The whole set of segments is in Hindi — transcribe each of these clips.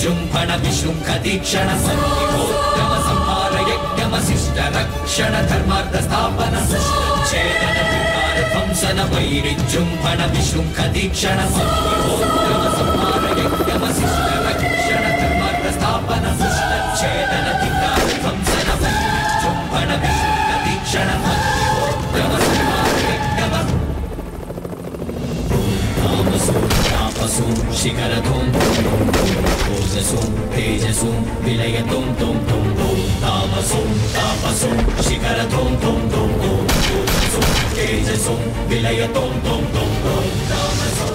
वैरिजुम्भण विशृंख दीक्षण सन्निहोत्रम संहार यज्ञमशिष्ट रक्षण धर्मार्थ स्थापन छेदन विकार ध्वंसन वैरिजुम्भण विशृंख दीक्षण सन्निहोत्रम संहार यज्ञमशिष्ट रक्षण धर्मार्थ स्थापन छेदन विकार ध्वंसन वैरिजुम्भण विशृंख दीक्षण सन्निहोत्रम संहार यज्ञम तापसो शिखरधूम ओजसो तेजसो विलयतुं तुं तुं तुं तापसो शिखरधूम तुं तुं तुं ओजसो तेजसो विलयतुं तुं तुं तुं तापसो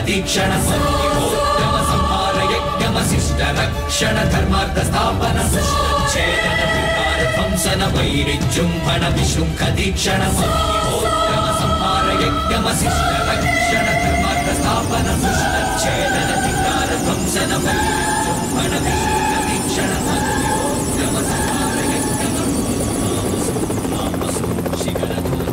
दीक्षण सन्निहोत्रम संहार यज्ञमशिष्ट रक्षण धर्मार्थ स्थापन छेदन विकार ध्वंसन वैरिजुम्भण विशृंख दीक्षण सन्निहोत्रम संहार यज्ञमशिष्ट रक्षण धर्मार्थ स्थापन छेदन विकार ध्वंसन वैरिजुम्भण विशृंख दीक्षण सन्निहोत्रम संहार यज्ञम तापसो शिखरधूम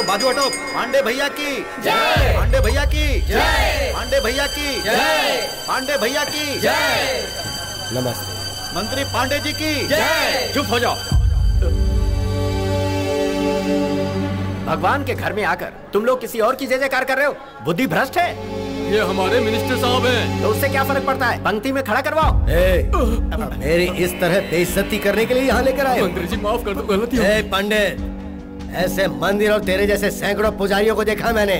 बाजू हटो पांडे भैया की जय, पांडे भैया की जय, पांडे भैया की जय, पांडे भैया की जय। नमस्ते। मंत्री पांडे जी की जय। चुप हो जाओ। भगवान के घर में आकर तुम लोग किसी और की जय जयकार कर रहे हो, बुद्धि भ्रष्ट है। ये हमारे मिनिस्टर साहब हैं। तो उससे क्या फर्क पड़ता है, पंक्ति में खड़ा करवाओ। मेरी इस तरह बेइज्जती करने के लिए यहाँ लेकर आए? मंत्री जी माफ कर दो, गलती हो गई। पंडित, ऐसे मंदिर और तेरे जैसे सैकड़ों पुजारियों को देखा मैंने।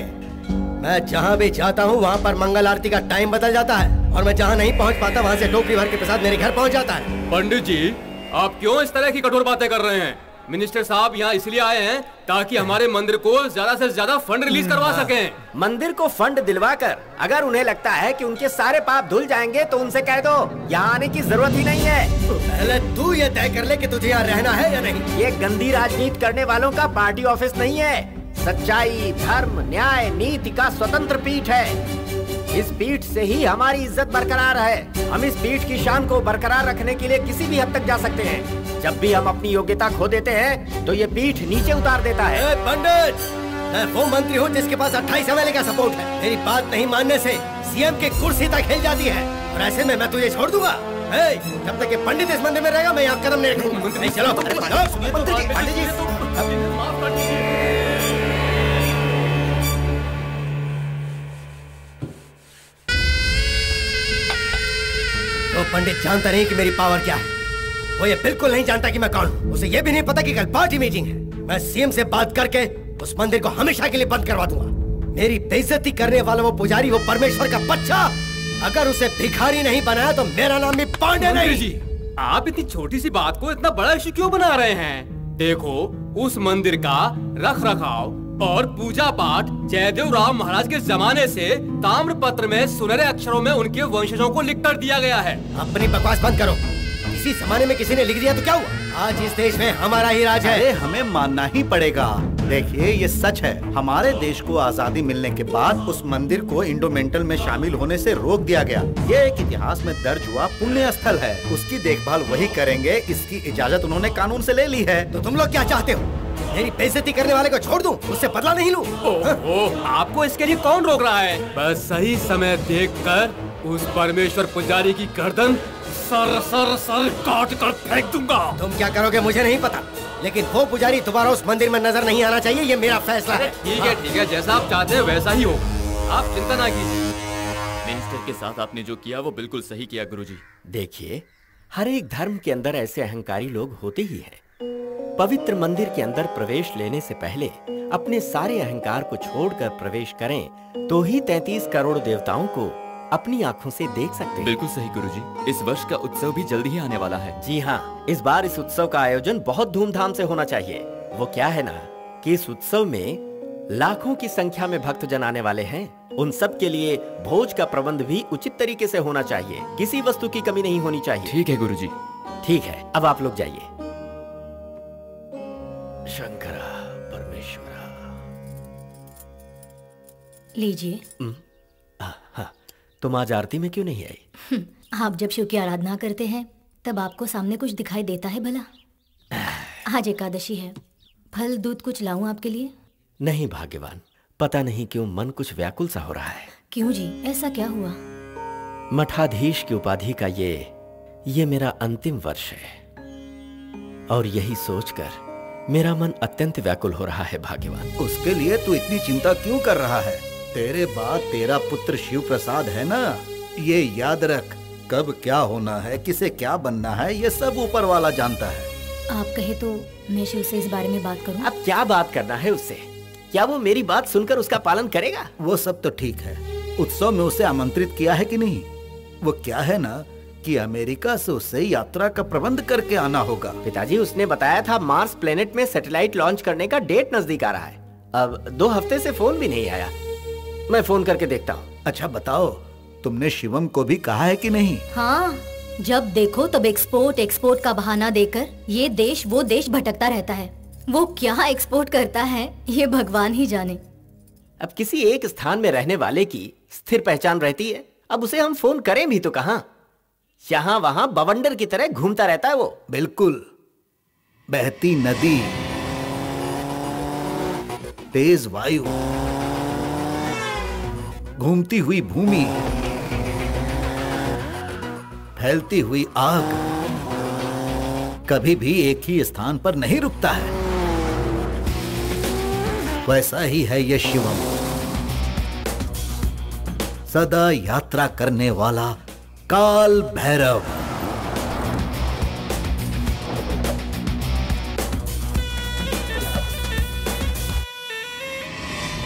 मैं जहाँ भी जाता हूँ वहाँ पर मंगल आरती का टाइम बदल जाता है और मैं जहाँ नहीं पहुँच पाता वहाँ से टोकरी भर के प्रसाद मेरे घर पहुँच जाता है। पंडित जी, आप क्यों इस तरह की कठोर बातें कर रहे हैं? मिनिस्टर साहब यहाँ इसलिए आए हैं ताकि हमारे मंदिर को ज्यादा से ज्यादा फंड रिलीज करवा सकें। मंदिर को फंड दिलवाकर अगर उन्हें लगता है कि उनके सारे पाप धुल जाएंगे तो उनसे कह दो यहाँ आने की जरूरत ही नहीं है। पहले तू ये तय कर ले कि तुझे यहाँ रहना है या नहीं। ये गंदी राजनीति करने वालों का पार्टी ऑफिस नहीं है। सच्चाई, धर्म, न्याय, नीति का स्वतंत्र पीठ है। इस पीठ से ही हमारी इज्जत बरकरार है। हम इस पीठ की शान को बरकरार रखने के लिए किसी भी हद तक जा सकते हैं। जब भी हम अपनी योग्यता खो देते हैं तो ये पीठ नीचे उतार देता है। पंडित, मैं वो मंत्री हूँ जिसके पास 28 एमएलए का सपोर्ट है। मेरी बात नहीं मानने से सीएम की कुर्सी तक हिल जाती है और ऐसे में मैं तुझे छोड़ दूंगा। जब तक ये पंडित इस मंदिर में रहेगा मैं यहाँ कदम नहीं रखूंगा। चलो पंडित जी, तो पंडित जानता नहीं कि मेरी पावर क्या है। वो ये बिल्कुल नहीं जानता कि मैं कौन हूँ। उसे ये भी नहीं पता कि कल पार्टी मीटिंग है। मैं सीएम से बात करके उस मंदिर को हमेशा के लिए बंद करवा दूंगा। मेरी बेइज्जती करने वाला वो पुजारी, वो परमेश्वर का बच्चा, अगर उसे भिखारी नहीं बनाया तो मेरा नाम भी पांडे नहीं। जी, आप इतनी छोटी सी बात को इतना बड़ा इश्यू क्यों बना रहे हैं? देखो, उस मंदिर का रख रखाव और पूजा पाठ जयदेव राव महाराज के जमाने से ताम्र पत्र में सुनहरे अक्षरों में उनके वंशजों को लिख कर दिया गया है। अपनी बकवास बंद करो। इसी जमाने में किसी ने लिख दिया तो क्या हुआ? आज इस देश में हमारा ही राज है। हमें मानना ही पड़ेगा। देखिए, ये सच है। हमारे देश को आजादी मिलने के बाद उस मंदिर को इंडोमेंटल में शामिल होने से रोक दिया गया। ये एक इतिहास में दर्ज हुआ पुण्य स्थल है। उसकी देखभाल वही करेंगे। इसकी इजाजत उन्होंने कानून से ले ली है। तो तुम लोग क्या चाहते हो? मेरी बेइज्जती करने वाले को छोड़ दूं, उससे बदला नहीं लूं? आपको इसके लिए कौन रोक रहा है? बस सही समय देखकर उस परमेश्वर पुजारी की गर्दन सर सर सर काट कर फेंक दूंगा। तुम क्या करोगे मुझे नहीं पता, लेकिन वो पुजारी दोबारा उस मंदिर में नजर नहीं आना चाहिए, ये मेरा फैसला है। ठीक है, जैसा आप चाहते हैं वैसा ही हो, आप चिंता ना कीजिए। मिनिस्टर के साथ आपने जो किया वो बिल्कुल सही किया गुरुजी। देखिए, हर एक धर्म के अंदर ऐसे अहंकारी लोग होते ही हैं। पवित्र मंदिर के अंदर प्रवेश लेने से पहले अपने सारे अहंकार को छोड़कर प्रवेश करें तो ही 33 करोड़ देवताओं को अपनी आंखों से देख सकते हैं। बिल्कुल सही गुरुजी। इस वर्ष का उत्सव भी जल्दी ही आने वाला है। जी हाँ, इस बार इस उत्सव का आयोजन बहुत धूमधाम से होना चाहिए। वो क्या है ना कि इस उत्सव में लाखों की संख्या में भक्त जन आने वाले हैं। उन सब के लिए भोज का प्रबंध भी उचित तरीके से होना चाहिए, किसी वस्तु की कमी नहीं होनी चाहिए। ठीक है गुरुजी। ठीक है, अब आप लोग जाइए। शंकरा परमेश्वरा। लीजिए। हाँ, तुम आज आरती में क्यों नहीं आई? आप जब शिव की आराधना करते हैं तब आपको सामने कुछ दिखाई देता है भला? आज एकादशी है, फल दूध कुछ लाऊं आपके लिए? नहीं भाग्यवान, पता नहीं क्यों मन कुछ व्याकुल सा हो रहा है। क्यों जी, ऐसा क्या हुआ? मठाधीश की उपाधि का ये मेरा अंतिम वर्ष है और यही सोचकर मेरा मन अत्यंत व्याकुल हो रहा है भाग्यवान। उसके लिए तू इतनी चिंता क्यों कर रहा है? तेरे बाद तेरा पुत्र शिव प्रसाद है ना, ये याद रख, कब क्या होना है, किसे क्या बनना है, ये सब ऊपर वाला जानता है। आप कहे तो मैं शिव से इस बारे में बात करूं? अब क्या बात करना है उससे? क्या वो मेरी बात सुनकर उसका पालन करेगा? वो सब तो ठीक है, उत्सव में उसे आमंत्रित किया है कि नहीं? वो क्या है ना कि अमेरिका से उसे यात्रा का प्रबंध करके आना होगा। पिताजी, उसने बताया था मार्स प्लेनेट में सैटेलाइट लॉन्च करने का डेट नजदीक आ रहा है। अब 2 हफ्ते से फोन भी नहीं आया। मैं फोन करके देखता हूँ। अच्छा बताओ, तुमने शिवम को भी कहा है कि नहीं? हाँ, जब देखो तब एक्सपोर्ट का बहाना देकर ये देश वो देश भटकता रहता है। वो क्या एक्सपोर्ट करता है ये भगवान ही जाने। अब किसी एक स्थान में रहने वाले की स्थिर पहचान रहती है, अब उसे हम फोन करें भी तो कहाँ? यहाँ वहाँ बवंडर की तरह घूमता रहता है वो। बिल्कुल, बहती नदी, तेज वायु, घूमती हुई भूमि, फैलती हुई आग, कभी भी एक ही स्थान पर नहीं रुकता है। वैसा ही है ये शिवम, सदा यात्रा करने वाला काल भैरव।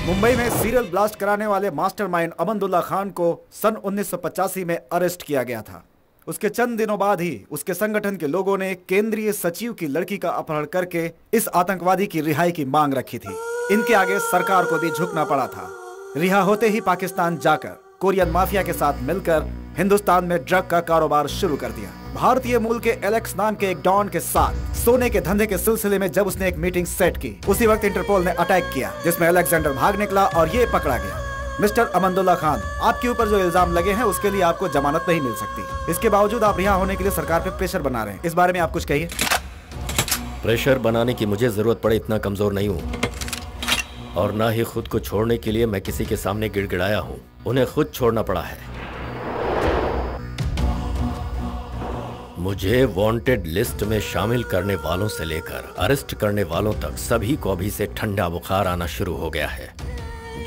मुंबई में सीरियल ब्लास्ट कराने वाले मास्टरमाइंड अमंदुल्ला खान को सन 1985 में अरेस्ट किया गया था। उसके चंद दिनों बाद ही उसके संगठन के लोगों ने केंद्रीय सचिव की लड़की का अपहरण करके इस आतंकवादी की रिहाई की मांग रखी थी। इनके आगे सरकार को भी झुकना पड़ा था। रिहा होते ही पाकिस्तान जाकर कोरियन माफिया के साथ मिलकर हिंदुस्तान में ड्रग का कारोबार शुरू कर दिया। भारतीय मूल के एलेक्स नाम के एक डॉन के साथ सोने के धंधे के सिलसिले में जब उसने एक मीटिंग सेट की, उसी वक्त इंटरपोल ने अटैक किया, जिसमें अलेक्जेंडर भाग निकला और ये पकड़ा गया। मिस्टर अमंदुल्ला खान, आपके ऊपर जो इल्जाम लगे हैं उसके लिए आपको जमानत नहीं मिल सकती। इसके बावजूद आप रिहा होने के लिए सरकार पे प्रेशर बना रहे हैं, इस बारे में आप कुछ कहिए। प्रेशर बनाने की मुझे जरूरत पड़े इतना कमजोर नहीं हूँ, और ना ही खुद को छोड़ने के लिए मैं किसी के सामने गिड़गिड़ाया हूँ। उन्हें खुद छोड़ना पड़ा है। मुझे वांटेड लिस्ट में शामिल करने वालों से लेकर अरेस्ट करने वालों तक सभी को अभी से ठंडा बुखार आना शुरू हो गया है।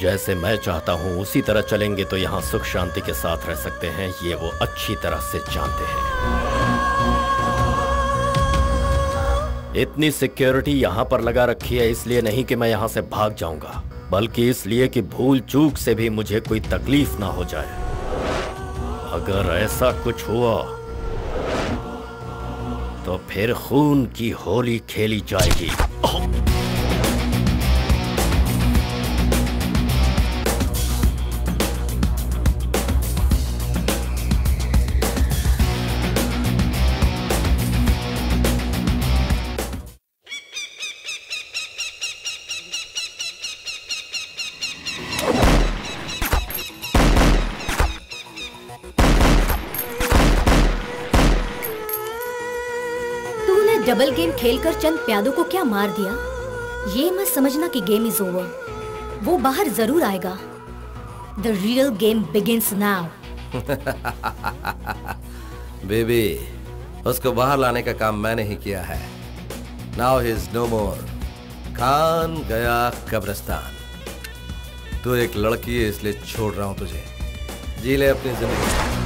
जैसे मैं चाहता हूं उसी तरह चलेंगे तो यहां सुख शांति के साथ रह सकते हैं, ये वो अच्छी तरह से जानते हैं। इतनी सिक्योरिटी यहां पर लगा रखी है इसलिए नहीं कि मैं यहां से भाग जाऊंगा, बल्कि इसलिए कि भूल चूक से भी मुझे कोई तकलीफ ना हो जाए। अगर ऐसा कुछ हुआ तो फिर खून की होली खेली जाएगी। डबल गेम खेलकर चंद प्यादों को क्या मार दिया, ये मत समझना कि गेम इज ओवर। वो बाहर जरूर आएगा। The real game begins now. Baby, उसको बाहर लाने का काम मैंने ही किया है। नाउ ही इज नो मोर। खान गया कब्रिस्तान। तू एक लड़की है इसलिए छोड़ रहा हूं तुझे। जी ले अपनी जिंदगी।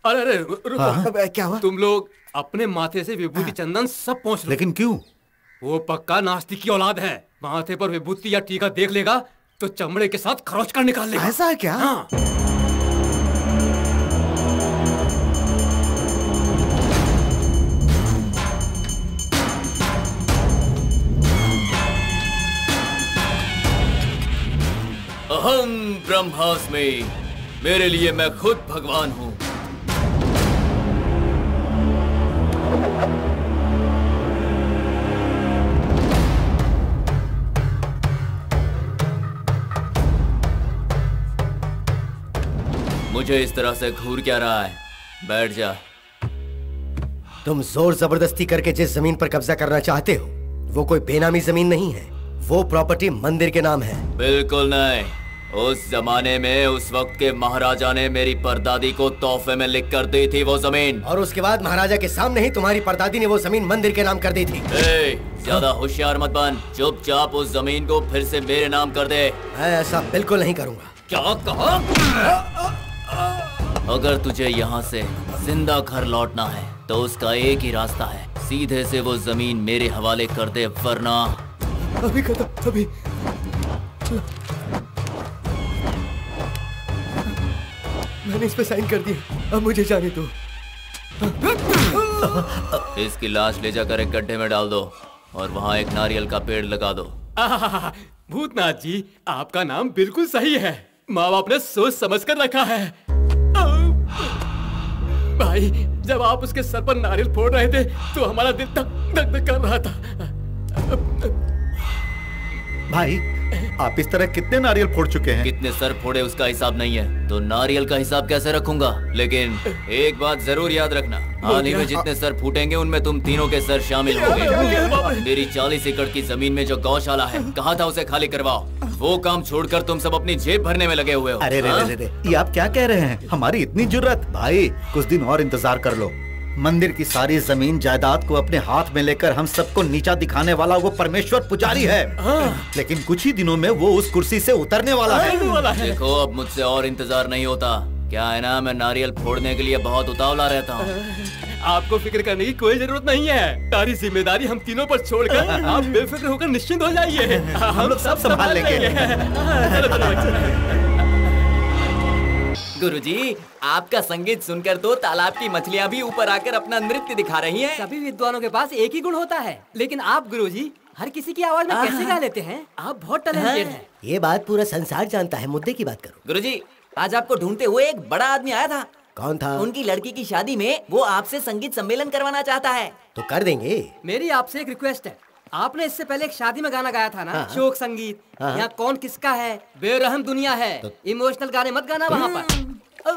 अरे अरे रुको। हाँ? क्या हुआ? तुम लोग अपने माथे से विभूति चंदन सब पहुंच लो। लेकिन क्यों? वो पक्का नास्तिक की औलाद है। माथे पर विभूति या टीका देख लेगा तो चमड़े के साथ खरोच कर निकाल लेगा। ऐसा है क्या? हाँ। अहम ब्रह्मास्मि। मेरे लिए मैं खुद भगवान हूँ। मुझे इस तरह से घूर क्या रहा है? बैठ जा। तुम जोर जबरदस्ती करके जिस जमीन पर कब्जा करना चाहते हो वो कोई बेनामी जमीन नहीं है। वो प्रॉपर्टी मंदिर के नाम है। बिल्कुल नहीं। उस जमाने में उस वक्त के महाराजा ने मेरी परदादी को तोहफे में लिख कर दी थी वो जमीन। और उसके बाद महाराजा के सामने ही तुम्हारी परदादी ने वो जमीन मंदिर के नाम कर दी थी। ज्यादा होशियार मत बन। चुपचाप उस जमीन को फिर से मेरे नाम कर दे। मैं ऐसा बिल्कुल नहीं करूंगा। क्या कहा? अगर तुझे यहाँ से जिंदा घर लौटना है तो उसका एक ही रास्ता है। सीधे से वो जमीन मेरे हवाले कर दे, वरना अभी खत्म। अभी मैंने इस पे साइन कर दिया। अब मुझे जाने दो। इसकी लाश ले जाकर एक गड्ढे में डाल दो और वहाँ एक नारियल का पेड़ लगा दो। भूतनाथ जी, आपका नाम बिल्कुल सही है। माँ बाप ने सोच समझ कर रखा है। भाई, जब आप उसके सर पर नारियल फोड़ रहे थे तो हमारा दिल धक धक कर रहा था। भाई, आप इस तरह कितने नारियल फोड़ चुके हैं? कितने सर फोड़े उसका हिसाब नहीं है तो नारियल का हिसाब कैसे रखूंगा? लेकिन एक बात जरूर याद रखना, हाल ही में जितने सर फूटेंगे उनमें तुम तीनों के सर शामिल होंगे। मेरी 40 एकड़ की जमीन में जो गौशाला है, कहा था उसे खाली करवाओ। वो काम छोड़कर तुम सब अपनी जेब भरने में लगे हुए हो। अरे रे, ये आप क्या कह रहे हैं? हमारी इतनी जुर्रत? भाई, कुछ दिन और इंतजार कर लो। मंदिर की सारी जमीन जायदाद को अपने हाथ में लेकर हम सबको नीचा दिखाने वाला वो परमेश्वर पुजारी है। लेकिन कुछ ही दिनों में वो उस कुर्सी से उतरने वाला है। देखो, अब मुझसे और इंतजार नहीं होता। क्या है ना, मैं नारियल फोड़ने के लिए बहुत उतावला रहता हूँ। आपको फिक्र करने की कोई जरूरत नहीं है। सारी जिम्मेदारी हम तीनों पर छोड़कर आप बेफिक्र होकर निश्चिंत हो जाइए। हम लोग सब संभाल लेंगे। गुरुजी, आपका संगीत सुनकर तो तालाब की मछलियाँ भी ऊपर आकर अपना नृत्य दिखा रही हैं। सभी विद्वानों के पास एक ही गुण होता है, लेकिन आप गुरुजी हर किसी की आवाज में कैसे गा लेते हैं? आप बहुत टैलेंटेड हैं। ये बात पूरा संसार जानता है। मुद्दे की बात करो। गुरुजी, आज आपको ढूंढते हुए एक बड़ा आदमी आया था। कौन था? उनकी लड़की की शादी में वो आपसे संगीत सम्मेलन करवाना चाहता है। तो कर देंगे। मेरी आपसे एक रिक्वेस्ट है। आपने इससे पहले एक शादी में गाना गाया था ना, शोक संगीत। यहाँ कौन किसका है, बेरहम दुनिया है। इमोशनल गाने मत गाना वहाँ पर।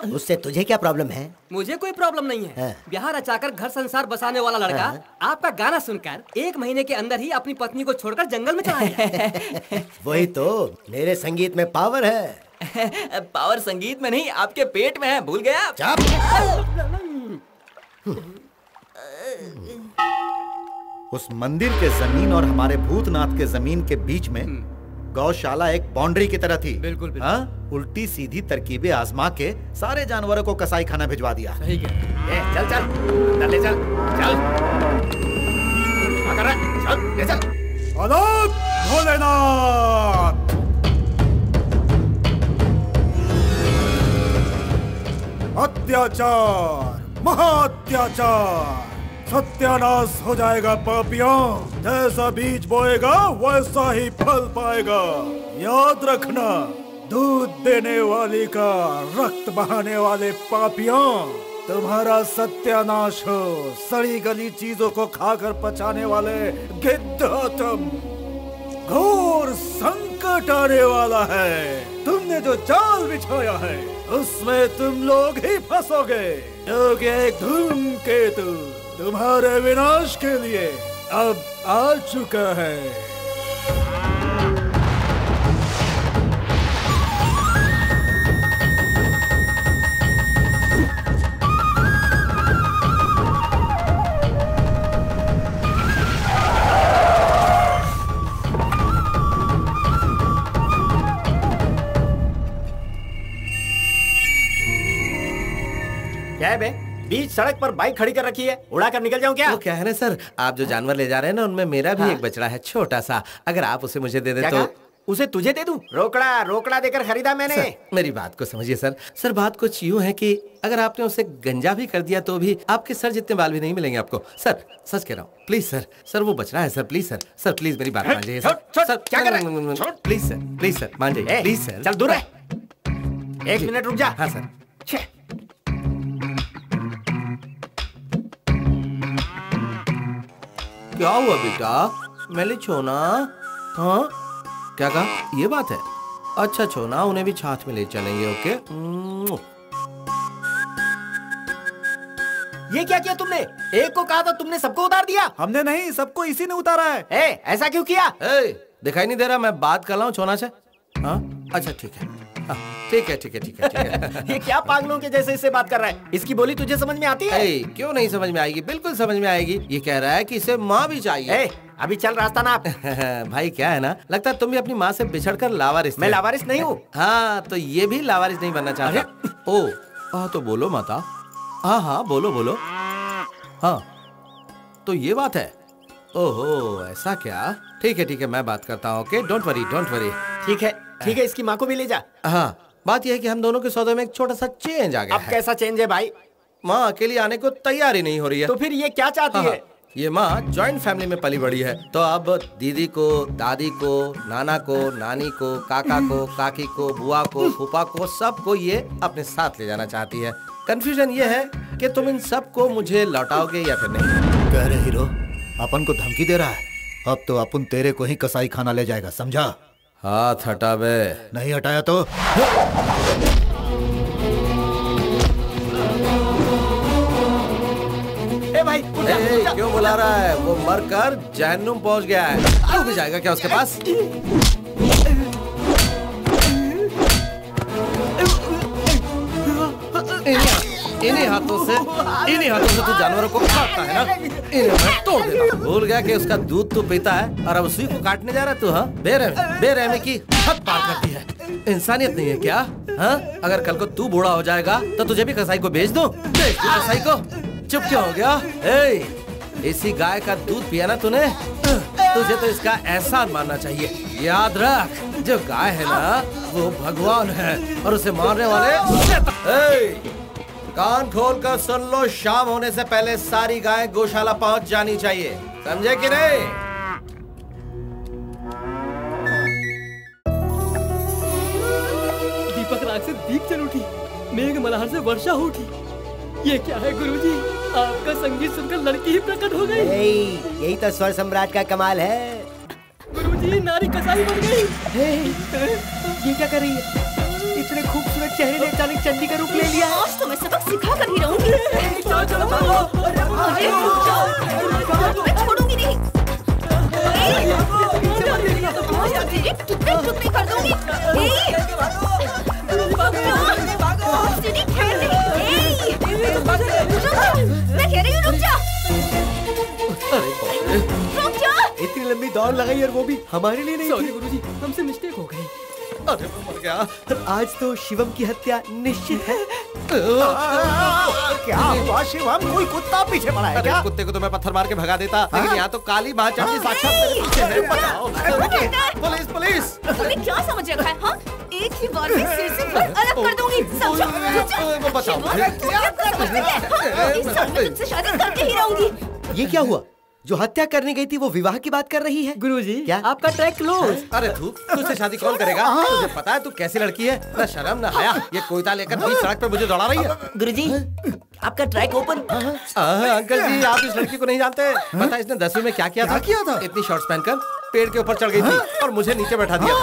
उससे तुझे क्या प्रॉब्लम है? मुझे कोई प्रॉब्लम नहीं है। ब्याह रचाकर घर संसार बसाने वाला लड़का आपका गाना सुनकर 1 महीने के अंदर ही अपनी पत्नी को छोड़कर जंगल में चला गया। वही तो, मेरे संगीत में पावर है। पावर संगीत में नहीं, आपके पेट में है। भूल गया? उस मंदिर के जमीन और हमारे भूतनाथ के जमीन के बीच में गौशाला एक बाउंड्री की तरह थी। बिल्कुल, बिल्कुल। हाँ, उल्टी सीधी तरकीबें आजमा के सारे जानवरों को कसाई खाना भिजवा दिया। सही कह। चल चल, अंदर ले चल, चल। क्या कर रहा है? चल, ले चल। आदाब भोलेनाथ। अत्याचार, महाअत्याचार, सत्यानाश हो जाएगा पापियों। जैसा बीज बोएगा वैसा ही फल पाएगा। याद रखना, दूध देने वाली का रक्त बहाने वाले पापियों, तुम्हारा सत्यानाश हो। सड़ी गली चीजों को खाकर पचाने वाले गिद्ध तुम। घोर संकट आने वाला है। तुमने जो जाल बिछाया है उसमें तुम लोग ही फंसोगे, क्योंकि एक धूमकेतु तुम्हारे विनाश के लिए अब आ चुका है। क्या है बे? बीच सड़क पर बाइक खड़ी कर रखी है, उड़ा कर निकल जाऊं क्या? वो क्या है ना सर, आप जो जानवर ले जा रहे हैं ना उनमें मेरा भी एक बछड़ा है, छोटा सा। अगर आप उसे मुझे दे दे तो उसे तुझे दे दूं? रोकड़ा देकर खरीदा मैंने। मेरी बात को समझिए सर। सर बात कुछ यूँ है कि अगर आपने उसे गंजा भी कर दिया तो भी आपके सर जितने बाल भी नहीं मिलेंगे आपको। सर सच कह रहा हूँ, प्लीज सर। सर वो बचना है sir, please sir. Sir please मेरी बात मान जाइए सर। सर क्या कर रहे हैं? प्लीज सर मान जाइए, प्लीज सर। चल दूर है, 1 मिनट रुक जा। हाँ सर। क्या हुआ बेटा? मैंने छोना। हाँ क्या कहा? ये बात है। अच्छा छोना, उन्हें भी साथ में ले चलेंगे। ओके। ये क्या किया तुमने? एक को कहा था तुमने सबको उतार दिया। हमने नहीं, सबको इसी ने उतारा है। ऐसा क्यों किया? दिखाई नहीं दे रहा मैं बात कर रहा हूँ छोना से? हाँ अच्छा ठीक है, ठीक है ठीक है ठीक है ठीक है। ये क्या पागलों के जैसे इससे बात कर रहा है? इसकी बोली तुझे समझ में आती है? क्यों नहीं समझ में आएगी, बिल्कुल समझ में आएगी। ये कह रहा है कि इसे माँ भी चाहिए। अभी चल रास्ता नाप। भाई क्या है ना, लगता है तुम भी अपनी माँ से बिछड़कर लावारिस। मैं लावारिस नहीं हूँ। हाँ तो ये भी लावारिस नहीं बनना चाहता। ओ हाँ तो बोलो माता। हाँ हाँ बोलो बोलो। हाँ तो ये बात है। ओहो ऐसा क्या? ठीक है मैं बात करता हूँ। Okay don't worry don't worry. ठीक है इसकी माँ को भी ले जा। हाँ बात यह है कि हम दोनों के सौदे में एक छोटा सा चेंज आ गया। अब कैसा चेंज है भाई? माँ अकेली आने को तैयार ही नहीं हो रही है। तो फिर ये क्या चाहती है? ये माँ जॉइंट फैमिली में पली बड़ी है, तो अब दीदी को, दादी को, नाना को, नानी को, काका को, काकी को, बुआ को, फूफा को, सबको ये अपने साथ ले जाना चाहती है। कंफ्यूजन ये है कि तुम इन सबको मुझे लौटाओगे या फिर नहीं। कह रहे हीरो अपन को धमकी दे रहा है। अब तो अपन तेरे को ही कसाई खाना ले जाएगा, समझा? हाथ हटा बे। नहीं हटाया तो भाई क्यों बुला रहा है? वो मरकर जहन्नुम पहुंच गया है। तू भी जाएगा क्या उसके पास? इन्हीं हाथों से तू जानवरों को काटता है ना? इन्हें मैं तोड़ देता। भूल गया कि उसका दूध तू पीता है और अब उसी को काटने जा रहा है तू? हाँ बेरहमी की हद पार कर दी है। इंसानियत नहीं है क्या? हाँ अगर कल को तू बूढ़ा हो जाएगा तो तुझे भी कसाई को बेच दूं? कसाई को? चुप क्यों हो गया? इसी गाय का दूध पिया ना तूने, तुझे तो इसका एहसान मानना चाहिए। याद रख, जो गाय है ना वो भगवान है और उसे मारने वाले। कान खोल कर सुन लो, शाम होने से पहले सारी गायें गौशाला पहुंच जानी चाहिए, समझे कि नहीं? दीपक राग से दीप जल उठी, मेघ मल्हार से वर्षा हो उठी। ये क्या है गुरुजी? आपका संगीत सुनकर लड़की ही प्रकट हो गई। यही तो स्वर सम्राट का कमाल है। गुरुजी नारी कसाई बन गई। ये क्या कर रही है? इतने खूबसूरत चेहरे ने अचानक चंडी का रूप ले लिया। आज तो मैं सबक सिखा कर ही रहूंगी। मैं छोड़ूंगी नहीं। टुकड़े कर दूंगी। मैं कह रही हूँ रुक जा। रुक जा। इतनी लंबी दौड़ लगाई और वो भी हमारे लिए नहीं। सॉरी गुरुजी, हमसे मिस्टेक हो गई। अरे मैं मर गया। आज तो शिवम की हत्या निश्चित है। क्या हुआ शिवम? कोई कुत्ता पीछे पड़ा है क्या? कुत्ते को तो मैं पत्थर मार के भगा देता, लेकिन यहाँ तो काली महाचंडी साक्षात मेरे पीछे है। बचाओ। Police police. तुमने क्या समझ रखा है? हाँ एक ही बार में सिर से घर अलग कर दूंगी, समझो? बचाओ। इस साल में तुमसे शादी करके ही रहूंगी। ये क्या हुआ? जो हत्या करने गई थी वो विवाह की बात कर रही है। गुरुजी क्या आपका ट्रैक क्लोज। अरे तू तुझसे शादी कौन करेगा? तुझे पता है तू कैसी लड़की है? ना शर्म ना हया, ये कोयता लेकर बीच सड़क पे मुझे दौड़ा रही है। गुरुजी आपका ट्रैक ओपन। अंकल जी आप इस लड़की को नहीं जानते। पता इसने 10वीं में क्या किया था? इतनी शॉर्ट्स पहनकर पेड़ के ऊपर चढ़ गई थी और मुझे नीचे बैठा दिया।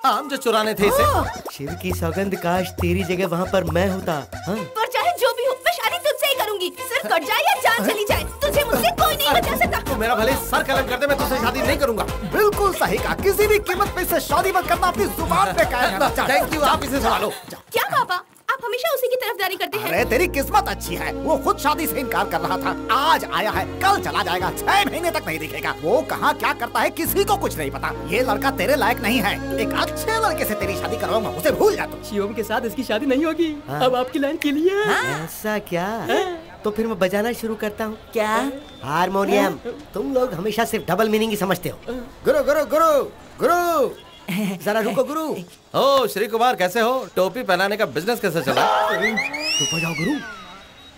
आम जो चुराने थे इसे। शिव की सौगंध, काश तेरी जगह वहाँ पर मैं होता। हाँ? पर चाहे जो भी हो, मैं शादी तुझसे ही करूंगी। सिर कट जाए या जान चली जाए, तुझे मुझसे कोई नहीं बचा सकता। तो मेरा भले सर कलम कर दे, मैं तुझसे शादी नहीं करूंगा। बिल्कुल सही कहा, किसी भी कीमत पे इससे शादी मत करना, अपनी जुबान पे कायम रखना। थैंक यू, आप इसे संभालो। क्या पापा, आप हमेशा उसी की तरफदारी करते हैं। अरे तेरी किस्मत अच्छी है, वो खुद शादी से इनकार कर रहा था, आज आया है, कल चला जाएगा, 6 महीने तक नहीं दिखेगा। वो कहाँ क्या करता है किसी को कुछ नहीं पता। ये लड़का तेरे लायक नहीं है, एक अच्छे लड़के से तेरी शादी करवाऊंगा, उसे भूल जा तू। शिवम के साथ इसकी शादी नहीं होगी। अब आपकी लाइन के लिए ऐसा क्या? तो फिर मैं बजाना शुरू करता हूँ। क्या? हारमोनियम। तुम लोग हमेशा सिर्फ डबल मीनिंग ही समझते हो। गुरु गुरु गुरु गुरु, जरा रुको गुरु। ओ श्री कुमार, कैसे हो? टोपी पहनाने का बिजनेस कैसे चला? चुप हो जाओ गुरु,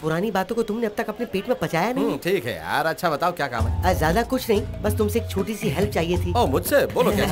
पुरानी बातों को तुमने अब तक अपने पेट में पचाया नहीं। ठीक है यार, अच्छा बताओ क्या काम है? ज्यादा कुछ नहीं, बस तुमसे एक छोटी सी हेल्प चाहिए थी। ओ मुझसे? बोलो क्या?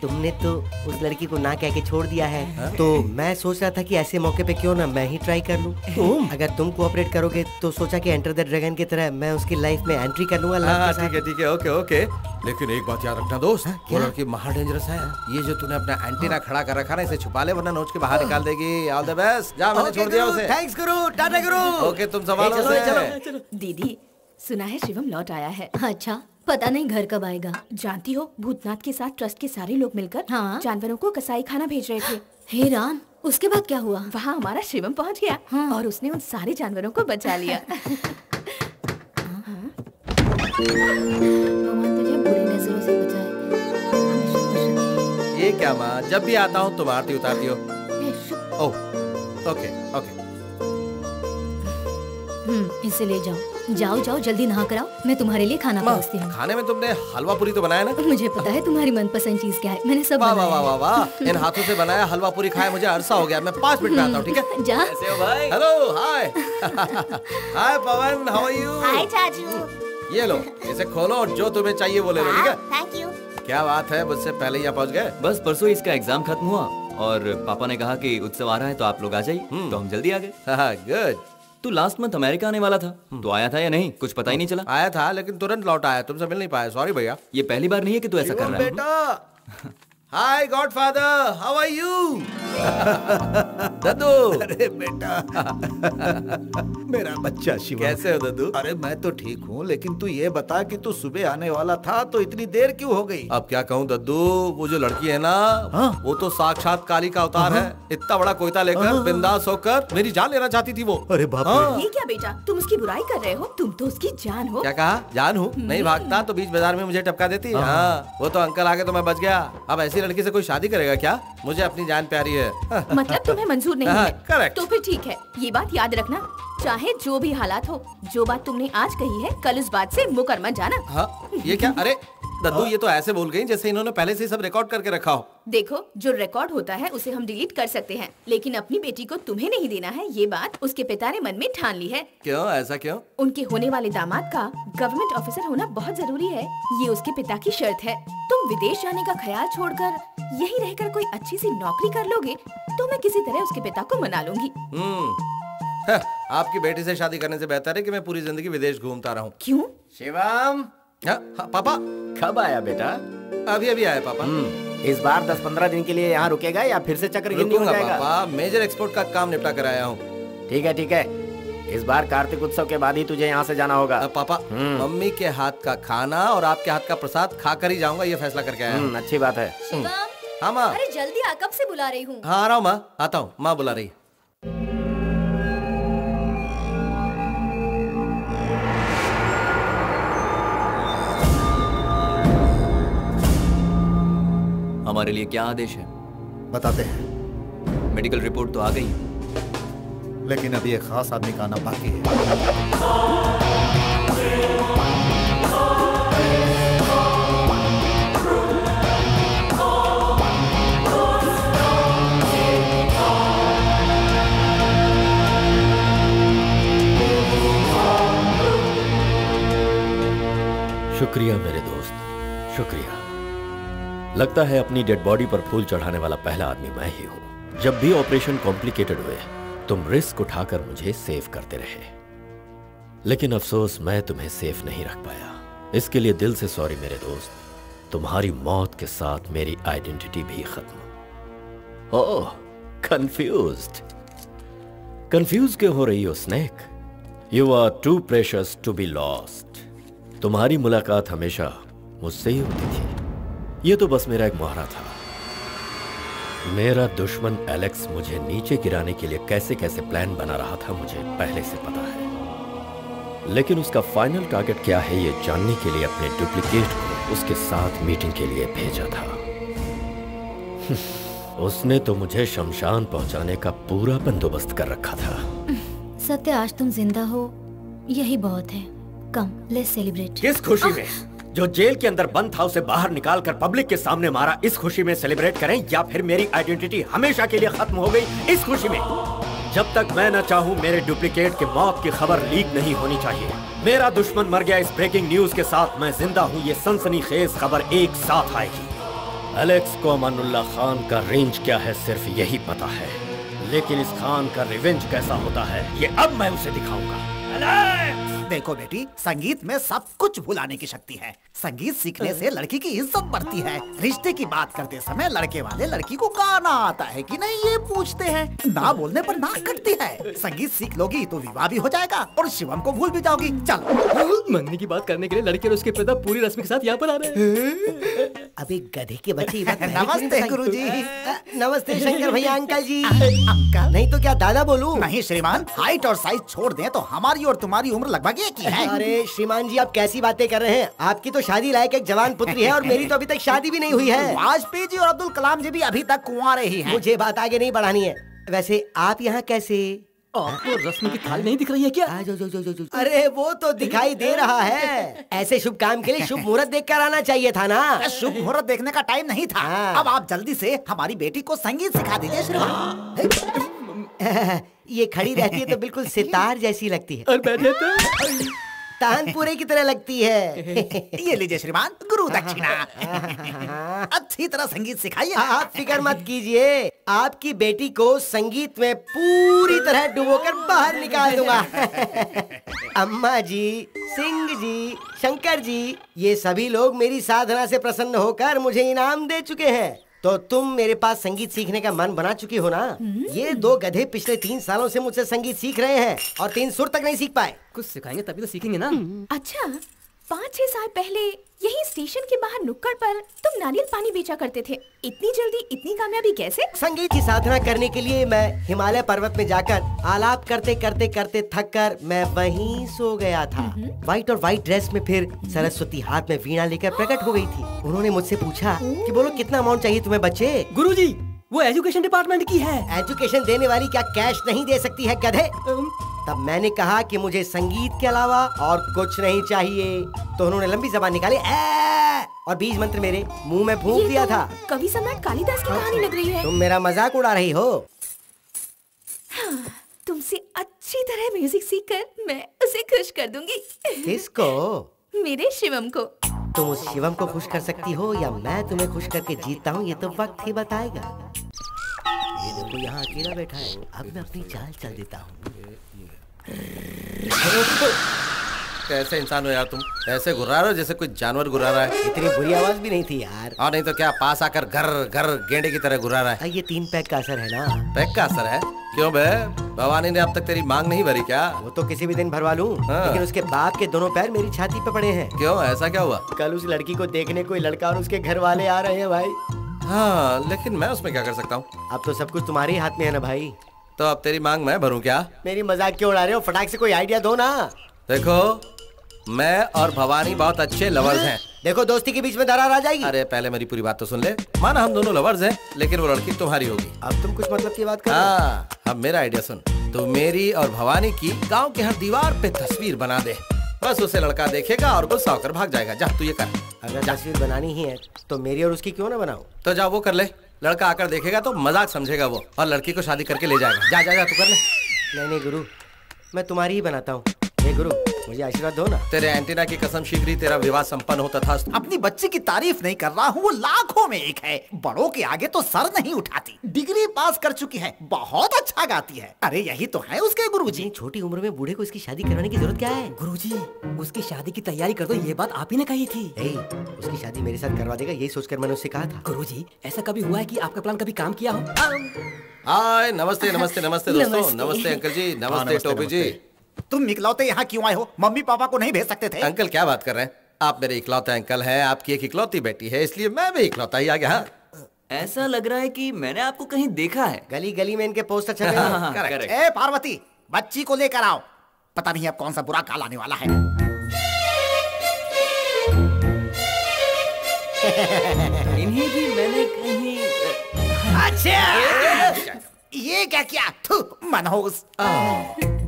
तुमने तो उस लड़की को ना कह के छोड़ दिया है, तो मैं सोच रहा था कि ऐसे मौके पे क्यों ना मैं ही ट्राई कर लूं। अगर तुम कोऑपरेट करोगे तो सोचा कि एंटर द ड्रैगन की तरह मैं उसकी लाइफ में एंट्री कर लूंगा। ठीक है, ओके ओके। लेकिन एक बात याद रखना दोस्त, वो लड़की महा डेंजरस है। ये जो तूने अपना एंटीना खड़ा कर रखा ना, इसे छुपा ले वरना नोच के बाहर निकाल देगी। All the best. जा, मैंने छोड़ दिया उसे। थैंक्स गुरु, टाटा गुरु। ओके, तुम संभालो उसे। दीदी, सुना है शिवम लौट आया है। अच्छा, पता नहीं घर कब आएगा। जानती हो, भूतनाथ के साथ ट्रस्ट के सारे लोग मिलकर जानवरों को कसाई खाना भेज रहे थे। हे राम, उसके बाद क्या हुआ? वहाँ हमारा शिवम पहुँच गया और उसने उन सारे जानवरों को बचा लिया। भगवान तुझे बुरी नजरों से बचाए। ये क्या माँ, जब भी आता हूँ तुम आरती उतारती हो। Oh okay okay. इसे ले जाओ। जाओ जाओ, जल्दी नहा कर आओ, मैं तुम्हारे लिए खाना परोसती हूँ। खाने में तुमने हलवा पूरी तो बनाया ना? मुझे पता है तुम्हारी मनपसंद चीज क्या है, मैंने सब वाह बनाया। वाह वाह वाह, इन हाथों से बनाया हलवा पूरी खाए मुझे अरसा हो गया। मैं 5 मिनट में आता हूँ, ठीक है? जा। कैसे हो भाई? Hello, hi. Hi Pavan, how are you? Hi चाचू। ये लो, इसे खोलो और जो तुम्हें चाहिए वो ले लो, ठीक है? Thank you. क्या बात है, मुझसे पहले यहाँ पहुँच गए? बस परसों इसका एग्जाम खत्म हुआ और पापा ने कहा कि उत्सव आ रहा है तो आप लोग आ जाइए, तो हम जल्दी आ गए। गुड। तू लास्ट मंथ अमेरिका आने वाला था, तो आया था या नहीं? कुछ पता ही नहीं चला। आया था लेकिन तुरंत लौट आया, तुमसे मिल नहीं पाया, सॉरी भैया। ये पहली बार नहीं है कि तू ऐसा कर रहा है। बेटा, हाय गॉडफादर, हाउ आर यू? दद्दू। अरे बेटा, मेरा बच्चा शिवम। कैसे हो दद्दू? अरे मैं तो ठीक हूँ, लेकिन तू ये बता कि तू सुबह आने वाला था तो इतनी देर क्यों हो गई? अब क्या कहूँ दद्दू, वो जो लड़की है ना, वो तो साक्षात काली का अवतार है। इतना बड़ा कोयता लेकर बिंदास होकर मेरी जान लेना चाहती थी वो। अरे बाप रे। ये क्या बेटा, तुम उसकी बुराई कर रहे हो? तुम तो उसकी जान हो। क्या कहा? जान हूँ? नहीं भागता तो बीच बाजार में मुझे टपका देती। हाँ, वो तो अंकल आगे तो मैं बच गया। अब ऐसी लड़की से कोई शादी करेगा क्या? मुझे अपनी जान प्यारी है। मतलब तुम्हें मंजूर नहीं है? करेक्ट। तो फिर ठीक है, ये बात याद रखना, चाहे जो भी हालात हो, जो बात तुमने आज कही है कल उस बात से मुकर मत जाना। हाँ, ये क्या? अरे दद्दू, ये तो ऐसे बोल गई जैसे इन्होंने पहले से सब रिकॉर्ड करके रखा हो। देखो, जो रिकॉर्ड होता है उसे हम डिलीट कर सकते हैं, लेकिन अपनी बेटी को तुम्हें नहीं देना है, ये बात उसके पिता ने मन में ठान ली है। क्यों? ऐसा क्यों? उनके होने वाले दामाद का गवर्नमेंट ऑफिसर होना बहुत जरूरी है, ये उसके पिता की शर्त है। तुम विदेश जाने का ख्याल छोड़कर यही रहकर कोई अच्छी सी नौकरी कर लोगे तो मैं किसी तरह उसके पिता को मना लूंगी। आपकी बेटी से शादी करने से बेहतर है कि मैं पूरी जिंदगी विदेश घूमता रहूं। क्यों? शिवम। पापा कब आया बेटा? अभी आया पापा। इस बार 10-15 दिन के लिए यहाँ रुकेगा या फिर से चक्कर गिननी हो जाएगा? पापा, मेजर एक्सपोर्ट का काम निपटा कर आया हूँ। ठीक है ठीक है, इस बार कार्तिक उत्सव के बाद ही तुझे यहाँ से जाना होगा। पापा, मम्मी के हाथ का खाना और आपके हाथ का प्रसाद खाकर ही जाऊंगा, ये फैसला करके आया हूँ। अच्छी बात है। हाँ माँ। अरे जल्दी आ, कब से बुला रही हूँ। हाँ आ रहा हूँ माँ, आता हूँ, माँ बुला रही। हमारे लिए क्या आदेश है? बताते हैं। मेडिकल रिपोर्ट तो आ गई, लेकिन अभी एक खास आदमी का आना बाकी है। शुक्रिया मेरे दोस्त, शुक्रिया। लगता है अपनी डेड बॉडी पर फूल चढ़ाने वाला पहला आदमी मैं ही हूं। जब भी ऑपरेशन कॉम्प्लिकेटेड हुए तुम रिस्क उठाकर मुझे सेव करते रहे, लेकिन अफसोस मैं तुम्हें सेफ नहीं रख पाया। इसके लिए दिल से सॉरी मेरे दोस्त। तुम्हारी मौत के साथ मेरी आइडेंटिटी भी खत्म। ओह, कंफ्यूज्ड। कंफ्यूज क्यों हो रही हो snake? You are too precious to be lost. तुम्हारी मुलाकात हमेशा मुझसे ही होती थी। ये तो बस मेरा एक मुहावरा था। मेरा दुश्मन एलेक्स मुझे नीचे गिराने के लिए कैसे कैसे प्लान बना रहा था मुझे पहले से पता है, लेकिन उसका फाइनल टारगेट क्या है ये जानने के लिए अपने डुप्लीकेट को उसके साथ मीटिंग के लिए भेजा था। उसने तो मुझे शमशान पहुंचाने का पूरा बंदोबस्त कर रखा था। सत्य, आज तुम जिंदा हो यही बहुत है। कम, लेट्स सेलिब्रेट। किस खुशी में? जो जेल के अंदर बंद था उसे बाहर निकाल कर पब्लिक के सामने मारा, इस खुशी में सेलिब्रेट करें, या फिर मेरी आइडेंटिटी हमेशा के लिए खत्म हो गई इस खुशी में? जब तक मैं न चाहूं मेरे डुप्लीकेट के मौत की खबर लीक नहीं होनी चाहिए। मेरा दुश्मन मर गया इस ब्रेकिंग न्यूज के साथ मैं जिंदा हूं, ये सनसनीखेज खबर एक साथ आएगी। एलेक्स को अमानुल्लाह खान का रेंज क्या है सिर्फ यही पता है, लेकिन इस खान का रिवेंज कैसा होता है ये अब मैं उसे दिखाऊंगा। देखो बेटी, संगीत में सब कुछ भुलाने की शक्ति है। संगीत सीखने से लड़की की इज्जत बढ़ती है। रिश्ते की बात करते समय लड़के वाले लड़की को गाना आता है कि नहीं ये पूछते हैं। ना बोलने पर नाक कटती है। संगीत सीख लोगी तो विवाह भी हो जाएगा और शिवम को भूल भी जाओगी। चल, मंगनी की बात करने के लिए लड़के और उसके पिता पूरी रस्म के साथ यहाँ पर आ रहे हैं। अबे गधे के बच्चे। नमस्ते गुरुजी। नमस्ते शंकर भैया। अंकल जी। अंकल नहीं तो क्या दादा बोलूं? नहीं श्रीमान, हाइट और साइज छोड़ दें तो हमारी और तुम्हारी उम्र लगभग एक ही है। अरे श्रीमान जी, आप कैसी बातें कर रहे हैं? आपकी तो शादी लायक एक जवान पुत्री है और मेरी तो अभी तक शादी भी नहीं हुई है। वाजपेयी जी और अब्दुल कलाम जी भी अभी तक कुंवारे ही हैं। मुझे बात आगे नहीं बढ़ानी है। वैसे आप यहाँ कैसे? आपको रस्म की थाली नहीं दिख रही है क्या? जो। अरे वो तो दिखाई दे रहा है। ऐसे शुभ काम के लिए शुभ मुहूर्त देखकर आना चाहिए था ना। शुभ मुहूर्त देखने का टाइम नहीं था। अब आप जल्दी से हमारी बेटी को संगीत सिखा दीजिए श्रीमान। ये खड़ी रहती है तो बिल्कुल सितार जैसी लगती है, और बैठे तो तानपुरे की तरह लगती है। ये लीजिए श्रीमान, गुरु दक्षिणा। अच्छी तरह संगीत सिखाइए। आप फिक्र मत कीजिए, आपकी बेटी को संगीत में पूरी तरह डुबोकर बाहर निकाल दूंगा। अम्मा जी, सिंह जी, शंकर जी, ये सभी लोग मेरी साधना से प्रसन्न होकर मुझे इनाम दे चुके हैं। तो तुम मेरे पास संगीत सीखने का मन बना चुकी हो ना? ये दो गधे पिछले 3 सालों से मुझसे संगीत सीख रहे हैं और 3 सुर तक नहीं सीख पाए। कुछ सिखाएंगे तभी तो सीखेंगे ना। अच्छा, 5-6 साल पहले यही स्टेशन के बाहर नुक्कड़ पर तुम नारियल पानी बेचा करते थे। इतनी जल्दी इतनी कामयाबी कैसे? संगीत की साधना करने के लिए मैं हिमालय पर्वत में जाकर आलाप करते करते करते थक कर मैं वहीं सो गया था। व्हाइट और व्हाइट ड्रेस में फिर सरस्वती हाथ में वीणा लेकर प्रकट हो गई थी। उन्होंने मुझसे पूछा कि बोलो कितना अमाउंट चाहिए तुम्हें बच्चे? गुरुजी, वो एजुकेशन डिपार्टमेंट की है। एजुकेशन देने वाली क्या कैश नहीं दे सकती है गधे? तब मैंने कहा कि मुझे संगीत के अलावा और कुछ नहीं चाहिए। तो उन्होंने लंबी जबान निकाली और बीज मंत्र मेरे मुंह में फूंक दिया था। कवि सम्राट कालिदास की कहानी लग रही है। तुम मेरा मजाक उड़ा रही हो। तुमसे अच्छी तरह म्यूजिक सीखकर मैं उसे खुश कर दूंगी। किसको? मेरे शिवम को। तुम उस शिवम को खुश कर सकती हो या मैं तुम्हें खुश करके जीतता हूँ ये तो वक्त ही बताएगा। ये देखो यहाँ अकेला बैठा है, अब मैं अपनी चाल चल देता हूँ। कैसे इंसान हो यार तुम? ऐसे घुरा रहे हो जैसे कोई जानवर घुरा रहा है। इतनी बुरी आवाज भी नहीं थी यार। और नहीं तो क्या, पास आकर घर घर गेंडे की तरह घुरा रहा है। ये 3 पैक का असर है ना। पैक का असर है? क्यों बे, भवानी ने अब तक तेरी मांग नहीं भरी क्या? वो तो किसी भी दिन भरवा लूं। हाँ। लेकिन उसके बाप के दोनों पैर मेरी छाती पे पड़े हैं। क्यों, ऐसा क्या हुआ? कल उस लड़की को देखने कोई लड़का और उसके घर वाले आ रहे हैं भाई। हाँ, लेकिन मैं उसमें क्या कर सकता हूँ? अब तो सब कुछ तुम्हारे हाथ में है ना भाई। तो अब तेरी मांग मैं भरूं क्या? मेरी मजाक क्यों उड़ा रहे हो? फटाक से कोई आइडिया दो ना। देखो, मैं और भवानी बहुत अच्छे लवर्स हैं। देखो, दोस्ती के बीच में दरार आ जाएगी। अरे पहले मेरी पूरी बात तो सुन ले। माना हम दोनों लवर्स हैं, लेकिन वो लड़की तुम्हारी होगी। अब तुम कुछ मतलब की बात कर रहे हो? हाँ, अब मेरा आइडिया सुन। तो मेरी और भवानी की गांव के हर दीवार पे तस्वीर बना दे। बस उसे लड़का देखेगा और गुस्सा होकर भाग जाएगा। जा तू ये कर। अगर तस्वीर बनानी ही है तो मेरी और उसकी क्यों ना बनाओ? तो जा वो कर ले। लड़का आकर देखेगा तो मजाक समझेगा वो और लड़की को शादी करके ले जाएगा। जा जा जा तू कर ले। नहीं गुरु, मैं तुम्हारी ही बनाता हूँ। गुरु मुझे आशीर्वाद दो ना। तेरे एंटीना की कसम शीघ्र ही तेरा विवाह संपन्न हो तथा अपनी बच्ची की तारीफ नहीं कर रहा हूँ, वो लाखों में एक है। बड़ों के आगे तो सर नहीं उठाती, डिग्री पास कर चुकी है, बहुत अच्छा गाती है। अरे यही तो है उसके गुरुजी। छोटी उम्र में बूढ़े को इसकी शादी कराने की जरूरत क्या है? गुरुजी, उसकी शादी की तैयारी कर दो, ये बात आप ही ने कही थी। उसकी शादी मेरे साथ करवा देगा, यही सोचकर मैंने उससे कहा था। गुरुजी, ऐसा कभी हुआ है कि आपका प्लान कभी काम किया हो? हाय, नमस्ते नमस्ते नमस्ते दोस्तों। नमस्ते अंकल जी, नमस्ते टोपी जी। तुम इकलौते यहाँ क्यों आए हो? मम्मी पापा को नहीं भेज सकते थे? अंकल क्या बात कर रहे हैं? आप मेरे इकलौते अंकल हैं, आपकी एक इकलौती बेटी है, इसलिए मैं भी इकलौता ही आ गया। ऐसा लग रहा है कि मैंने आपको कहीं देखा है। गली गली में इनके पोस्टर छपे हैं। करेक्ट। ए पार्वती, बच्ची को लेकर आओ, पता नहीं अब कौन सा बुरा काल आने वाला है। इन्हें भी मैंने कहीं अच्छा, ये क्या किया? मनहूस।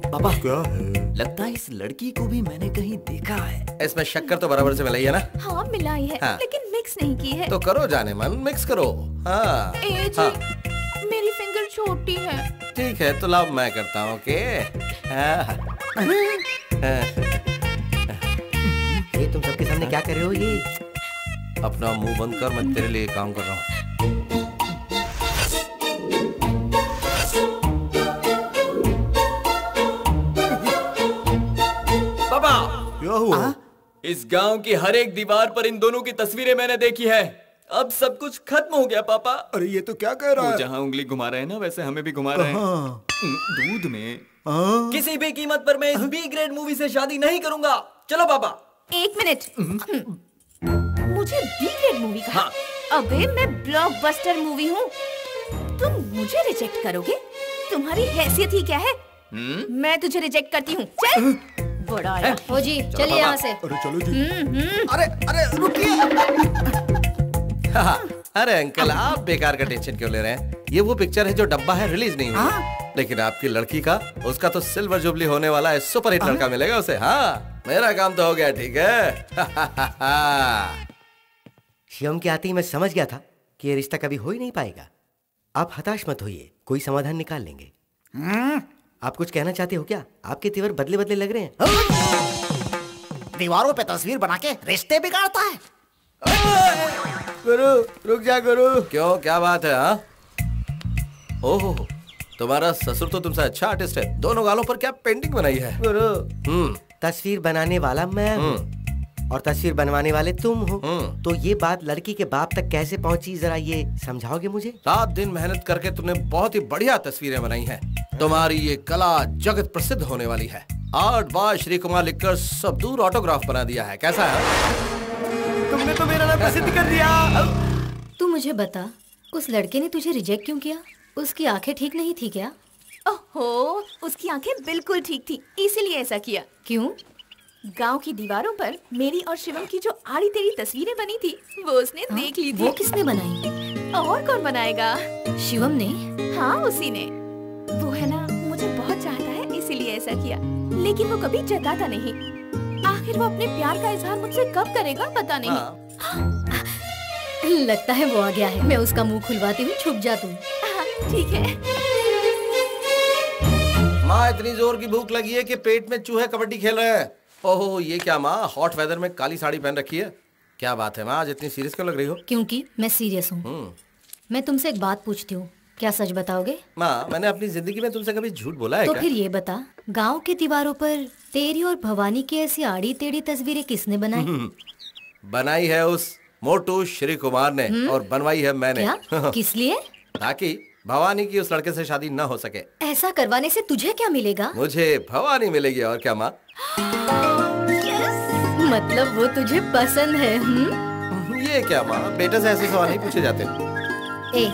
पापा क्या है? लगता है इस लड़की को भी मैंने कहीं देखा है। इसमें शक्कर तो बराबर से मिलाई है ना? हाँ मिलाई है, हाँ। लेकिन मिक्स नहीं की है। तो करो जाने मन, मिक्स करो। हाँ ए जी, मेरी फिंगर छोटी है। ठीक है, तो लाओ मैं करता हूँ। ओके। ये तुम सबके सामने क्या कर रहे हो? ये अपना मुंह बंद कर, मैं तेरे लिए काम कर रहा हूँ। पापा क्या हुआ? इस गांव की हर एक दीवार पर इन दोनों की तस्वीरें मैंने देखी है। अब सब कुछ खत्म हो गया पापा। अरे ये तो क्या कह रहा है? वो जहाँ उंगली घुमा रहे हैं ना, वैसे हमें भी घुमा रहे हैं। दूध में। किसी भी कीमत पर मैं इस बी ग्रेड मूवी से शादी नहीं करूंगा। चलो पापा। एक मिनट, मुझे बी ग्रेड मूवी कहा? हाँ। अबे मैं ब्लॉकबस्टर मूवी हूँ, तुम मुझे रिजेक्ट करोगे? तुम्हारी हैसियत ही क्या है? मैं तुझे रिजेक्ट करती हूँ, चल। बड़ा है। हो जी, चलिए यहाँ से। अरे चलो जी। अरे रुकिए। अरे अंकल, आप बेकार का टेंशन क्यों ले रहे हैं? ये वो पिक्चर है जो डब्बा है, रिलीज नहीं हुई। लेकिन आपकी लड़की का, उसका तो सिल्वर जुबली होने वाला है, सुपर हिट लड़का मिलेगा उसे। हाँ, मेरा काम तो हो गया। ठीक है। शिवम के आते ही मैं समझ गया था कि ये रिश्ता कभी हो ही नहीं पाएगा। आप हताश मत होइए, कोई समाधान निकाल लेंगे। आप कुछ कहना चाहते हो क्या? आपके तेवर बदले बदले लग रहे हैं। दीवारों पे तस्वीर बना के रिश्ते बिगाड़ता है। गुरु रुक जा गुरु। क्यों, क्या बात है? हाँ, ओहो, तुम्हारा ससुर तो तुमसे अच्छा आर्टिस्ट है। दोनों गालों पर क्या पेंटिंग बनाई है? गुरु, तस्वीर बनाने वाला मैं हूँ और तस्वीर बनवाने वाले तुम हो। तो ये बात लड़की के बाप तक कैसे पहुँची, जरा ये समझाओगे मुझे? रात दिन मेहनत करके तुमने बहुत ही बढ़िया तस्वीरें बनाई हैं। तुम्हारी ये कला जगत प्रसिद्ध होने वाली है। आर्ट बाय श्री कुमार लिखकर सब दूर ऑटोग्राफ बना दिया है। कैसा है? तुमने तो मेरा नाम प्रसिद्ध कर दिया। तू मुझे बता, उस लड़के ने तुझे रिजेक्ट क्यों किया? उसकी आंखें ठीक नहीं थी क्या? ओहो, उसकी आंखें बिल्कुल ठीक थी, इसीलिए ऐसा किया। क्यों? गांव की दीवारों पर मेरी और शिवम की जो आड़ी तेरी तस्वीरें बनी थी, वो उसने देख ली थी। वो किसने बनाई? और कौन बनाएगा? शिवम ने? हाँ, उसी ने। वो है ना, मुझे बहुत चाहता है, इसीलिए ऐसा किया। लेकिन वो कभी जताता नहीं। आखिर वो अपने प्यार का इजहार मुझसे कब करेगा, पता नहीं। लगता है वो आ गया है। मैं उसका मुंह खुलवाती हूँ, छुप जा तुम। ठीक है। माँ, इतनी जोर की भूख लगी है कि पेट में चूहे कबड्डी खेल रहे हैं। ओहो, ये क्या माँ, हॉट वेदर में काली साड़ी पहन रखी है? क्या बात है माँ, आज इतनी सीरियस क्यों लग रही हो? क्योंकि मैं सीरियस हूँ। मैं तुमसे एक बात पूछती हूँ, क्या सच बताओगे? माँ, मैंने अपनी जिंदगी में तुमसे कभी झूठ बोला है तो क्या? फिर ये बता, गांव की दीवारों पर तेरी और भवानी की ऐसी आड़ी टेढ़ी तस्वीरें किसने बनाई? बनाई है उस मोटू श्री कुमार ने और बनवाई है मैंने। क्या? किस लिए? ताकि भवानी की उस लड़के से शादी न हो सके। ऐसा करवाने से तुझे क्या मिलेगा? मुझे भवानी मिलेगी, और क्या माँ? मतलब वो तुझे पसंद है? ये क्या माँ, बेटे से ऐसे सवाल नहीं पूछे जाते। ए,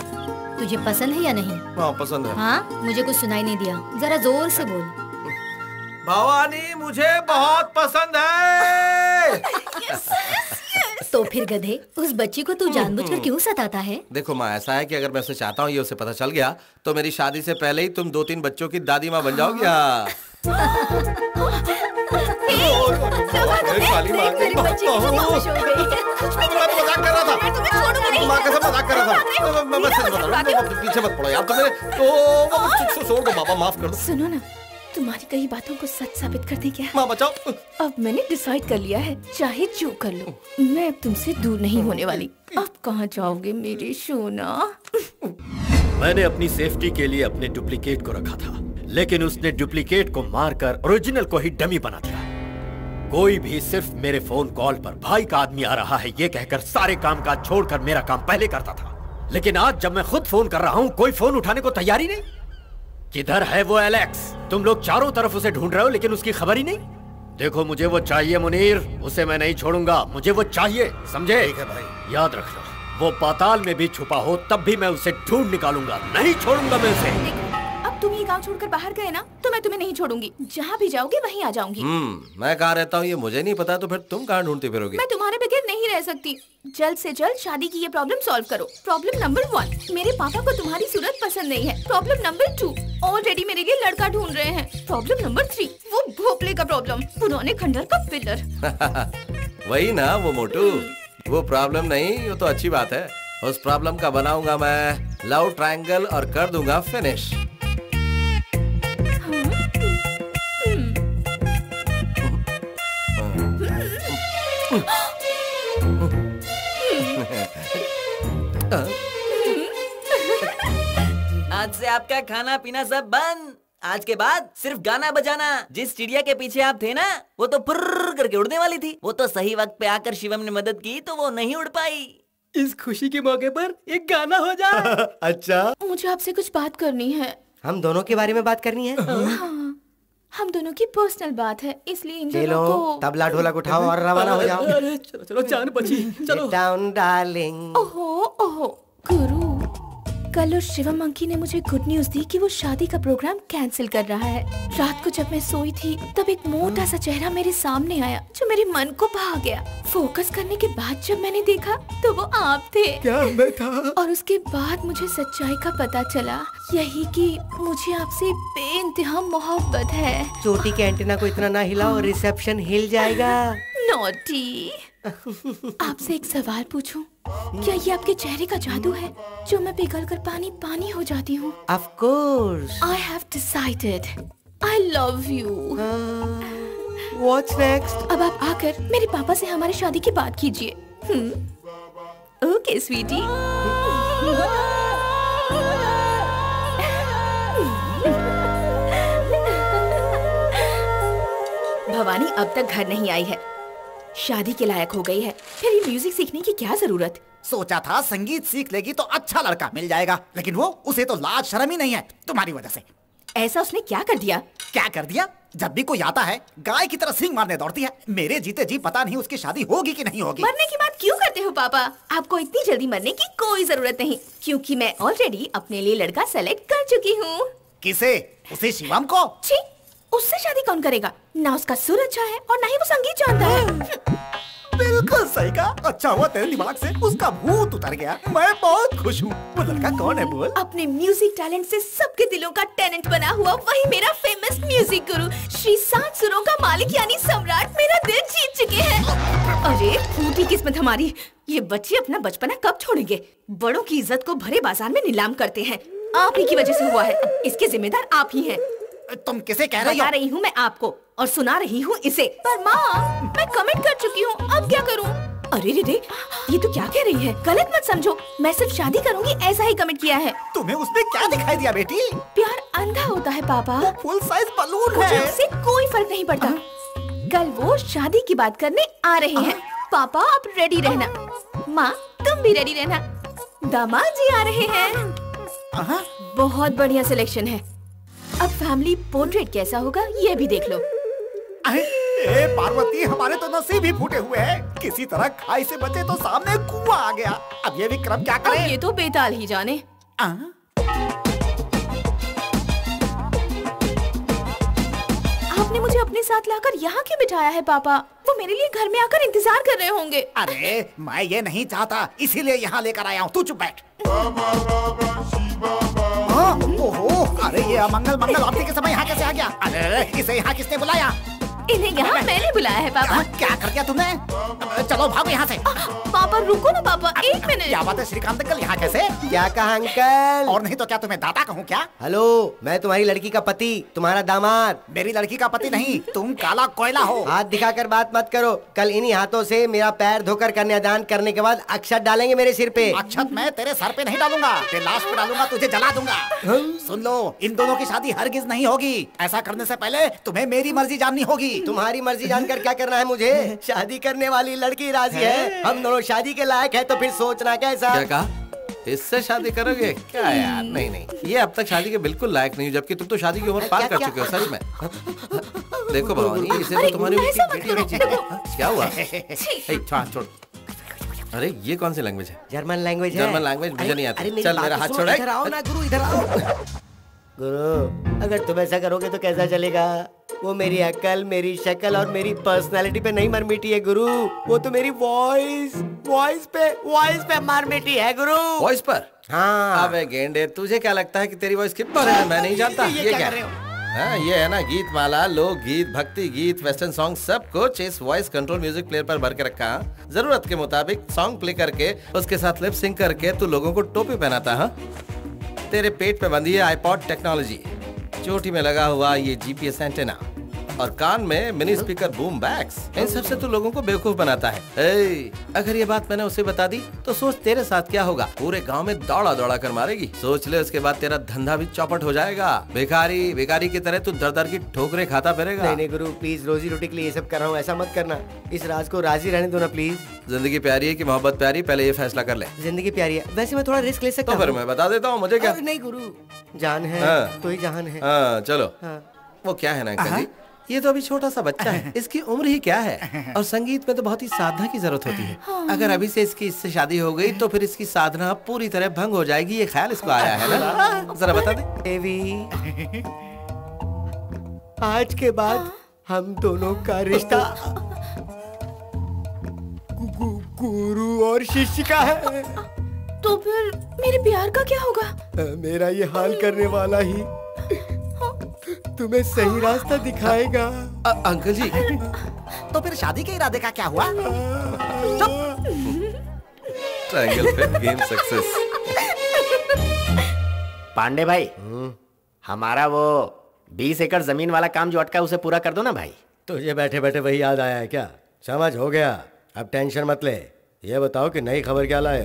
तुझे पसंद है या नहीं? हाँ, पसंद है। हाँ, मुझे कुछ सुनाई नहीं दिया, जरा जोर से बोल। भवानी मुझे बहुत पसंद है। तो फिर गधे, उस बच्ची को तू जानबूझकर क्यों सताता है? देखो माँ, ऐसा है कि अगर मैं उसे चाहता हूँ, ये उसे पता चल गया, तो मेरी शादी से पहले ही तुम 2-3 बच्चों की दादी माँ बन जाओगी। मेरी बच्ची कितनी खुश हो गई। मजाक कर रहा था, माँ कसम मजाक कर रहा था। मैं सच बता रहा हूँ, पीछे मत पड़ो यार। छोड़ दो बाबा, माफ कर दो। सुनो ना, तुम्हारी कई बातों को सच साबित कर दे क्या? माँ बचाओ। अब मैंने डिसाइड कर लिया है, चाहे जो कर लो, मैं अब तुमसे दूर नहीं होने वाली। अब कहाँ जाओगे मेरे सोना? मैंने अपनी सेफ्टी के लिए अपने डुप्लीकेट को रखा था, लेकिन उसने डुप्लीकेट को मारकर ओरिजिनल को ही डमी बना दिया। कोई भी सिर्फ मेरे फोन कॉल पर भाई का आदमी आ रहा है ये कहकर सारे काम काज छोड़कर मेरा काम पहले करता था, लेकिन आज जब मैं खुद फोन कर रहा हूँ कोई फोन उठाने को तैयार ही नहीं। किधर है वो एलेक्स? तुम लोग चारों तरफ उसे ढूंढ रहे हो लेकिन उसकी खबर ही नहीं। देखो मुझे वो चाहिए मुनीर, उसे मैं नहीं छोड़ूंगा, मुझे वो चाहिए, समझे? ठीक है भाई। याद रखना, वो पाताल में भी छुपा हो तब भी मैं उसे ढूंढ निकालूंगा, नहीं छोड़ूंगा मैं उसे। अब तुम ये गांव छोड़कर बाहर गए ना, तो मैं तुम्हें नहीं छोड़ूंगी। जहाँ भी जाओगे वहीं आ जाऊंगी। मैं कहाँ रहता हूँ ये मुझे नहीं पता, तो फिर तुम कहाँ ढूंढती फिरोगी? मैं तुम्हारे बगैर नहीं रह सकती। जल्द से जल्द शादी की ये प्रॉब्लम सॉल्व करो। प्रॉब्लम नंबर 1, मेरे पापा को तुम्हारी सूरत पसंद नहीं है। प्रॉब्लम नंबर 2, ऑलरेडी मेरे लिए लड़का ढूंढ रहे हैं। प्रॉब्लम नंबर 3, वो भोपले का प्रॉब्लम, पुराने खंडर का पिलर। वही ना वो मोटू, वो प्रॉब्लम नहीं, वो तो अच्छी बात है। उस प्रॉब्लम का बनाऊंगा मैं लव ट्रायंगल और कर दूंगा फिनिश। आज से आपका खाना पीना सब बंद। आज के बाद सिर्फ गाना बजाना। जिस चिड़िया के पीछे आप थे ना, वो तो फुर्र करके उड़ने वाली थी। वो तो सही वक्त पे आकर शिवम ने मदद की तो वो नहीं उड़ पाई। इस खुशी के मौके पर एक गाना हो जाए। अच्छा, मुझे आपसे कुछ बात करनी है। हम दोनों के बारे में बात करनी है? हाँ, हम दोनों की पर्सनल बात है, इसलिए इन चलो दोनों को तबला ढोलक उठाओ और रवाना हो जाओ। अरे चलो चलो, जान बची, चलो। Sit down, darling। ओहो गुरु, कल उस शिवम अंकी ने मुझे गुड न्यूज दी कि वो शादी का प्रोग्राम कैंसिल कर रहा है। रात को जब मैं सोई थी तब एक मोटा सा चेहरा मेरे सामने आया जो मेरे मन को भा गया। फोकस करने के बाद जब मैंने देखा तो वो आप थे। क्या मैं था? और उसके बाद मुझे सच्चाई का पता चला, यही कि मुझे आपसे बेइंतहा मोहब्बत है। चोटी के एंटीना को इतना ना हिलाओ, रिसेप्शन हिल जाएगा। नॉटी। आपसे एक सवाल पूछूं? क्या ये आपके चेहरे का जादू है जो मैं पिघलकर पानी पानी हो जाती हूँ? Of course। I have decided I love you। What's next? अब आप आकर मेरे पापा से हमारी शादी की बात कीजिए। ओके स्वीटी। भवानी अब तक घर नहीं आई है, शादी के लायक हो गई है, फिर ये म्यूजिक सीखने की क्या जरूरत? सोचा था संगीत सीख लेगी तो अच्छा लड़का मिल जाएगा, लेकिन वो उसे तो लाज शर्म ही नहीं है तुम्हारी वजह से। ऐसा उसने क्या कर दिया? क्या कर दिया? जब भी कोई आता है गाय की तरह सींग मारने दौड़ती है। मेरे जीते जी पता नहीं उसकी शादी होगी कि नहीं होगी। मरने की बात क्यों करते हो पापा? आपको इतनी जल्दी मरने की कोई जरूरत नहीं, क्योंकि मैं ऑलरेडी अपने लिए लड़का सेलेक्ट कर चुकी हूँ। किसे? उसे शिवम को? छी, उससे शादी कौन करेगा? ना उसका सुर अच्छा है और ना ही वो संगीत जानता है। बिल्कुल सही कहा। अच्छा हुआ तेरे दिमाग से उसका भूत उतर गया। मैं बहुत खुश हूँ। वो लड़का कौन है बोल? अपने म्यूजिक टैलेंट से सबके दिलों का टेनेंट बना हुआ वही मेरा फेमस म्यूजिक गुरु श्री 7 सुरों का मालिक यानी सम्राट मेरा दिल जीत चुके हैं। अरे फूटी किस्मत हमारी। ये बच्चे अपना बचपना कब छोड़ेंगे? बड़ों की इज्जत को भरे बाजार में नीलाम करते हैं। आप ही की वजह से हुआ है, इसके जिम्मेदार आप ही हैं। तुम किसे कह रही हो? बता रही हूँ मैं आपको और सुना रही हूँ इसे। पर माँ, मैं कमेंट कर चुकी हूँ, अब क्या करूँ? अरे रे, ये तो क्या कह रही है? गलत मत समझो, मैं सिर्फ शादी करूँगी ऐसा ही कमेंट किया है। तुम्हें उसने क्या दिखाई दिया बेटी? प्यार अंधा होता है पापा। वो फुल साइज बलून है। मुझे उससे कोई फर्क नहीं पड़ता। कल वो शादी की बात करने आ रहे हैं। पापा आप रेडी रहना, माँ तुम भी रेडी रहना, दामाद जी आ रहे हैं। बहुत बढ़िया सिलेक्शन है। अब फैमिली पोर्ट्रेट कैसा होगा ये भी देख लो। ए पार्वती, हमारे तो नसीब ही फूटे हुए हैं। किसी तरह खाई से बचे तो सामने कुआं आ गया। अब ये विक्रम क्या करे? ये तो बेताल ही जाने। आपने मुझे अपने साथ लाकर यहाँ क्यों बिठाया है पापा? वो मेरे लिए घर में आकर इंतजार कर रहे होंगे। अरे मैं ये नहीं चाहता, इसीलिए यहाँ लेकर आया हूँ। तू चुप बैठ। ओहो, अरे ये अमंगल मंगल आरती के समय यहाँ कैसे आ गया? अरे इसे यहाँ किसने बुलाया? इन्हें यहाँ मैंने बुलाया है पापा। क्या कर दिया तुमने? चलो भागो यहाँ से। पापा रुको ना पापा, एक मिनट। क्या बात है श्रीकांत अंकल, यहाँ कैसे? क्या कहा अंकल? और नहीं तो क्या तुम्हें दादा कहूँ क्या? हेलो, मैं तुम्हारी लड़की का पति, तुम्हारा दामाद। मेरी लड़की का पति नहीं, तुम काला कोयला हो। हाथ दिखाकर बात मत करो। कल इन्हीं हाथों से मेरा पैर धोकर कन्यादान करने के बाद अक्षत डालेंगे मेरे सिर पे। अक्षत मैं तेरे सर पे नहीं डालूंगा, तेरे लाश पे डालूंगा, तुझे जला दूंगा। सुन लो, इन दोनों की शादी हरगिज नहीं होगी। ऐसा करने से पहले तुम्हें मेरी मर्जी जाननी होगी। तुम्हारी मर्जी जानकर क्या करना है मुझे? शादी करने वाली लड़की राजी है, हम दोनों शादी के लायक है, तो फिर सोचना कैसा? क्या कहा? इससे शादी करोगे क्या यार? नहीं नहीं, ये अब तक शादी के बिल्कुल लायक नहीं, जबकि तुम तो शादी की उम्र पार कर चुके हो। सच में देखो भवानी, इसे तो तुम्हारी क्या हुआ? छोड़। अरे ये कौन सी लैंग्वेज है? जर्मन लैंग्वेज है। जर्मन लैंग्वेज मुझे नहीं आती। चल मेरा हाथ छोड़। इधर आओ ना गुरु, इधर आओ। गुरु, अगर तुम ऐसा करोगे तो कैसा चलेगा? वो मेरी अकल, मेरी शक्ल और मेरी पर्सनालिटी पे नहीं मर मिटी है गुरु, वो तो मेरी वॉइस पे मर मिटी है गुरु। वॉइस पर? हाँ। अबे गेंडे, तुझे क्या लगता है कि तेरी वॉइस किस पर है? मैं नहीं जानता। ये क्या है? हाँ, ये है ना गीत माला, लोक गीत, भक्ति गीत, वेस्टर्न सॉन्ग, सब कुछ इस वॉइस कंट्रोल म्यूजिक प्लेयर पर भर के रखा। जरूरत के मुताबिक सॉन्ग प्ले करके उसके साथ लिप सिंक करके तू लोगों को टोपी पहनाता है। तेरे पेट पे बंधी है आईपॉड टेक्नोलॉजी, चोटी में लगा हुआ ये जीपीएस एंटेना और कान में मिनी स्पीकर बूम बैग्स। इन सब से तू लोगों को बेवकूफ बनाता है। अगर ये बात मैंने उसे बता दी तो सोच तेरे साथ क्या होगा। पूरे गांव में दौड़ा दौड़ा कर मारेगी। सोच ले, उसके बाद तेरा धंधा भी चौपट हो जाएगा। भिखारी की तरह तू दर दर की ठोकरें खाता फिरेगा। नहीं गुरु, प्लीज, रोजी रोटी के लिए ये सब कर रहा हूँ, ऐसा मत करना। इस राज को राजी रहने दो ना प्लीज। जिंदगी प्यारी है कि मोहब्बत प्यारी, पहले ये फैसला कर ले। जिंदगी प्यारी है, वैसे मैं थोड़ा रिस्क ले सकता हूँ। तो फिर मैं बता देता हूँ, मुझे क्या? नहीं गुरु, जान है तो ही जहान है। चलो। वो क्या है ना अंकल जी, ये तो अभी छोटा सा बच्चा है, इसकी उम्र ही क्या है, और संगीत में तो बहुत ही साधना की जरूरत होती है। अगर अभी से इससे शादी हो गई तो फिर इसकी साधना पूरी तरह भंग हो जाएगी। ये ख्याल इसको आया है ना? जरा बता दे। देवी, आज के बाद हम दोनों का रिश्ता गुरु और शिष्य का है। तो फिर मेरे प्यार का क्या होगा? मेरा ये हाल करने वाला ही तुम्हें सही रास्ता दिखाएगा। अंकल जी, तो फिर शादी के इरादे का क्या हुआ? ट्रायंगल पे गेम सक्सेस। पांडे भाई, हमारा वो 20 एकड़ जमीन वाला काम जो अटका उसे पूरा कर दो ना भाई। तुझे बैठे बैठे वही याद आया है क्या? समझ हो गया, अब टेंशन मत ले। ये बताओ कि नई खबर क्या लाए?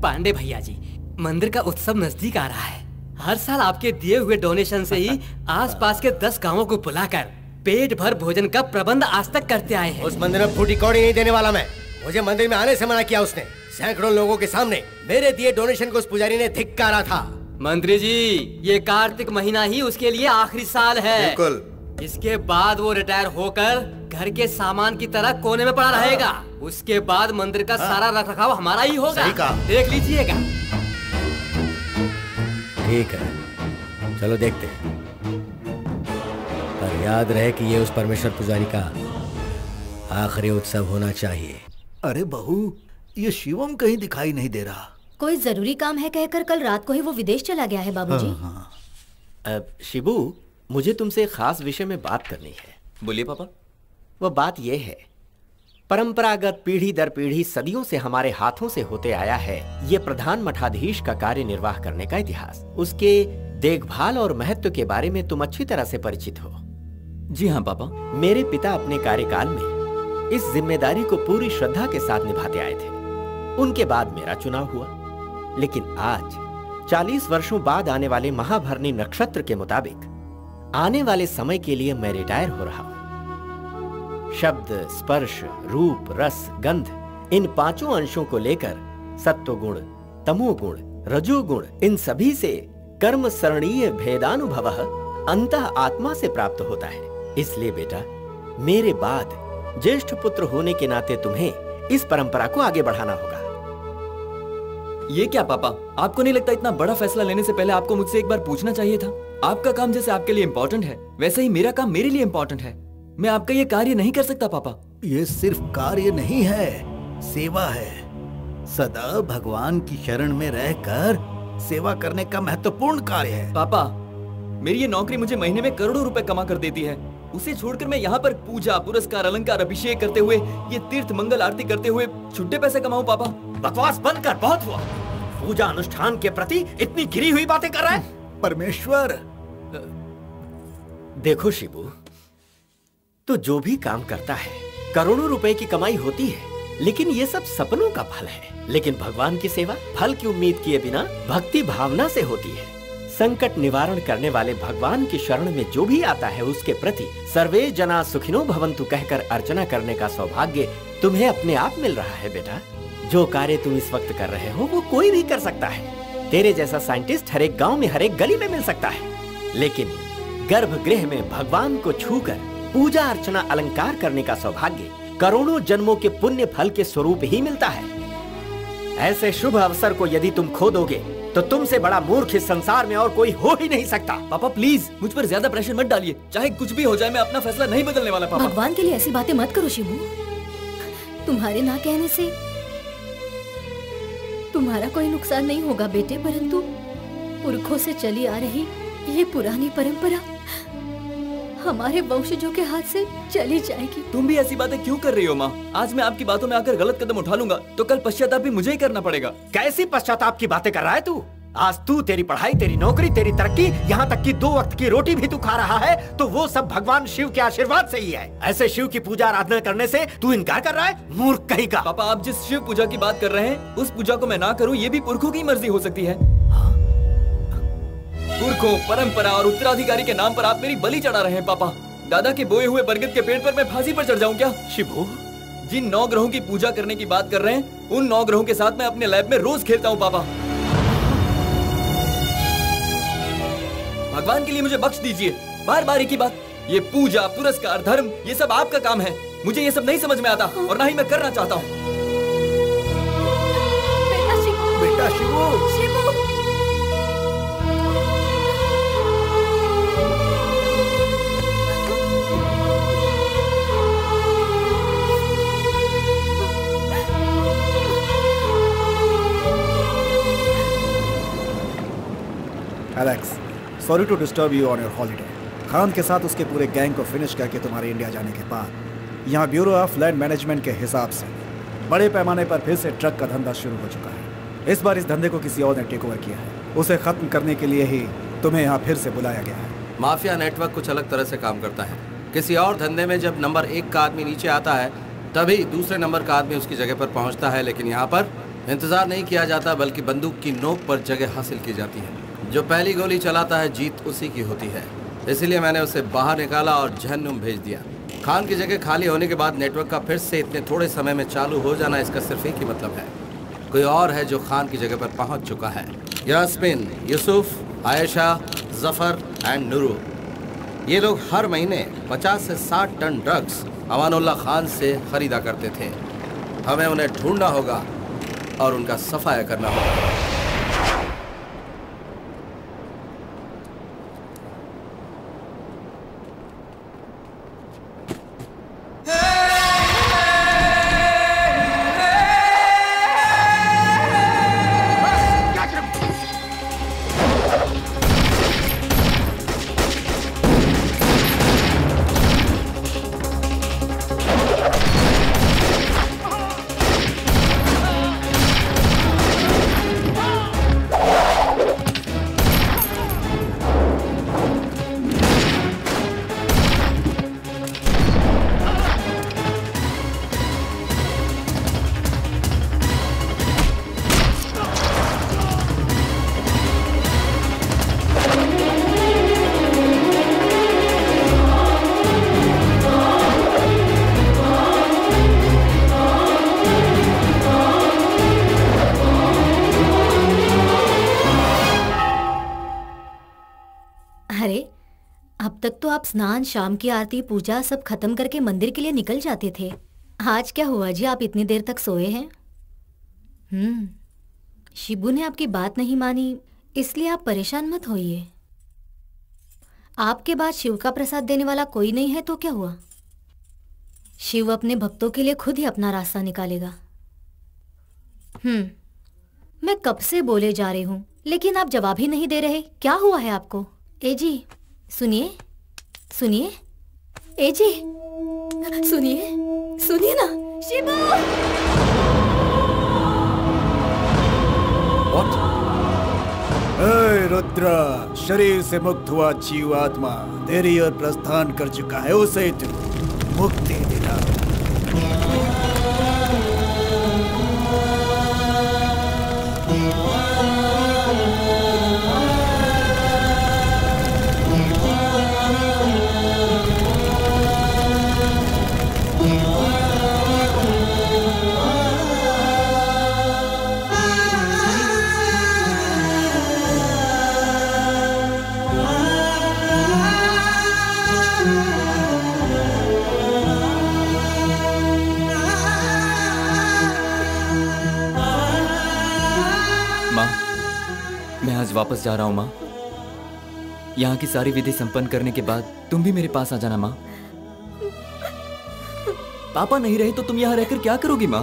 पांडे भैया जी, मंदिर का उत्सव नजदीक आ रहा है। हर साल आपके दिए हुए डोनेशन से ही आसपास के 10 गांवों को बुलाकर पेट भर भोजन का प्रबंध आज तक करते आए हैं। उस मंदिर में फूटी कौड़ी नहीं देने वाला मैं। मुझे मंदिर में आने से मना किया उसने। सैकड़ों लोगों के सामने मेरे दिए डोनेशन को उस पुजारी ने धिक्कारा था। मंत्री जी, ये कार्तिक महीना ही उसके लिए आखिरी साल है। बिल्कुल। इसके बाद वो रिटायर होकर घर के सामान की तरह कोने में पड़ा रहेगा। उसके बाद मंदिर का सारा रखरखाव हमारा ही होगा। देख लीजिएगा। ठीक है, चलो देखते हैं, पर याद रहे कि ये उस परमेश्वर पुजारी का आखिरी उत्सव होना चाहिए। अरे बहू, ये शिवम कहीं दिखाई नहीं दे रहा। कोई जरूरी काम है कहकर कल रात को ही वो विदेश चला गया है बाबूजी। शिबू, मुझे तुमसे एक खास विषय में बात करनी है। बोलिए पापा। वो बात ये है, परंपरागत पीढ़ी दर पीढ़ी सदियों से हमारे हाथों से होते आया है ये प्रधान मठाधीश का कार्य निर्वाह करने का इतिहास। उसके देखभाल और महत्व के बारे में तुम अच्छी तरह से परिचित हो। जी हाँ पापा। मेरे पिता अपने कार्यकाल में इस जिम्मेदारी को पूरी श्रद्धा के साथ निभाते आए थे। उनके बाद मेरा चुनाव हुआ, लेकिन आज 40 वर्षों बाद आने वाले महाभरणी नक्षत्र के मुताबिक आने वाले समय के लिए मैं रिटायर हो रहा हूं। शब्द, स्पर्श, रूप, रस, गंध, इन 5 अंशों को लेकर सत्वगुण, तमोगुण, रजोगुण, इन सभी से कर्म सरणीय भेदानुभव अंतः आत्मा से प्राप्त होता है। इसलिए बेटा, मेरे बाद ज्येष्ठ पुत्र होने के नाते तुम्हें इस परंपरा को आगे बढ़ाना होगा। ये क्या पापा, आपको नहीं लगता इतना बड़ा फैसला लेने से पहले आपको मुझसे एक बार पूछना चाहिए था? आपका काम जैसे आपके लिए इम्पोर्टेंट है, वैसे ही मेरा काम मेरे लिए इम्पोर्टेंट है। मैं आपका ये कार्य नहीं कर सकता पापा। ये सिर्फ कार्य नहीं है, सेवा है। सदा भगवान की शरण में रहकर सेवा करने का महत्वपूर्ण कार्य है। पापा, मेरी ये नौकरी मुझे महीने में करोड़ों रुपए कमा कर देती है। उसे छोड़कर मैं यहाँ पर पूजा पुरस्कार अलंकार अभिषेक करते हुए, ये तीर्थ मंगल आरती करते हुए छुट्टे पैसे कमाऊं पापा? बकवास बंद कर, बहुत हुआ। पूजा अनुष्ठान के प्रति इतनी गिरी हुई बातें कर रहा है। परमेश्वर। देखो शिबू, तो जो भी काम करता है करोड़ों रुपए की कमाई होती है, लेकिन ये सब सपनों का फल है। लेकिन भगवान की सेवा फल की उम्मीद किए बिना भक्ति भावना से होती है। संकट निवारण करने वाले भगवान की शरण में जो भी आता है उसके प्रति सर्वे जना सुखिनो भवन्तु कहकर अर्चना करने का सौभाग्य तुम्हें अपने आप मिल रहा है बेटा। जो कार्य तुम इस वक्त कर रहे हो वो कोई भी कर सकता है। तेरे जैसा साइंटिस्ट हर एक गांव में हर एक गली में मिल सकता है, लेकिन गर्भगृह में भगवान को छूकर पूजा अर्चना अलंकार करने का सौभाग्य करोड़ों जन्मों के पुण्य फल के स्वरूप ही मिलता है। ऐसे शुभ अवसर को यदि तुम खो दोगे तो तुमसे बड़ा मूर्ख इस संसार में और कोई हो ही नहीं सकता। पापा प्लीज मुझ पर ज्यादा प्रेशर मत डालिए, चाहे कुछ भी हो जाए मैं अपना फैसला नहीं बदलने वाला। पापा भगवान के लिए ऐसी बातें मत करो शिबू। तुम्हारे ना कहने से तुम्हारा कोई नुकसान नहीं होगा बेटे, परंतु पुरखों से चली आ रही ये पुरानी परंपरा हमारे वंशजों के हाथ से चली जाएगी। तुम भी ऐसी बातें क्यों कर रही हो माँ? आज मैं आपकी बातों में आकर गलत कदम उठा लूंगा तो कल पश्चाताप भी मुझे ही करना पड़ेगा। कैसी पश्चाताप की बातें कर रहा है तू? आज तू, तेरी पढ़ाई, तेरी नौकरी, तेरी तरक्की, यहाँ तक कि 2 वक्त की रोटी भी तू खा रहा है तो वो सब भगवान शिव के आशीर्वाद से ही है। ऐसे शिव की पूजा आराधना करने से तू इनकार कर रहा है? मूर्ख कहीं का। पापा आप जिस शिव पूजा की बात कर रहे हैं उस पूजा को मैं ना करूँ ये भी पुरखों की मर्जी हो सकती है। पुरखों, परंपरा और उत्तराधिकारी के नाम पर आप मेरी बलि चढ़ा रहे हैं पापा। दादा के बोए हुए बरगद के पेड़ पर मैं फांसी पर चढ़ जाऊं क्या? शिबू, जिन 9 ग्रहों की पूजा करने की बात कर रहे हैं उन 9 ग्रहों के साथ मैं अपने लैब में रोज खेलता हूं पापा। भगवान के लिए मुझे बख्श दीजिए। बार बार एक ही बात, ये पूजा पुरस्कार धर्म ये सब आपका काम है, मुझे ये सब नहीं समझ में आता और ना ही मैं करना चाहता हूँ। बेटा Shibu, Shibu Alex, sorry to disturb you on your holiday. Khan के साथ उसके पूरे गैंग को फिनिश करके तुम्हारे इंडिया जाने के बाद यहाँ ब्यूरो ऑफ लैंड मैनेजमेंट के हिसाब से बड़े पैमाने पर फिर से ट्रक का धंधा शुरू हो चुका है। इस बार इस धंधे को किसी और ने टेक ओवर किया है। उसे खत्म करने के लिए ही तुम्हें यहाँ फिर से बुलाया गया है। माफिया नेटवर्क कुछ अलग तरह से काम करता है। किसी और धंधे में जब नंबर 1 का आदमी नीचे आता है तभी दूसरे नंबर का आदमी उसकी जगह पर पहुंचता है, लेकिन यहाँ पर इंतजार नहीं किया जाता बल्कि बंदूक की नोक पर जगह हासिल की जाती है। जो पहली गोली चलाता है जीत उसी की होती है। इसलिए मैंने उसे बाहर निकाला और जहन्नुम भेज दिया। खान की जगह खाली होने के बाद नेटवर्क का फिर से इतने थोड़े समय में चालू हो जाना, इसका सिर्फ एक ही मतलब है, कोई और है जो खान की जगह पर पहुंच चुका है। यास्मिन, यूसुफ, आयशा, जफर एंड नूरू, ये लोग हर महीने 50 से 60 टन ड्रग्स अमानुल्लाह खान से खरीदा करते थे। हमें उन्हें ढूंढना होगा और उनका सफाया करना होगा। तक तो आप स्नान, शाम की आरती, पूजा सब खत्म करके मंदिर के लिए निकल जाते थे। आज क्या हुआ जी, आप इतनी देर तक सोए हैं? शिबू ने आपकी बात नहीं मानी, इसलिए आप परेशान मत होइए। आपके बाद शिव का प्रसाद देने वाला कोई नहीं है तो क्या हुआ? शिव अपने भक्तों के लिए खुद ही अपना रास्ता निकालेगा। मैं कब से बोले जा रही हूँ लेकिन आप जवाब ही नहीं दे रहे। क्या हुआ है आपको? ए जी सुनिए सुनिए, ए जी, सुनिए सुनिए ना। शिबू! रुद्रा, शरीर से मुक्त हुआ जीवात्मा तेरी ओर प्रस्थान कर चुका है, उसे तू मुक्ति दिला। वापस जा रहा हूँ माँ। यहाँ की सारी विधि संपन्न करने के बाद तुम भी मेरे पास आ जाना माँ। पापा नहीं रहे तो तुम यहाँ रहकर क्या करोगी माँ?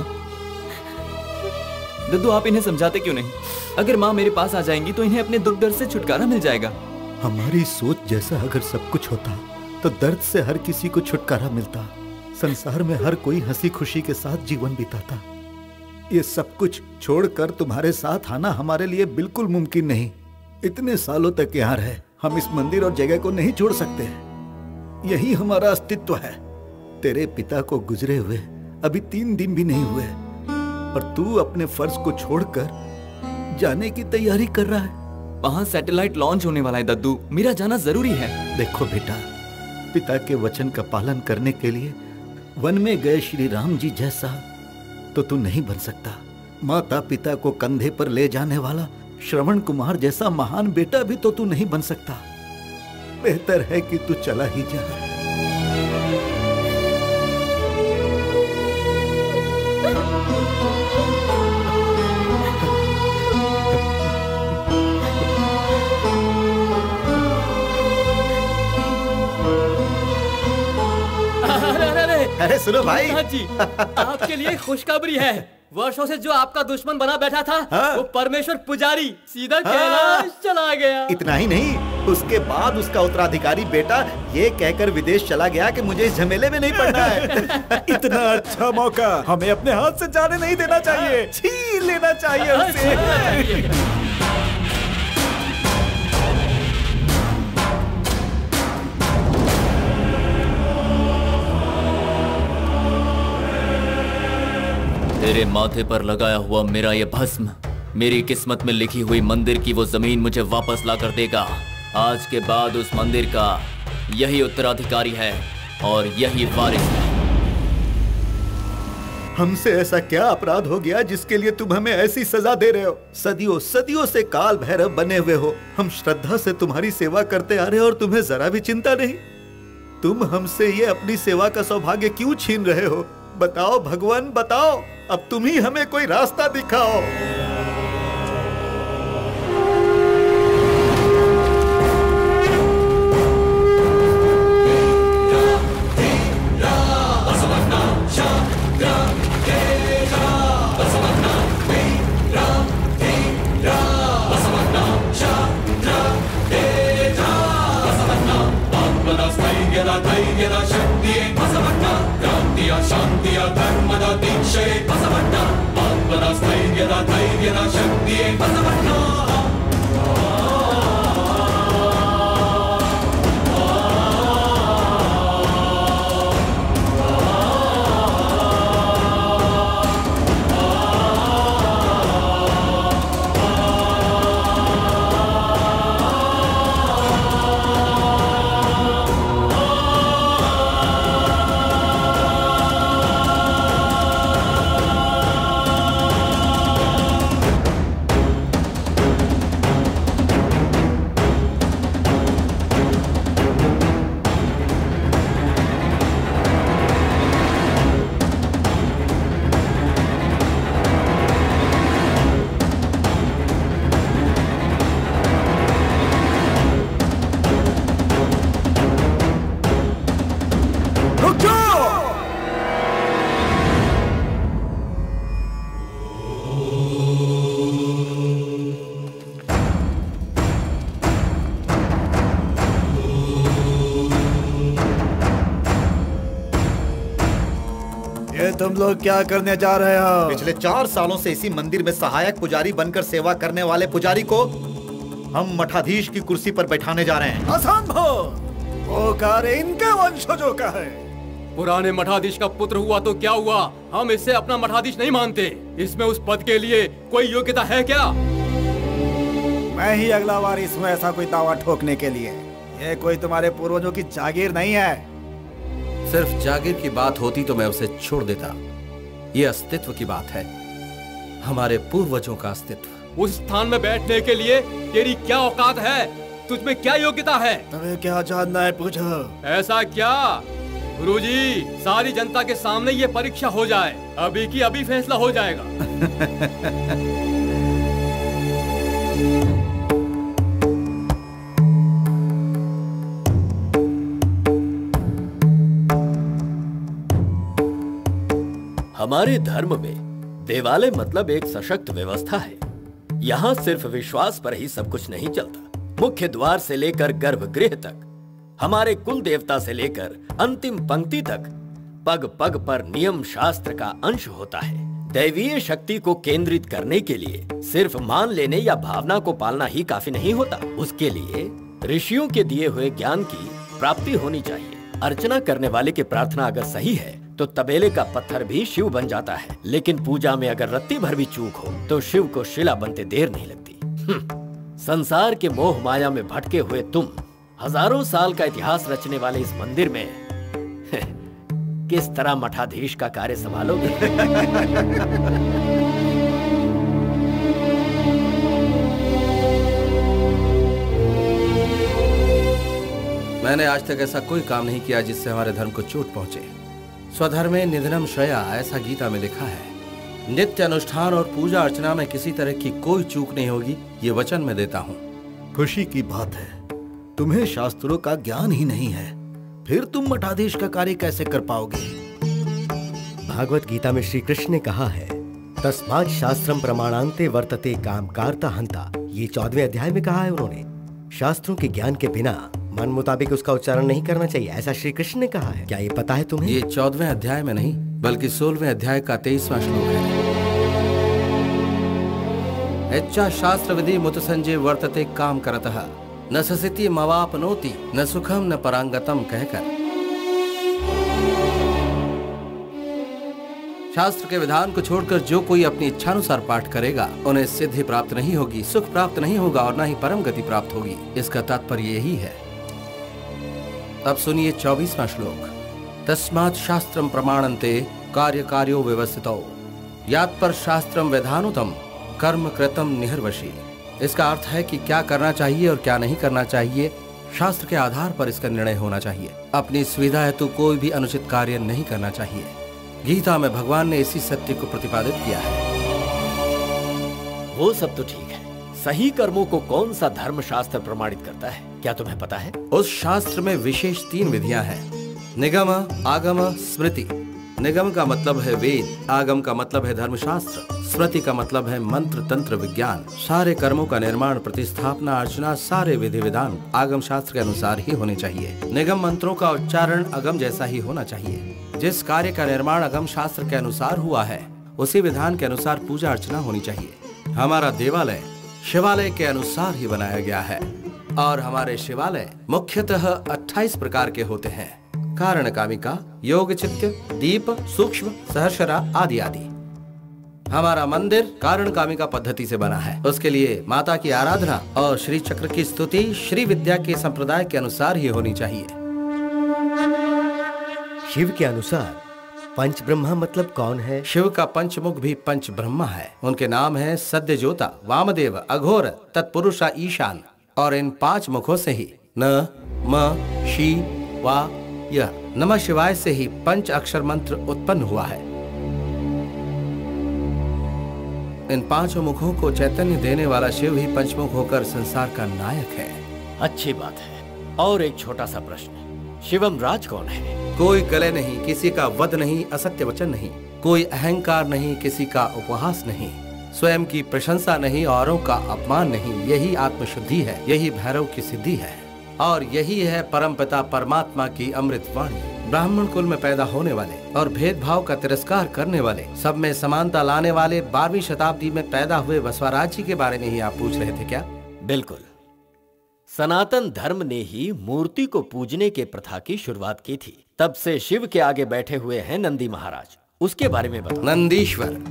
दद्दू, आप इन्हें समझाते क्यों नहीं? अगर माँ मेरे पास आ जाएंगी तो इन्हें अपने दुख दर्द से छुटकारा मिल जाएगा। हमारी सोच जैसा अगर सब कुछ होता तो दर्द से हर किसी को छुटकारा मिलता, संसार में हर कोई हंसी खुशी के साथ जीवन बिताता। ये सब कुछ छोड़कर तुम्हारे साथ आना हमारे लिए बिल्कुल मुमकिन नहीं। इतने सालों तक यहाँ रहे, हम इस मंदिर और जगह को नहीं छोड़ सकते। यही हमारा अस्तित्व है। तेरे पिता को गुजरे हुए अभी 3 दिन भी नहीं हुए और तू अपने फर्ज को छोड़कर जाने की तैयारी कर रहा है। वहाँ सैटेलाइट लॉन्च होने वाला है दद्दू, मेरा जाना जरूरी है। देखो बेटा, पिता के वचन का पालन करने के लिए वन में गए श्री राम जी जैसा तो तू नहीं बन सकता। माता पिता को कंधे पर ले जाने वाला श्रवण कुमार जैसा महान बेटा भी तो तू नहीं बन सकता। बेहतर है कि तू चला ही जा। अरे सुनो भाई, जी आपके लिए खुशखबरी है। वर्षों से जो आपका दुश्मन बना बैठा था, वो परमेश्वर पुजारी सीधा कैलाश चला गया। इतना ही नहीं, उसके बाद उसका उत्तराधिकारी बेटा ये कहकर विदेश चला गया कि मुझे इस झमेले में नहीं पड़ना है। इतना अच्छा मौका हमें अपने हाथ से जाने नहीं देना चाहिए, छीन लेना चाहिए उसे। तेरे माथे पर लगाया हुआ मेरा ये भस्म मेरी किस्मत में लिखी हुई मंदिर की वो जमीन मुझे वापस ला कर देगा। आज के बाद उस मंदिर का यही उत्तराधिकारी है और यही वारिस है। हमसे ऐसा क्या अपराध हो गया जिसके लिए तुम हमें ऐसी सजा दे रहे हो? सदियों सदियों से काल भैरव बने हुए हो। हम श्रद्धा से तुम्हारी सेवा करते आ रहे हो और तुम्हें जरा भी चिंता नहीं। तुम हमसे ये अपनी सेवा का सौभाग्य क्यों छीन रहे हो? बताओ भगवान, बताओ। अब तुम ही हमें कोई रास्ता दिखाओ। ಧೈರ್ಯದ ಶಕ್ತಿಯೇ ಬಸವಣ್ಣ, ಕ್ರಾಂತಿಯ ಶಾಂತಿಯ ಧರ್ಮದ ದೀಕ್ಷೆ ಬಸವಣ್ಣ, ಆತ್ಮದ ಸ್ಥೈರ್ಯದ ಧೈರ್ಯ तुम लोग क्या करने जा रहे हो? पिछले 4 सालों से इसी मंदिर में सहायक पुजारी बनकर सेवा करने वाले पुजारी को हम मठाधीश की कुर्सी पर बैठाने जा रहे हैं। असंभव! वो कार्य इनके वंशजों का है। पुराने मठाधीश का पुत्र हुआ तो क्या हुआ, हम इससे अपना मठाधीश नहीं मानते। इसमें उस पद के लिए कोई योग्यता है क्या? मैं ही अगला वारिस हूँ ऐसा कोई दावा ठोकने के लिए। ये कोई तुम्हारे पूर्वजों की जागीर नहीं है। सिर्फ जागीर की बात होती तो मैं उसे छोड़ देता। ये अस्तित्व की बात है, हमारे पूर्वजों का अस्तित्व। उस स्थान में बैठने के लिए तेरी क्या औकात है? तुझमें क्या योग्यता है? तुम्हें क्या जानना है पूछो। ऐसा क्या गुरुजी, सारी जनता के सामने ये परीक्षा हो जाए, अभी की अभी फैसला हो जाएगा। हमारे धर्म में देवालय मतलब एक सशक्त व्यवस्था है। यहाँ सिर्फ विश्वास पर ही सब कुछ नहीं चलता। मुख्य द्वार से लेकर गर्भगृह तक, हमारे कुल देवता से लेकर अंतिम पंक्ति तक, पग पग पर नियम शास्त्र का अंश होता है। दैवीय शक्ति को केंद्रित करने के लिए सिर्फ मान लेने या भावना को पालना ही काफी नहीं होता। उसके लिए ऋषियों के दिए हुए ज्ञान की प्राप्ति होनी चाहिए। अर्चना करने वाले की प्रार्थना अगर सही है तो तबेले का पत्थर भी शिव बन जाता है, लेकिन पूजा में अगर रत्ती भर भी चूक हो तो शिव को शिला बनते देर नहीं लगती। संसार के मोह माया में भटके हुए तुम हजारों साल का इतिहास रचने वाले इस मंदिर में किस तरह मठाधीश का कार्य संभालोगे? मैंने आज तक ऐसा कोई काम नहीं किया जिससे हमारे धर्म को चोट पहुंचे। स्वधर्मे निधनम श्रेया, ऐसा गीता में लिखा है। नित्य अनुष्ठान और पूजा अर्चना में किसी तरह की कोई चूक नहीं होगी, ये वचन मैं देता हूँ। खुशी की बात है, तुम्हें शास्त्रों का ज्ञान ही नहीं है, फिर तुम मठाधीश का कार्य कैसे कर पाओगे? भागवत गीता में श्री कृष्ण ने कहा है, तस्मात् शास्त्रम प्रमाणान्ते वर्तते काम कार्ता हंता। ये 14वें अध्याय में कहा है उन्होंने। शास्त्रों के ज्ञान के बिना मन मुताबिक उसका उच्चारण नहीं करना चाहिए, ऐसा श्री कृष्ण ने कहा है। क्या ये पता है तुम्हें? ये 14वें अध्याय में नहीं बल्कि 16वें अध्याय का 23वां श्लोक है। इच्छा शास्त्र विधि मुत संजय वर्तते काम करतः न ससिति मवापनोति न सुखम न परांगतम कहकर। शास्त्र के विधान को छोड़कर जो कोई अपनी इच्छानुसार पाठ करेगा उन्हें सिद्धि प्राप्त नहीं होगी, सुख प्राप्त नहीं होगा और न ही परम गति प्राप्त होगी। इसका तात्पर्य यही है। अब सुनिए 24वां श्लोक। तस्मात् शास्त्रम प्रमाणन्ते कार्य कार्यो व्यवस्थितो यात पर शास्त्रम विधानुतम कर्म कृतम निहर्वशी। इसका अर्थ है कि क्या करना चाहिए और क्या नहीं करना चाहिए, शास्त्र के आधार पर इसका निर्णय होना चाहिए। अपनी सुविधा हेतु कोई भी अनुचित कार्य नहीं करना चाहिए। गीता में भगवान ने इसी सत्य को प्रतिपादित किया है। वो सब तो ठीक है, सही कर्मों को कौन सा धर्म शास्त्र प्रमाणित करता है, क्या तुम्हें पता है? उस शास्त्र में विशेष 3 विधियां हैं, निगम, आगम, स्मृति। निगम का मतलब है वेद, आगम का मतलब है धर्मशास्त्र, स्मृति का मतलब है मंत्र तंत्र विज्ञान। सारे कर्मों का निर्माण, प्रतिस्थापना, अर्चना, सारे विधि विधान आगम शास्त्र के अनुसार ही होने चाहिए। निगम मंत्रों का उच्चारण अगम जैसा ही होना चाहिए। जिस कार्य का निर्माण अगम शास्त्र के अनुसार हुआ है उसी विधान के अनुसार पूजा अर्चना होनी चाहिए। हमारा देवालय शिवालय के अनुसार ही बनाया गया है और हमारे शिवालय मुख्यतः 28 प्रकार के होते हैं। कारण कामिका, योग चित्त, दीप, सूक्ष्म, सहस्रा आदि आदि। हमारा मंदिर कारण कामिका पद्धति से बना है। उसके लिए माता की आराधना और श्री चक्र की स्तुति श्री विद्या के संप्रदाय के अनुसार ही होनी चाहिए। शिव के अनुसार पंच ब्रह्मा मतलब कौन है? शिव का पंचमुख भी पंच ब्रह्मा है। उनके नाम है सद्य ज्योता, वामदेव, अघोर, तत्पुरुषा, ईशान। और इन 5 मुखों से ही न, म, शी, वा, यह नमः शिवाय से ही 5 अक्षर मंत्र उत्पन्न हुआ है। इन 5 मुखों को चैतन्य देने वाला शिव ही पंचमुख होकर संसार का नायक है। अच्छी बात है। और एक छोटा सा प्रश्न, शिवम राज कौन है? कोई गले नहीं, किसी का वध नहीं, असत्य वचन नहीं, कोई अहंकार नहीं, किसी का उपहास नहीं, स्वयं की प्रशंसा नहीं, औरों का अपमान नहीं। यही आत्मशुद्धि है, यही भैरव की सिद्धि है और यही है परमपिता परमात्मा की अमृत वाणी। ब्राह्मण कुल में पैदा होने वाले और भेदभाव का तिरस्कार करने वाले, सब में समानता लाने वाले 12वीं शताब्दी में पैदा हुए बसवराज जी के बारे में ही आप पूछ रहे थे क्या? बिल्कुल। सनातन धर्म ने ही मूर्ति को पूजने के प्रथा की शुरुआत की थी। तब से शिव के आगे बैठे हुए हैं नंदी महाराज, उसके बारे में बताओ। नंदीश्वर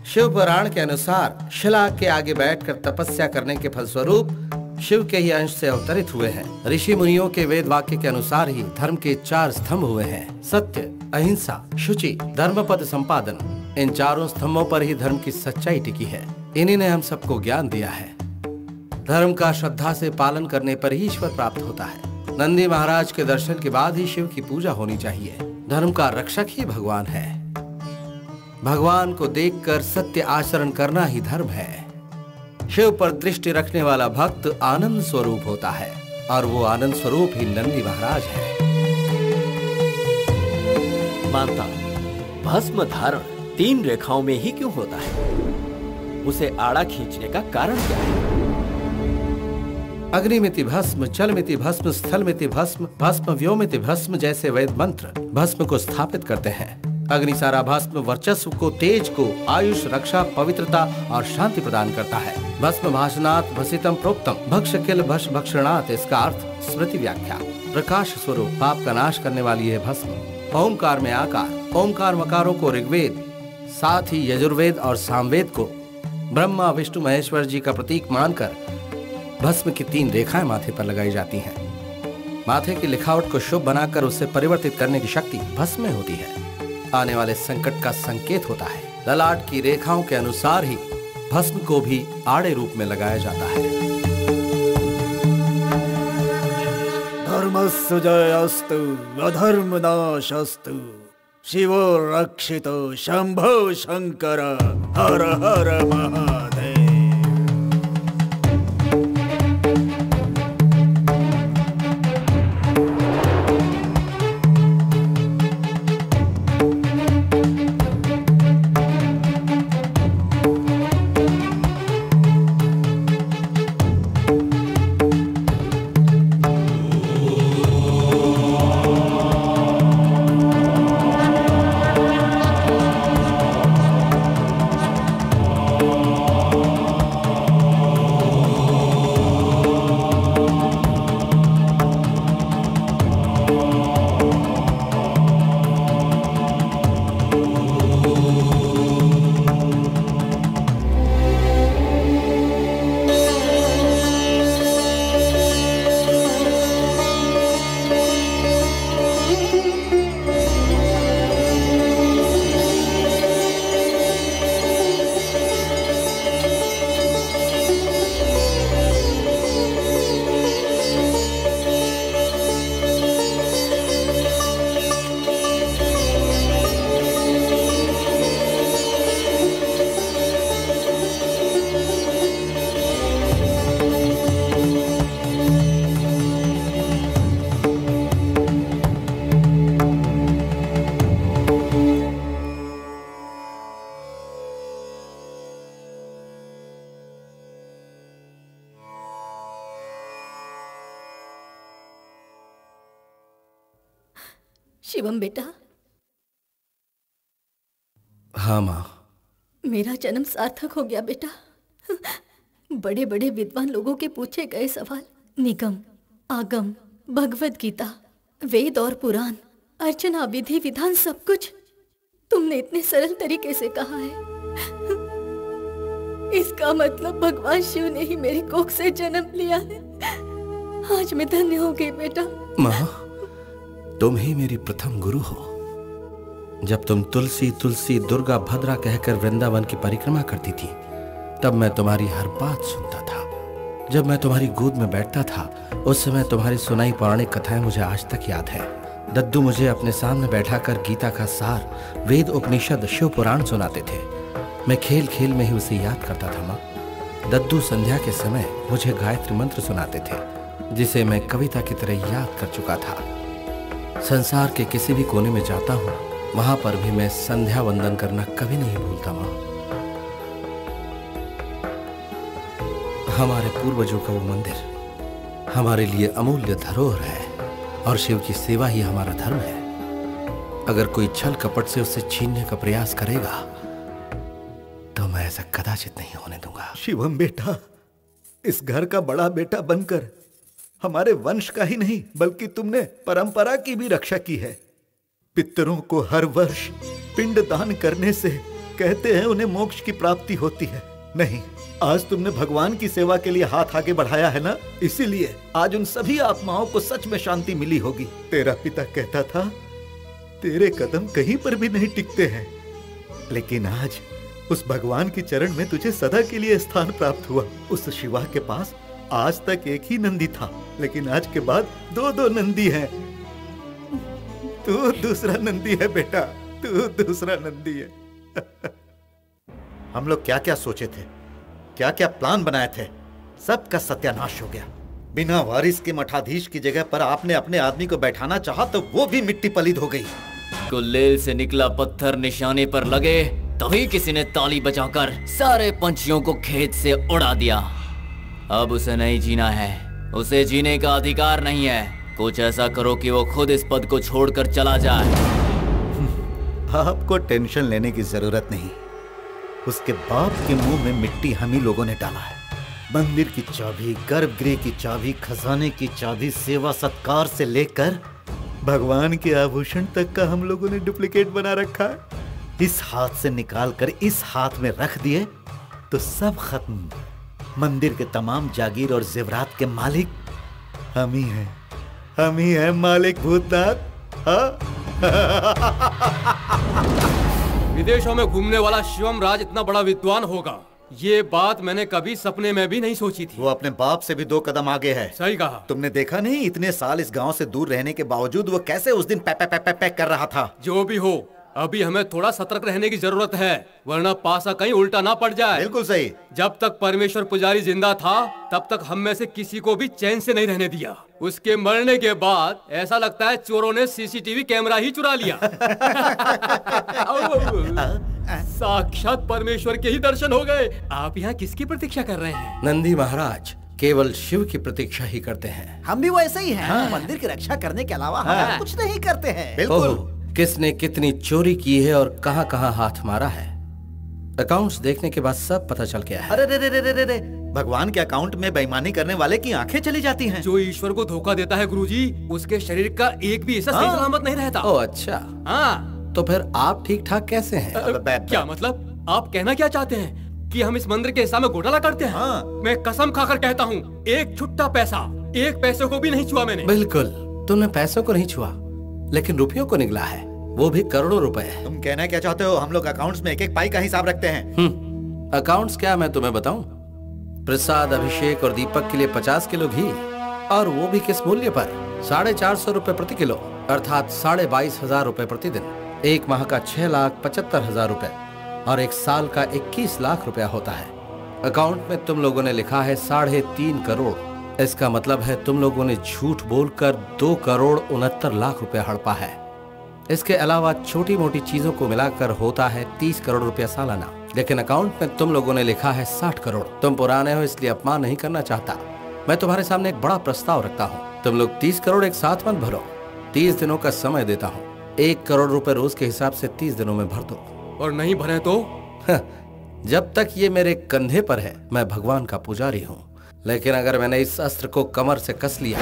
शिव पुराण के अनुसार शिला के आगे बैठकर तपस्या करने के फलस्वरूप शिव के ही अंश से अवतरित हुए हैं। ऋषि मुनियों के वेद वाक्य के अनुसार ही धर्म के 4 स्तंभ हुए हैं: सत्य, अहिंसा, शुचि, धर्मपद संपादन। इन 4 स्तंभों पर ही धर्म की सच्चाई टिकी है। इन्हीं ने हम सबको ज्ञान दिया है। धर्म का श्रद्धा से पालन करने पर ही ईश्वर प्राप्त होता है। नंदी महाराज के दर्शन के बाद ही शिव की पूजा होनी चाहिए। धर्म का रक्षक ही भगवान है। भगवान को देखकर सत्य आचरण करना ही धर्म है। शिव पर दृष्टि रखने वाला भक्त आनंद स्वरूप होता है और वो आनंद स्वरूप ही नंदी महाराज है। मानता, भस्म धारण 3 रेखाओं में ही क्यों होता है? उसे आड़ा खींचने का कारण क्या है? अग्निमिति भस्म, जलमिति भस्म, स्थलमिति भस्म, भस्म व्योमिति भस्म जैसे वेद मंत्र भस्म को स्थापित करते हैं। अग्निसारा भस्म वर्चस्व को, तेज को, आयुष, रक्षा, पवित्रता और शांति प्रदान करता है। भस्म भाषणात् भसितम प्रोक्तम भक्ष किल भक्ष भक्षणात्, इसका अर्थ स्मृति व्याख्या। प्रकाश स्वरूप पाप का नाश करने वाली है भस्म। ओमकार में आकार, ओमकार मकारों को ऋग्वेद, साथ ही यजुर्वेद और सामवेद को ब्रह्मा विष्णु महेश्वर जी का प्रतीक मानकर भस्म की 3 रेखाएं माथे पर लगाई जाती हैं। माथे की लिखावट को शुभ बनाकर उसे परिवर्तित करने की शक्ति भस्म में होती है। आने वाले संकट का संकेत होता है। ललाट की रेखाओं के अनुसार ही भस्म को भी आड़े रूप में लगाया जाता है। धर्मस्य जयस्तु अधर्मनाशस्तु शिवो रक्षितो शंभो शंकर हर हर महादेव। शिवम बेटा। हाँ माँ। मेरा जन्म सार्थक हो गया बेटा। बड़े बड़े विद्वान लोगों के पूछे गए सवाल, निगम, आगम, भगवत गीता, वेद और पुराण, अर्चना, विधि विधान, सब कुछ तुमने इतने सरल तरीके से कहा है। इसका मतलब भगवान शिव ने ही मेरी कोख से जन्म लिया है। आज मैं धन्य हो गई बेटा। माँ, तुम ही मेरी प्रथम गुरु हो। जब तुम तुलसी तुलसी दुर्गा भद्रा कहकर वृंदावन की परिक्रमा करती थी, तब मैं तुम्हारी हर बात सुनता था। जब मैं तुम्हारी गोद में बैठता था, उस समय तुम्हारी सुनाई पौराणिक कथाएं मुझे आज तक याद है। दद्दू मुझे अपने सामने बैठाकर गीता का सार, वेद उपनिषद, शिव पुराण सुनाते थे। मैं खेल खेल में ही उसे याद करता था माँ। दद्दू संध्या के समय मुझे गायत्री मंत्र सुनाते थे, जिसे मैं कविता की तरह याद कर चुका था। संसार के किसी भी कोने में जाता हूँ, वहां पर भी मैं संध्या वंदन करना कभी नहीं भूलता माँ। हमारे पूर्वजों का वो मंदिर हमारे लिए अमूल्य धरोहर है और शिव की सेवा ही हमारा धर्म है। अगर कोई छल कपट से उसे छीनने का प्रयास करेगा तो मैं ऐसा कदाचित नहीं होने दूंगा। शिवम बेटा, इस घर का बड़ा बेटा बनकर हमारे वंश का ही नहीं बल्कि तुमने परंपरा की भी रक्षा की है। पितरों को हर वर्ष पिंड दान करने से कहते हैं उन्हें मोक्ष की प्राप्ति होती है। नहीं, आज तुमने भगवान की सेवा के लिए हाथ आगे बढ़ाया है ना, इसीलिए आज उन सभी आत्माओं को सच में शांति मिली होगी। तेरा पिता कहता था तेरे कदम कहीं पर भी नहीं टिकते हैं, लेकिन आज उस भगवान के चरण में तुझे सदा के लिए स्थान प्राप्त हुआ। उस शिवा के पास आज तक एक ही नंदी था, लेकिन आज के बाद दो नंदी हैं। तू दूसरा नंदी है बेटा, तू दूसरा नंदी है। हम लोग क्या क्या सोचे थे, क्या क्या प्लान बनाए थे, सबका सत्यानाश हो गया। बिना वारिस के मठाधीश की जगह पर आपने अपने आदमी को बैठाना चाहा तो वो भी मिट्टी पलीद हो गई। गुलेल से निकला पत्थर निशाने पर लगे तभी किसी ने ताली बजाकर सारे पंछियों को खेत से उड़ा दिया। अब उसे नहीं जीना है, उसे जीने का अधिकार नहीं है। कुछ ऐसा करो कि वो खुद इस पद को छोड़कर चला जाए। आपको टेंशन लेने की जरूरत नहीं। उसके बाप के मुंह में मिट्टी हम ही लोगों ने डाला है। मंदिर की चाबी, गर्भगृह की चाबी, खजाने की चाबी, सेवा सत्कार से लेकर भगवान के आभूषण तक का हम लोगों ने डुप्लीकेट बना रखा है। इस हाथ से निकालकर इस हाथ में रख दिए तो सब खत्म। मंदिर के तमाम जागीर और जेवरात के मालिक हम ही हैं, हम ही हैं मालिक भूतनाथ। विदेशों में घूमने वाला शिवम राज इतना बड़ा विद्वान होगा, ये बात मैंने कभी सपने में भी नहीं सोची थी। वो अपने बाप से भी 2 कदम आगे है। सही कहा। तुमने देखा नहीं इतने साल इस गांव से दूर रहने के बावजूद वो कैसे उस दिन पैक कर रहा था। जो भी हो, अभी हमें थोड़ा सतर्क रहने की जरूरत है, वरना पासा कहीं उल्टा ना पड़ जाए। बिल्कुल सही। जब तक परमेश्वर पुजारी जिंदा था तब तक हम में से किसी को भी चैन से नहीं रहने दिया। उसके मरने के बाद ऐसा लगता है चोरों ने सीसीटीवी कैमरा ही चुरा लिया। साक्षात परमेश्वर के ही दर्शन हो गए। आप यहाँ किसकी प्रतीक्षा कर रहे हैं? नंदी महाराज केवल शिव की प्रतीक्षा ही करते हैं। हम भी वैसे ही हैं। हाँ। मंदिर की रक्षा करने के अलावा हम कुछ नहीं करते हैं। बिल्कुल। किसने कितनी चोरी की है और कहां कहां हाथ मारा है, अकाउंट्स देखने के बाद सब पता चल गया है। अरे रे रे रे रे रे, भगवान के अकाउंट में बेईमानी करने वाले की आंखें चली जाती हैं। जो ईश्वर को धोखा देता है गुरुजी, उसके शरीर का एक भी हिस्सा सही सलामत नहीं रहता। ओह अच्छा। हाँ। तो फिर आप ठीक ठाक कैसे हैं? क्या मतलब? आप कहना क्या चाहते हैं कि हम इस मंदिर के हिस्सा में घोटाला करते हैं? हाँ। मैं कसम खाकर कहता हूँ, एक छुट्टा पैसा, एक पैसे को भी नहीं छुआ मैंने। बिल्कुल, तुमने पैसों को नहीं छुआ, लेकिन रुपयों को निगला है, वो भी करोड़ों रुपए। तुम कहना क्या चाहते हो? हम लोग अकाउंट्स में एक एक पाई का हिसाब रखते हैं। अकाउंट्स क्या मैं तुम्हें बताऊं? प्रसाद, अभिषेक और दीपक के लिए 50 किलो घी, और वो भी किस मूल्य पर? 450 रुपए प्रति किलो, अर्थात 22,500 रुपए प्रतिदिन। एक माह का 6,75,000 रुपए और एक साल का 21 लाख रुपया होता है। अकाउंट में तुम लोगों ने लिखा है 3.5 करोड़। इसका मतलब है तुम लोगों ने झूठ बोलकर 2,69,00,000 रुपया हड़पा है। इसके अलावा छोटी मोटी चीजों को मिलाकर होता है 30 करोड़ रुपया सालाना, लेकिन अकाउंट में तुम लोगों ने लिखा है 60 करोड़। तुम पुराने हो इसलिए अपमान नहीं करना चाहता। मैं तुम्हारे सामने एक बड़ा प्रस्ताव रखता हूँ। तुम लोग 30 करोड़ एक साथ मत भरो, 30 दिनों का समय देता हूँ। 1 करोड़ रुपए रोज के हिसाब से 30 दिनों में भर दो। और नहीं भरे तो? जब तक ये मेरे कंधे पर है मैं भगवान का पुजारी हूँ, लेकिन अगर मैंने इस अस्त्र को कमर से कस लिया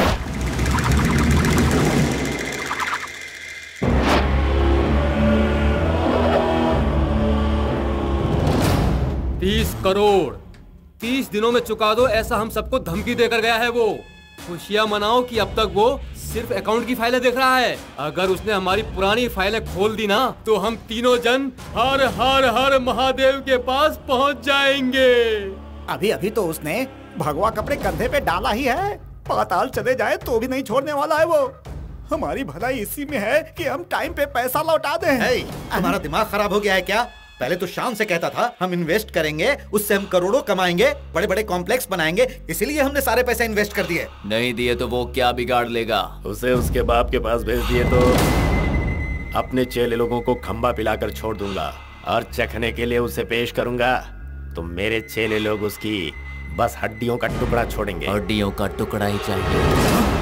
30 करोड़ 30 दिनों में चुका दो, ऐसा हम सबको धमकी देकर गया है वो। खुशियां मनाओ कि अब तक वो सिर्फ अकाउंट की फाइलें देख रहा है। अगर उसने हमारी पुरानी फाइलें खोल दी ना तो हम तीनों जन हर हर हर महादेव के पास पहुंच जाएंगे। अभी अभी तो उसने भगवा कपड़े कंधे पे डाला ही है, पाताल चले जाए तो भी नहीं छोड़ने वाला है वो। हमारी भलाई इसी में है कि हम टाइम पे पैसा लौटा दें। तुम्हारा दिमाग खराब हो गया है क्या? पहले तो शाम से कहता था हम इन्वेस्ट करेंगे, उससे हम करोड़ों कमाएंगे, बड़े बड़े कॉम्प्लेक्स बनाएंगे, इसीलिए हमने सारे पैसे इन्वेस्ट कर दिए। नहीं दिए तो वो क्या बिगाड़ लेगा? उसे उसके बाप के पास भेज दिए तो अपने चेले लोगों को खंबा पिलाकर छोड़ दूंगा और चखने के लिए उसे पेश करूंगा तो मेरे चेले लोग उसकी बस हड्डियों का टुकड़ा छोड़ेंगे। हड्डियों का टुकड़ा ही चाहिए।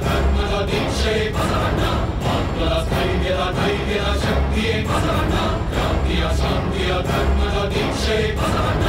ಧರ್ಮದ ದೀಕ್ಷೆ ಬಸವಣ್ಣ ಆತ್ಮದ ಸ್ಥೈರ್ಯದ ಧೈರ್ಯದ ಶಕ್ತಿಯೇ ಬಸವಣ್ಣ ಕ್ರಾಂತಿಯ ಶಾಂತಿಯ ಧರ್ಮದ ದೀಕ್ಷೆ ಬಸವಣ್ಣ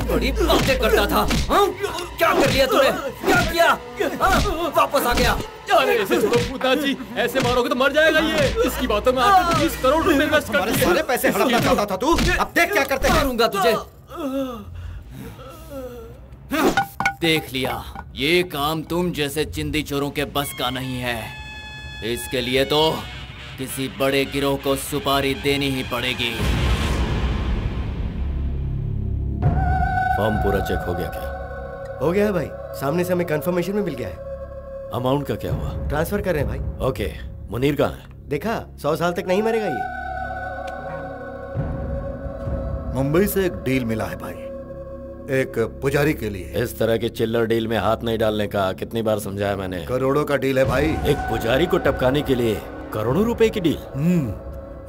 बड़ी बातें करता था। हाँ? क्या कर लिया तूने? क्या किया? हाँ? वापस आ गया। अरे ऐसे छोड़ो पूतना जी, ऐसे मारोगे तो मर जाएगा ये। इसकी बातों में आके 20 करोड़ रुपए इन्वेस्ट कर दिए। सारे पैसे हड़पना चाहता था तू। अब देख क्या करते हैं। मारूंगा तुझे। देख लिया, ये काम तुम जैसे चिंदी चोरों के बस का नहीं है। इसके लिए तो किसी बड़े गिरोह को सुपारी देनी ही पड़ेगी। फॉर्म पूरा चेक हो गया क्या? हो गया है भाई, सामने से हमें कंफर्मेशन में मिल गया है। अमाउंट का क्या हुआ? ट्रांसफर कर रहे हैं भाई। ओके, मुनीर कहाँ है? देखा, 100 साल तक नहीं मरेगा ये। मुंबई से एक डील मिला है भाई, एक पुजारी के लिए। इस तरह के चिल्लर डील में हाथ नहीं डालने का कितनी बार समझाया मैंने। करोड़ों का डील है भाई। एक पुजारी को टपकाने के लिए करोड़ों रुपए की डील।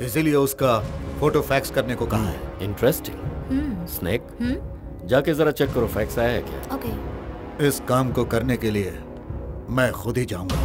इसीलिए उसका फोटो फैक्स करने को कहा है। इंटरेस्टिंग। स्नेक, जाके जरा चेक करो फैक्स आया है क्या। ओके। इस काम को करने के लिए मैं खुद ही जाऊंगा।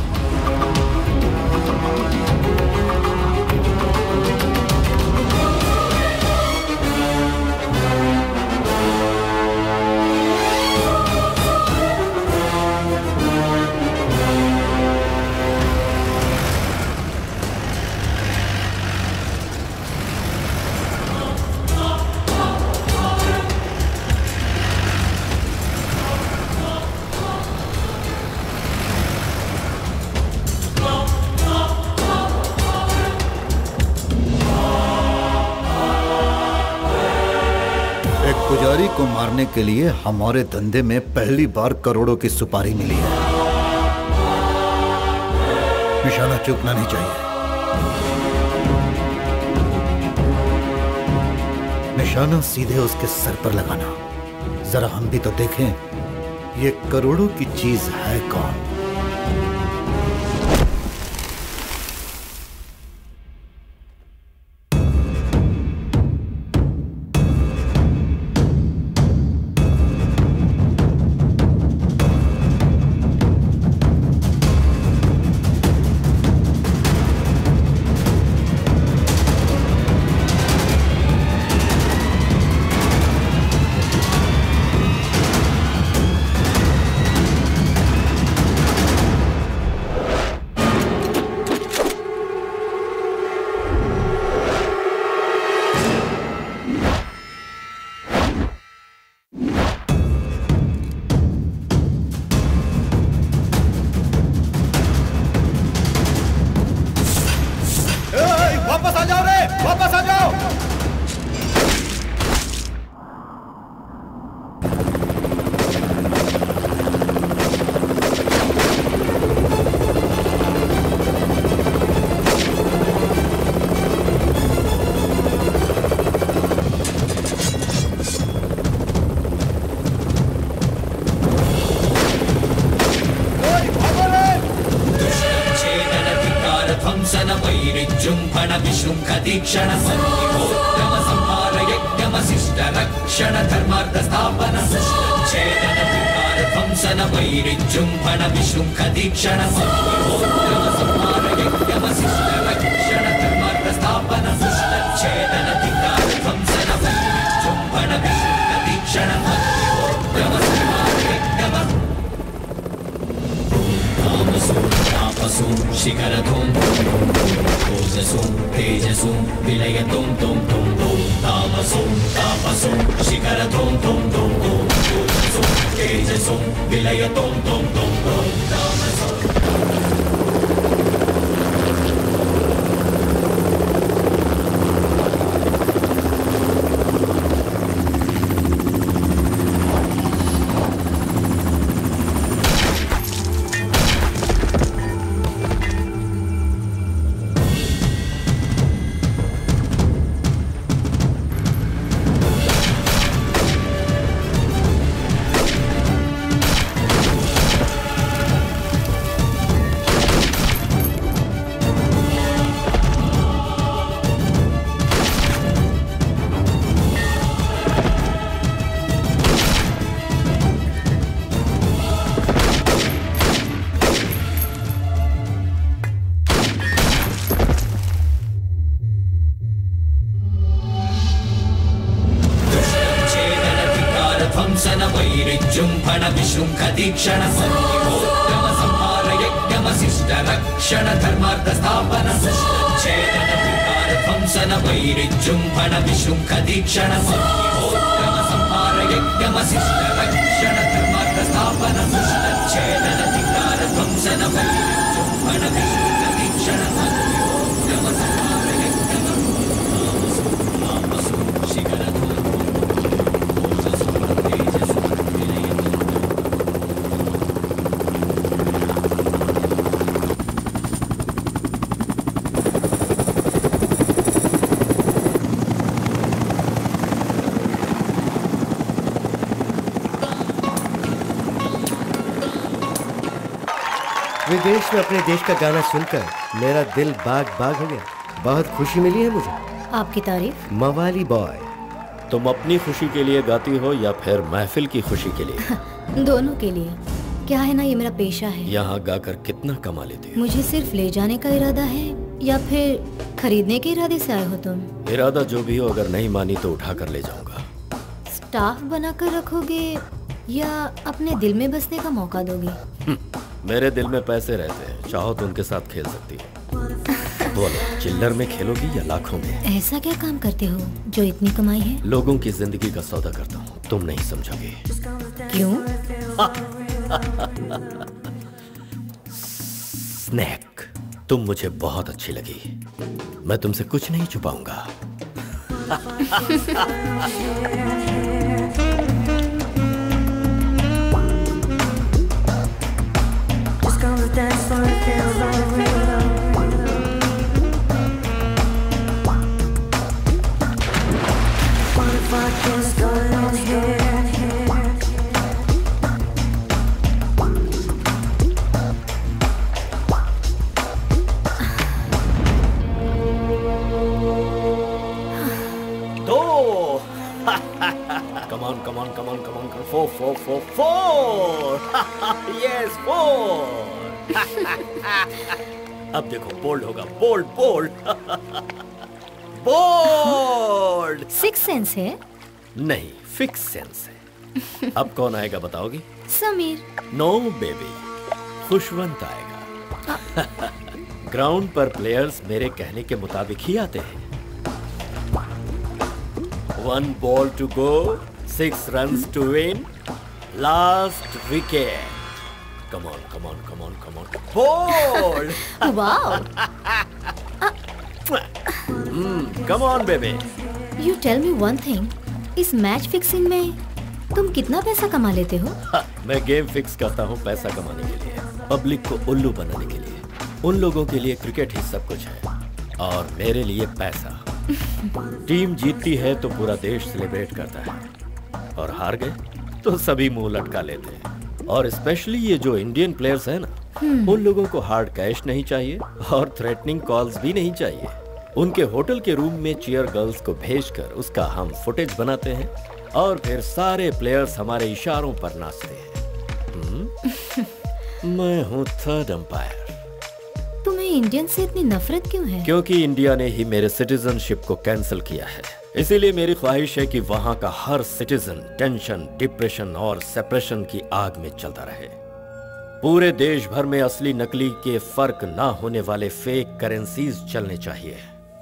पुजारी को मारने के लिए हमारे धंधे में पहली बार करोड़ों की सुपारी मिली है। निशाना चूकना नहीं चाहिए। निशाना सीधे उसके सर पर लगाना। जरा हम भी तो देखें ये करोड़ों की चीज है कौन। दीक्षण सन्निहोत्रम संहार यज्ञमशिष्ट रक्षण धर्मार्थ स्थापन छेदन विकार ध्वंसन वैरिजृंभण विशृंख दीक्षण सन्निहोत्रम संहार यज्ञमशिष्ट रक्षण धर्मार्थ स्थापन छेदन विकार ध्वंसन वैरिजृंभण विशृंख दीक्षण सन्निहोत्रम संहार यज्ञम तापसो शिखरधूम ओजसो तेजसो विलयतुं तुं तुं तुं तापसो शिखरधूम तुं तुं तुं ओजसो तेजसो विलयतुं तुं तुं तुं तापसो दीक्षण सन्निहोत्रम संहार यज्ञमशिष्ट रक्षण धर्मार्थ स्थापन छेदन विकार ध्वंसन वैरिजृंभण विशृंख दीक्षण सन्निहोत्रम संहार यज्ञमशिष्ट रक्षण धर्मार्थ स्थापन छेदन विकार ध्वंसन वैरिजृंभण विशृंख दीक्षण सन्निहोत्रम संहार यज्ञमशिष्ट शिखरधूम विदेश में अपने देश का गाना सुनकर मेरा दिल बाग बाग हो गया। बहुत खुशी मिली है मुझे। आपकी तारीफ? मवाली बॉय। तुम अपनी खुशी के लिए गाती हो या फिर महफिल की खुशी के लिए? दोनों के लिए। क्या है ना, ये मेरा पेशा है। यहाँ गाकर कितना कमा लेती हो? मुझे सिर्फ ले जाने का इरादा है या फिर खरीदने के इरादे से आए हो तुम? इरादा जो भी हो, अगर नहीं मानी तो उठा कर ले जाऊंगा। स्टाफ बनाकर रखोगे या अपने दिल में बसने का मौका दोगे? मेरे दिल में पैसे रहते हैं, चाहो तो उनके साथ खेल सकती है। बोलो, चिल्लर में खेलोगी या लाखों में? ऐसा क्या काम करते हो जो इतनी कमाई है? लोगों की जिंदगी का सौदा करता हूँ, तुम नहीं समझोगे। क्यों? स्नैक, तुम मुझे बहुत अच्छी लगी। मैं तुमसे कुछ नहीं छुपाऊंगा। Dance for it feels all real. What if I just go in here? Do. Come on. 4. Yes, 4. अब देखो, बोल्ड होगा। बोल्ड। सिक्स सेंस है? नहीं, फिक्स सेंस है। अब कौन आएगा बताओगी? समीर। नो बेबी, खुशवंत आएगा। ग्राउंड पर प्लेयर्स मेरे कहने के मुताबिक ही आते हैं। 1 ball to go, 6 runs to win, last wicket. Come on. Ball! Wow! Come on, baby. You tell me one thing. इस मैच फिक्सिंग में तुम कितना पैसा कमा लेते हो? मैं गेम फिक्स करता हूँ पैसा कमाने के लिए, पब्लिक को उल्लू बनाने के लिए। उन लोगों के लिए क्रिकेट ही सब कुछ है और मेरे लिए पैसा। टीम जीतती है तो पूरा देश सेलिब्रेट करता है और हार गए तो सभी मुंह लटका लेते हैं। और स्पेशली ये जो इंडियन प्लेयर्स हैं ना, उन लोगों को हार्ड कैश नहीं चाहिए और थ्रेटनिंग कॉल्स भी नहीं चाहिए। उनके होटल के रूम में चीयर गर्ल्स को भेजकर उसका हम फुटेज बनाते हैं और फिर सारे प्लेयर्स हमारे इशारों पर नाचते हैं। मैं हूँ थर्ड अंपायर। तुम्हें इंडियन से इतनी नफरत क्यों है? क्योंकि इंडिया ने ही मेरे सिटीजनशिप को कैंसिल किया है। इसीलिए मेरी ख्वाहिश है कि वहां का हर सिटीजन टेंशन, डिप्रेशन और सेपरेशन की आग में चलता रहे। पूरे देश भर में असली नकली के फर्क ना होने वाले फेक करेंसीज चलने चाहिए।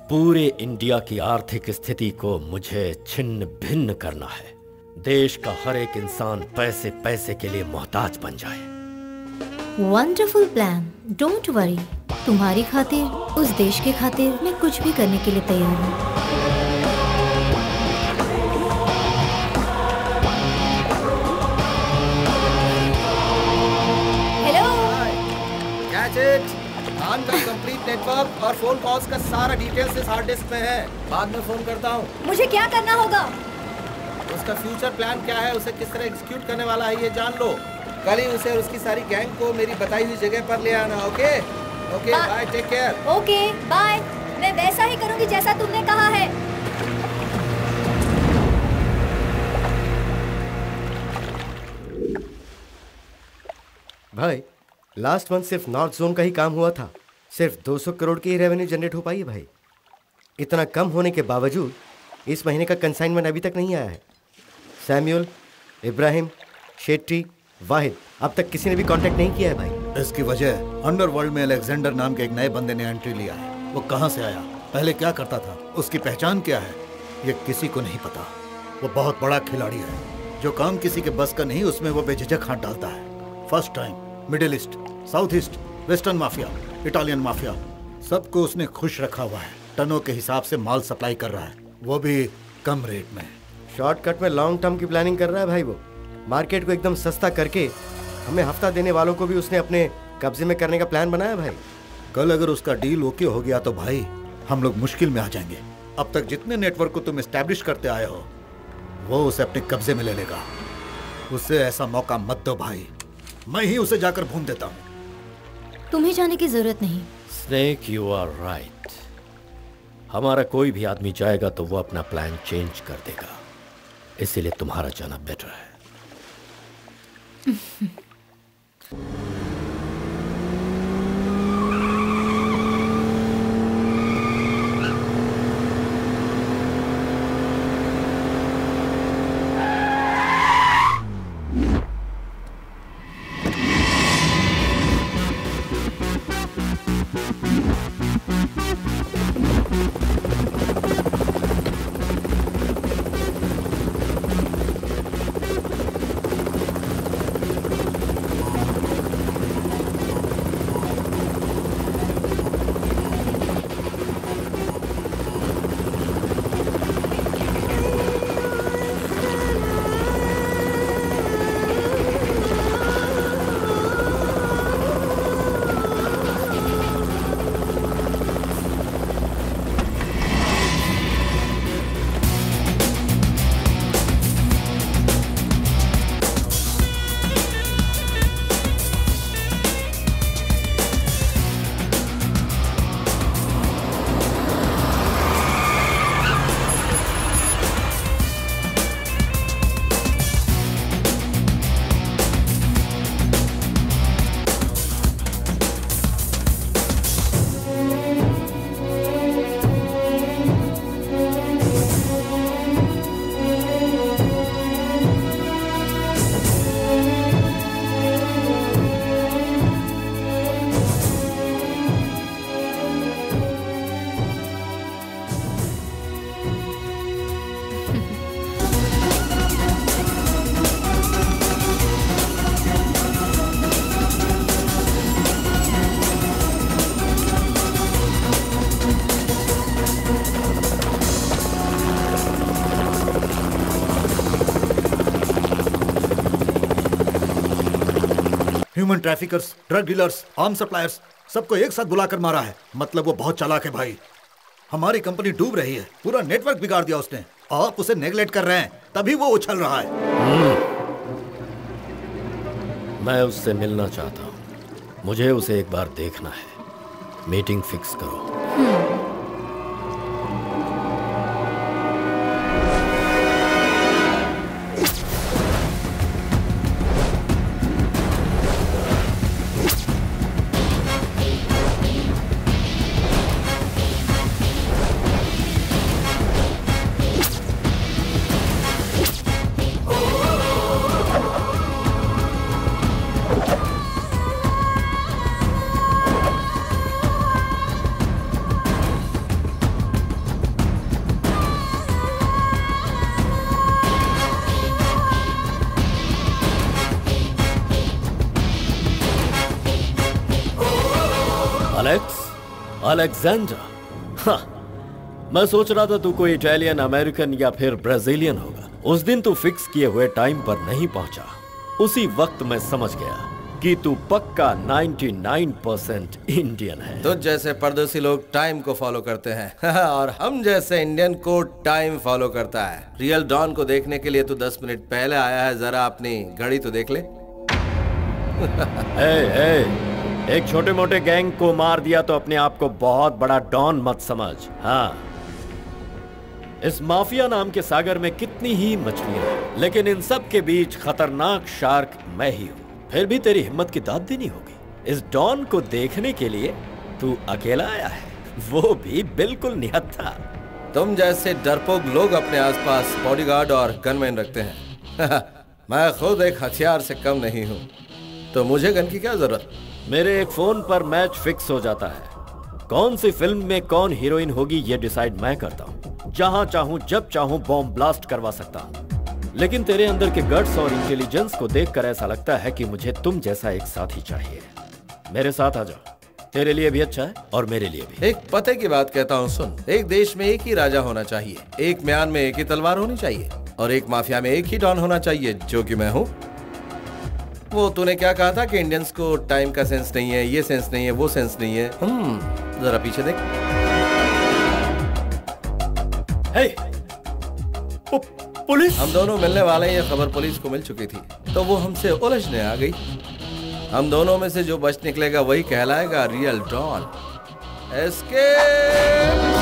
पूरे इंडिया की आर्थिक स्थिति को मुझे छिन्न भिन्न करना है। देश का हर एक इंसान पैसे पैसे के लिए मोहताज बन जाए। Wonderful plan, don't worry. तुम्हारी खातिर, उस देश के खातिर मैं कुछ भी करने के लिए तैयार हूँ। खान का कंप्लीट नेटवर्क और फोन कॉल्स का सारा डिटेल्स इस हार्ड डिस्क में है। बाद में फोन करता हूँ। मुझे क्या करना होगा? उसका फ्यूचर प्लान क्या है, उसे किस तरह एग्जीक्यूट करने वाला है, ये जान लो। कल ही उसे और उसकी सारी गैंग को मेरी बताई हुई जगह पर ले आना। Okay okay, bye, take care. Okay bye. मैं वैसा ही करूँगी जैसा तुमने कहा है। भाई लास्ट मंथ सिर्फ नॉर्थ जोन का ही काम हुआ था। सिर्फ 200 करोड़ की ही रेवेन्यू जनरेट हो पाई है भाई। इतना कम होने के बावजूद इस महीने का कंसाइनमेंट अभी तक नहीं आया है। सैमुअल, इब्राहिम, शेट्टी, वाहिद, अब तक किसी ने भी कांटेक्ट नहीं किया है भाई। इसकी वजह अंडरवर्ल्ड में अलेक्जेंडर नाम के एक नए बंदे ने एंट्री लिया है। वो कहाँ से आया, पहले क्या करता था, उसकी पहचान क्या है, ये किसी को नहीं पता। वो बहुत बड़ा खिलाड़ी है। जो काम किसी के बस का नहीं उसमें वो बेझिझक हाथ डालता है। First time middle east, south east, western mafia, Italian mafia, सबको उसने खुश रखा हुआ है। टनों के हिसाब से माल सप्लाई कर रहा है, वो भी कम रेट में। शॉर्टकट में लॉन्ग टर्म की प्लानिंग कर रहा है भाई। वो मार्केट को एकदम सस्ता करके हमें हफ्ता देने वालों को भी उसने अपने कब्जे में करने का प्लान बनाया भाई। कल अगर उसका डील ओके हो गया तो भाई हम लोग मुश्किल में आ जाएंगे। अब तक जितने नेटवर्क को तुम एस्टैब्लिश करते आए हो वो उसे अपने कब्जे में ले लेगा। उससे ऐसा मौका मत दो भाई, मैं ही उसे जाकर भून देता हूँ। तुम्हें जाने की जरूरत नहीं। Snake, you are right. हमारा कोई भी आदमी जाएगा तो वो अपना प्लान चेंज कर देगा, इसीलिए तुम्हारा जाना बेटर है। Human traffickers, drug dealers, arm suppliers, सबको एक साथ बुलाकर मारा है। मतलब वो बहुत चालाक है भाई। हमारी कंपनी डूब रही है, पूरा नेटवर्क बिगाड़ दिया उसने। आप उसे नेगलेक्ट कर रहे हैं, तभी वो उछल रहा है। मैं उससे मिलना चाहता हूँ, मुझे उसे एक बार देखना है। मीटिंग फिक्स करो। अलेक्जेंडर। हाँ, मैं सोच रहा था तू कोई इटालियन, अमेरिकन या फिर ब्राजीलियन होगा। उस दिन तू फिक्स किए हुए टाइम पर नहीं पहुंचा। उसी वक्त मैं समझ गया कि तू पक्का 99% इंडियन है। तो जैसे परदेसी लोग टाइम को फॉलो करते हैं और हम जैसे इंडियन को टाइम फॉलो करता है। रियल डॉन को देखने के लिए तू 10 मिनट पहले आया है, जरा अपनी घड़ी तो देख ले। एक छोटे मोटे गैंग को मार दिया तो अपने आप को बहुत बड़ा डॉन मत समझ। हाँ, इस माफिया नाम के सागर में कितनी ही मछलियां हैं, लेकिन इन सब के बीच खतरनाक शार्क मैं ही हूं। फिर भी तेरी हिम्मत की दाद देनी होगी। इस डॉन को देखने के लिए तू अकेला आया है, वो भी बिल्कुल निहत्था। तुम जैसे डरपोक लोग अपने आसपास बॉडीगार्ड और गनमैन रखते हैं। मैं खुद एक हथियार से कम नहीं हूँ, तो मुझे गन की क्या जरूरत। मेरे एक फोन पर मैच फिक्स हो जाता है। कौन सी फिल्म में कौन हीरोइन होगी ये डिसाइड मैं करता हूँ। जहां चाहूं जब चाहूं बॉम्ब ब्लास्ट करवा सकता हूं। लेकिन तेरे अंदर के गट्स और इंटेलिजेंस को देखकर ऐसा लगता है कि मुझे तुम जैसा एक साथी चाहिए। मेरे साथ आ जाओ, तेरे लिए भी अच्छा है और मेरे लिए भी। एक पते की बात कहता हूँ, सुन। एक देश में एक ही राजा होना चाहिए, एक म्यान में एक ही तलवार होनी चाहिए और एक माफिया में एक ही डॉन होना चाहिए, जो कि मैं हूँ। वो तूने क्या कहा था कि इंडियंस को टाइम का सेंस नहीं है, ये सेंस नहीं है, वो सेंस नहीं है। जरा पीछे देख। पुलिस! हम दोनों मिलने वाले हैं, ये खबर पुलिस को मिल चुकी थी, तो वो हमसे उलझने आ गई। हम दोनों में से जो बच निकलेगा वही कहलाएगा real don. Escape!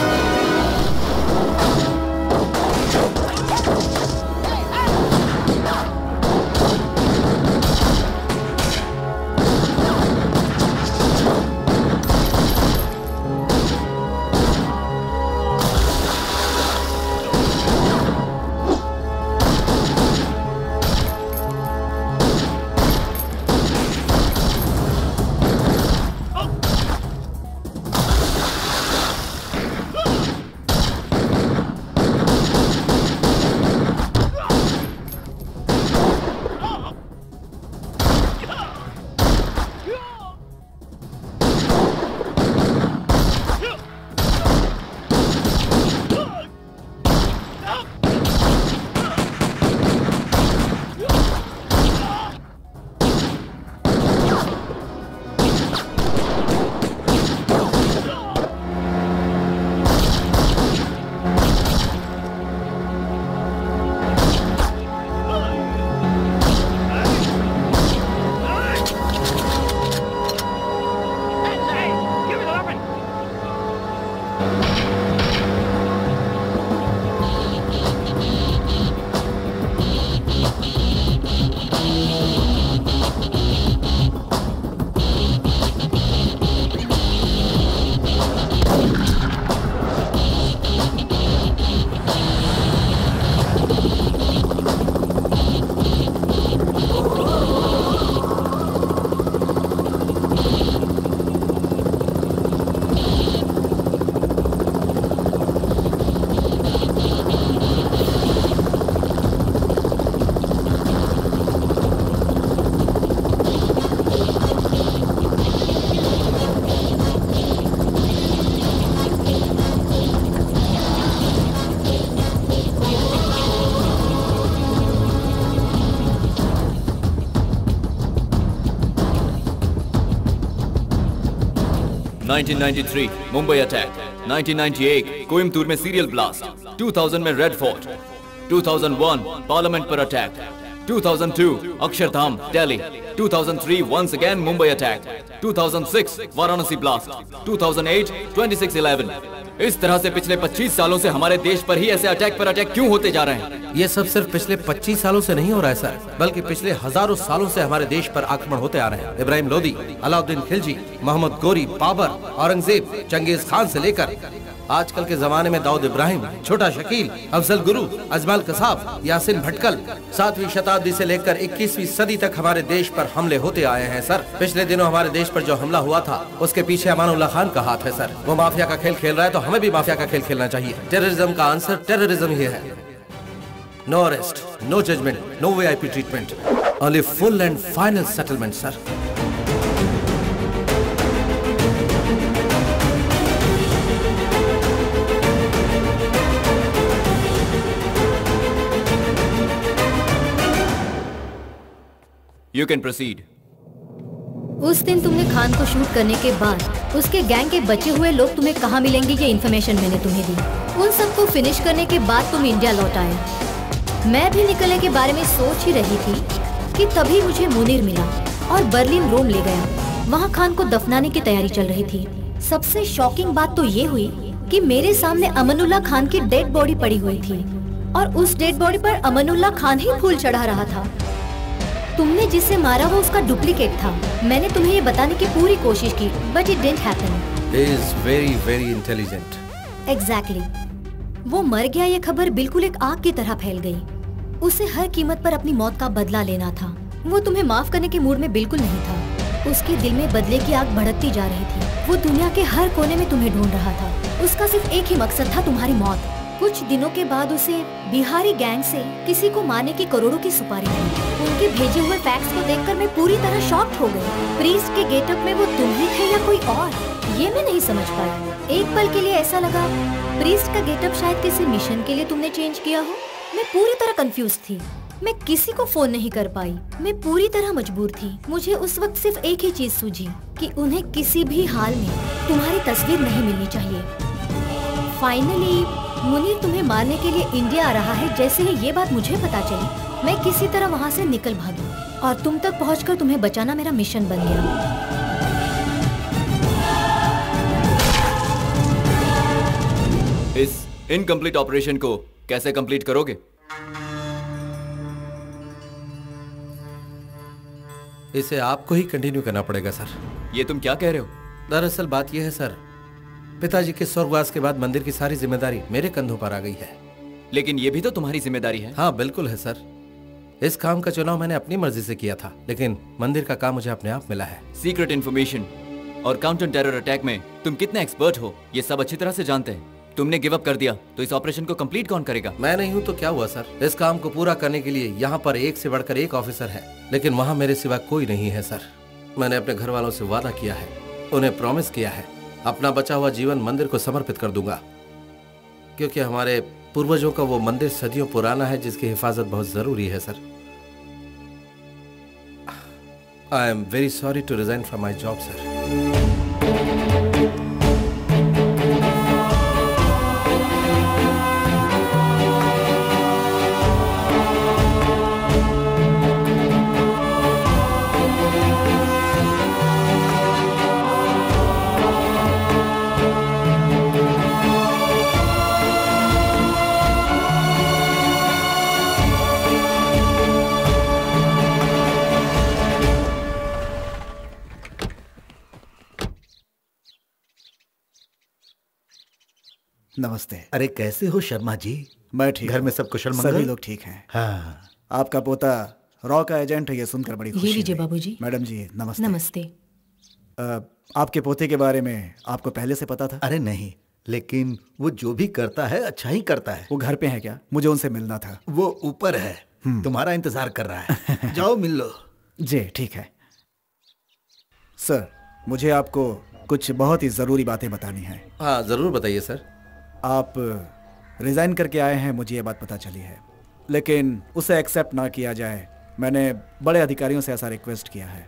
$1993 Mumbai attack, 1998 Coimbatore में सीरियल ब्लास्ट, 2000 में रेड फोर्ट, 2001 पार्लियामेंट पर attack, 2002 Akshardham Delhi, 2003 once again Mumbai attack, 2006 Varanasi blast, 2008 26/11। इस तरह से पिछले 25 सालों से हमारे देश पर ही ऐसे अटैक पर अटैक क्यों होते जा रहे हैं? ये सब सिर्फ पिछले 25 सालों से नहीं हो रहा है सर, बल्कि पिछले हजारों सालों से हमारे देश पर आक्रमण होते आ रहे हैं। इब्राहिम लोदी, अलाउद्दीन खिलजी, मोहम्मद गोरी, बाबर, औरंगजेब, चंगेज खान से लेकर आजकल के जमाने में दाऊद इब्राहिम, छोटा शकील, अफजल गुरु, अजमल कसाब, यासिन भटकल, 7वीं शताब्दी से लेकर 21वीं सदी तक हमारे देश पर हमले होते आए हैं सर। पिछले दिनों हमारे देश पर जो हमला हुआ था उसके पीछे अमानुल्लाह खान का हाथ है सर। वो माफिया का खेल खेल रहा है तो हमें भी माफिया का खेल खेलना चाहिए। टेररिज्म का आंसर टेररिज्म ही है। No arrest, no judgment, no VIP treatment, only full and final settlement sir. You can proceed. उस दिन तुमने खान को शूट करने के बाद उसके गैंग के बचे हुए लोग तुम्हें कहाँ मिलेंगे ये इन्फॉर्मेशन मैंने तुम्हें दी। उन सबको फिनिश करने के बाद तुम इंडिया लौट आए। मैं भी निकलने के बारे में सोच ही रही थी कि तभी मुझे मुनीर मिला और बर्लिन रोम ले गया। वहाँ खान को दफनाने की तैयारी चल रही थी। सबसे शॉकिंग बात तो ये हुई कि मेरे सामने अमनुल्लाह खान की डेड बॉडी पड़ी हुई थी और उस डेड बॉडी पर अमनुल्लाह खान ही फूल चढ़ा रहा था। तुमने जिसे मारा वो उसका डुप्लीकेट था। मैंने तुम्हें ये बताने की पूरी कोशिश की but it didn't happen. He is very very intelligent. Exactly. वो मर गया ये खबर बिल्कुल एक आग की तरह फैल गई। उसे हर कीमत पर अपनी मौत का बदला लेना था। वो तुम्हें माफ करने के मूड में बिल्कुल नहीं था। उसके दिल में बदले की आग भड़कती जा रही थी। वो दुनिया के हर कोने में तुम्हें ढूंढ रहा था। उसका सिर्फ एक ही मकसद था, तुम्हारी मौत। कुछ दिनों के बाद उसे बिहारी गैंग से किसी को मारने की करोड़ों की सुपारी मिली। उनके भेजे हुए फैक्स को देखकर मैं पूरी तरह शॉक्ड हो गई। प्रीस्ट के गेटअप में वो तुम ही थे या कोई और, ये मैं नहीं समझ पाई। एक पल के लिए ऐसा लगा प्रीस्ट का गेटअप शायद किसी मिशन के लिए तुमने चेंज किया हो। मैं पूरी तरह कंफ्यूज थी। मैं किसी को फोन नहीं कर पाई। मैं पूरी तरह मजबूर थी। मुझे उस वक्त सिर्फ एक ही चीज सूझी कि उन्हें किसी भी हाल में तुम्हारी तस्वीर नहीं मिलनी चाहिए। फाइनली मुनीर तुम्हें मारने के लिए इंडिया आ रहा है। जैसे ही ये बात मुझे पता चली मैं किसी तरह वहाँ से निकल भागी और तुम तक पहुँचकर तुम्हें बचाना मेरा मिशन बन गया। इस इनकम्प्लीट ऑपरेशन को कैसे कंप्लीट करोगे? इसे आपको ही कंटिन्यू करना पड़ेगा सर। ये तुम क्या कह रहे हो? दरअसल बात यह है सर, पिताजी के स्वर्गवास के बाद मंदिर की सारी जिम्मेदारी मेरे कंधों पर आ गई है। लेकिन ये भी तो तुम्हारी जिम्मेदारी है। हाँ बिल्कुल है सर। इस काम का चुनाव मैंने अपनी मर्जी से किया था, लेकिन मंदिर का काम मुझे अपने आप मिला है। सीक्रेट इन्फॉर्मेशन और काउंटर टेरर अटैक में तुम कितने एक्सपर्ट हो ये सब अच्छी तरह से जानते हैं। तुमने गिव अप कर दिया तो इस ऑपरेशन को कंप्लीट कौन करेगा? मैं नहीं हूँ तो क्या हुआ सर। इस काम को पूरा करने के लिए यहाँ पर एक से बढ़कर एक ऑफिसर है, लेकिन वहाँ मेरे सिवा कोई नहीं है सर। मैंने अपने घर वालों से वादा किया है, उन्हें प्रॉमिस किया है अपना बचा हुआ जीवन मंदिर को समर्पित कर दूंगा, क्योंकि हमारे पूर्वजों का वो मंदिर सदियों पुराना है जिसकी हिफाजत बहुत जरूरी है sir. I am very sorry to resign from my job sir. नमस्ते। अरे कैसे हो शर्मा जी? मैं ठीक। घर में सब कुशल मंगल? सभी लोग ठीक हैं। हाँ। आपका पोता रॉ का एजेंट है, ये सुनकर बड़ी खुशी ये लीजिए हुई। बाबूजी। मैडम जी नमस्ते। नमस्ते। आपके पोते के बारे में आपको पहले से पता था? अरे नहीं, लेकिन वो जो भी करता है अच्छा ही करता है। वो घर पे है क्या? मुझे उनसे मिलना था। वो ऊपर है, तुम्हारा इंतजार कर रहा है। जाओ मिल लो। जी ठीक है। सर मुझे आपको कुछ बहुत ही जरूरी बातें बतानी है। हाँ जरूर बताइए सर। आप रिजाइन करके आए हैं, मुझे ये बात पता चली है, लेकिन उसे एक्सेप्ट ना किया जाए। मैंने बड़े अधिकारियों से ऐसा रिक्वेस्ट किया है।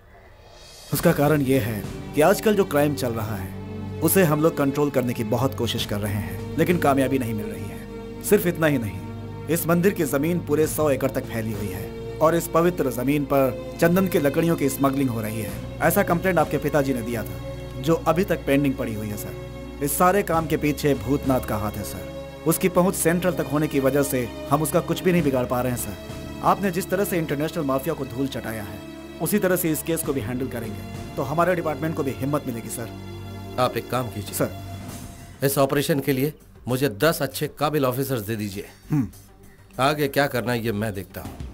उसका कारण ये है कि आजकल जो क्राइम चल रहा है उसे हम लोग कंट्रोल करने की बहुत कोशिश कर रहे हैं, लेकिन कामयाबी नहीं मिल रही है। सिर्फ इतना ही नहीं, इस मंदिर की जमीन पूरे 100 एकड़ तक फैली हुई है और इस पवित्र जमीन पर चंदन की लकड़ियों की स्मगलिंग हो रही है। ऐसा कंप्लेंट आपके पिताजी ने दिया था, जो अभी तक पेंडिंग पड़ी हुई है सर। इस सारे काम के पीछे भूतनाथ का हाथ है सर। उसकी पहुंच सेंट्रल तक होने की वजह से हम उसका कुछ भी नहीं बिगाड़ पा रहे हैं सर। आपने जिस तरह से इंटरनेशनल माफिया को धूल चटाया है, उसी तरह से इस केस को भी हैंडल करेंगे तो हमारे डिपार्टमेंट को भी हिम्मत मिलेगी सर। आप एक काम कीजिए सर, इस ऑपरेशन के लिए मुझे 10 अच्छे काबिल ऑफिसर्स दे दीजिए। आगे क्या करना है ये मैं देखता हूँ।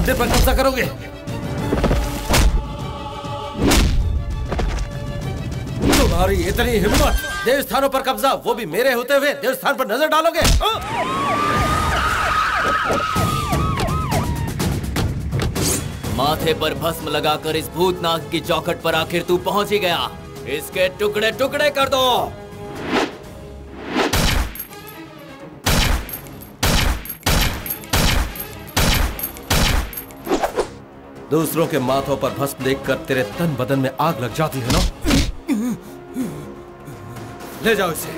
मंदिर पर कब्जा करोगे? तुम्हारी इतनी हिम्मत, देवस्थानों पर कब्जा, वो भी मेरे होते हुए देवस्थान पर नजर डालोगे? माथे पर भस्म लगाकर इस भूतनाग की चौखट पर आखिर तू पहुंच ही गया। इसके टुकड़े टुकड़े कर दो। दूसरों के माथों पर भस्म देखकर तेरे तन बदन में आग लग जाती है ना? ले जाओ इसे।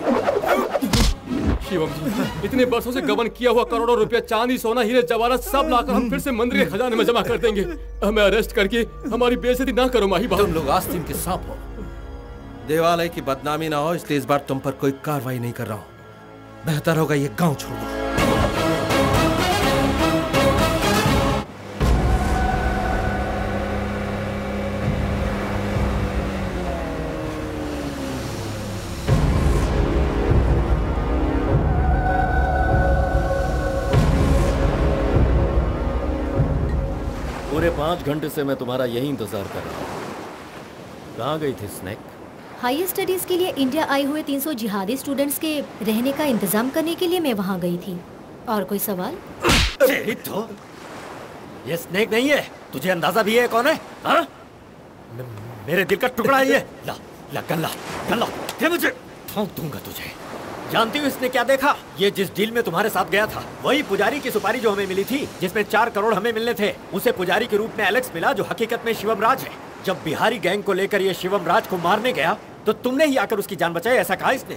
शिवम जी, इतने वर्षों से गबन किया हुआ करोड़ों रुपया चांदी सोना हीरे जवाहरात सब लाकर हम फिर से मंदिर के खजाने में जमा कर देंगे। हमें अरेस्ट करके हमारी बेइज्जती ना करो माही बाबू। तुम लोग आस्तीन के सांप हो, देवालय की बदनामी ना हो, इसलिए इस बार तुम पर कोई कार्रवाई नहीं कर रहा हूं। बेहतर होगा ये गांव छोड़ दो। पूरे 5 घंटे से मैं तुम्हारा यही इंतजार कर रहा हूँ। कहाँ गई थी स्नेक? हायर स्टडीज के लिए इंडिया आए हुए 300 जिहादी स्टूडेंट्स के रहने का इंतजाम करने के लिए मैं वहाँ गई थी। और कोई सवाल? तो ये स्नेक नहीं है, तुझे अंदाजा भी है कौन है? हाँ? मेरे दिल का टुकड़ा है ये। ला ला गल्ला गल्ला दे मुझे, ठोक दूंगा तुझे। जानती हो इसने क्या देखा? ये जिस डील में तुम्हारे साथ गया था, वही पुजारी की सुपारी जो हमें मिली थी, जिसमें 4 करोड़ हमें मिलने थे, उसे पुजारी के रूप में एलेक्स मिला, जो हकीकत में शिवम राज है। जब बिहारी गैंग को लेकर ये शिवम राज को मारने गया तो तुमने ही आकर उसकी जान बचाई, ऐसा कहा इसने।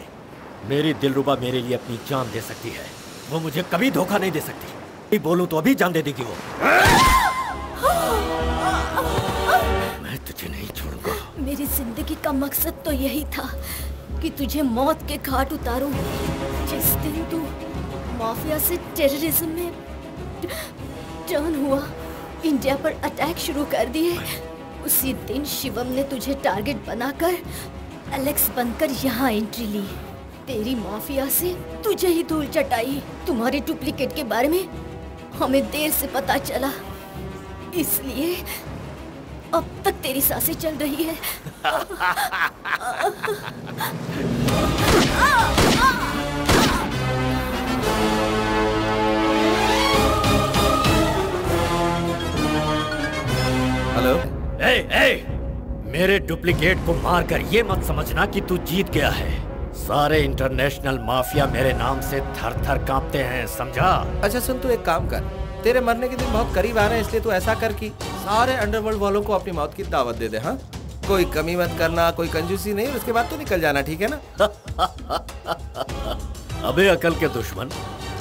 मेरी दिलरुबा मेरे लिए अपनी जान दे सकती है, वो मुझे कभी धोखा नहीं दे सकती। बोलूं तो अभी जान दे देगी वो। मैं तुझे नहीं छोड़ूंगा। मेरी जिंदगी का मकसद तो यही था कि तुझे मौत के घाट उतारूं। जिस दिन तू माफिया से टेररिज्म में टर्न हुआ, इंडिया पर अटैक शुरू कर दिए, उसी दिन शिवम ने तुझे टारगेट बनाकर एलेक्स बनकर यहाँ एंट्री ली। तेरी माफिया से तुझे ही धूल चटाई। तुम्हारे डुप्लीकेट के बारे में हमें देर से पता चला, इसलिए अब तक तेरी सांसें चल रही है। हेलो। मेरे डुप्लीकेट को मारकर ये मत समझना कि तू जीत गया है। सारे इंटरनेशनल माफिया मेरे नाम से थर थर कांपते हैं, समझा? अच्छा सुन, तू एक काम कर, तेरे मरने के दिन बहुत करीब आ रहे हैं, इसलिए तू ऐसा कर कि सारे अंडरवर्ल्ड वालों को अपनी मौत की दावत दे दे। हाँ, कोई कमी मत करना, कोई कंजूसी नहीं, उसके बाद तो निकल जाना, ठीक है ना? अबे अकल के दुश्मन,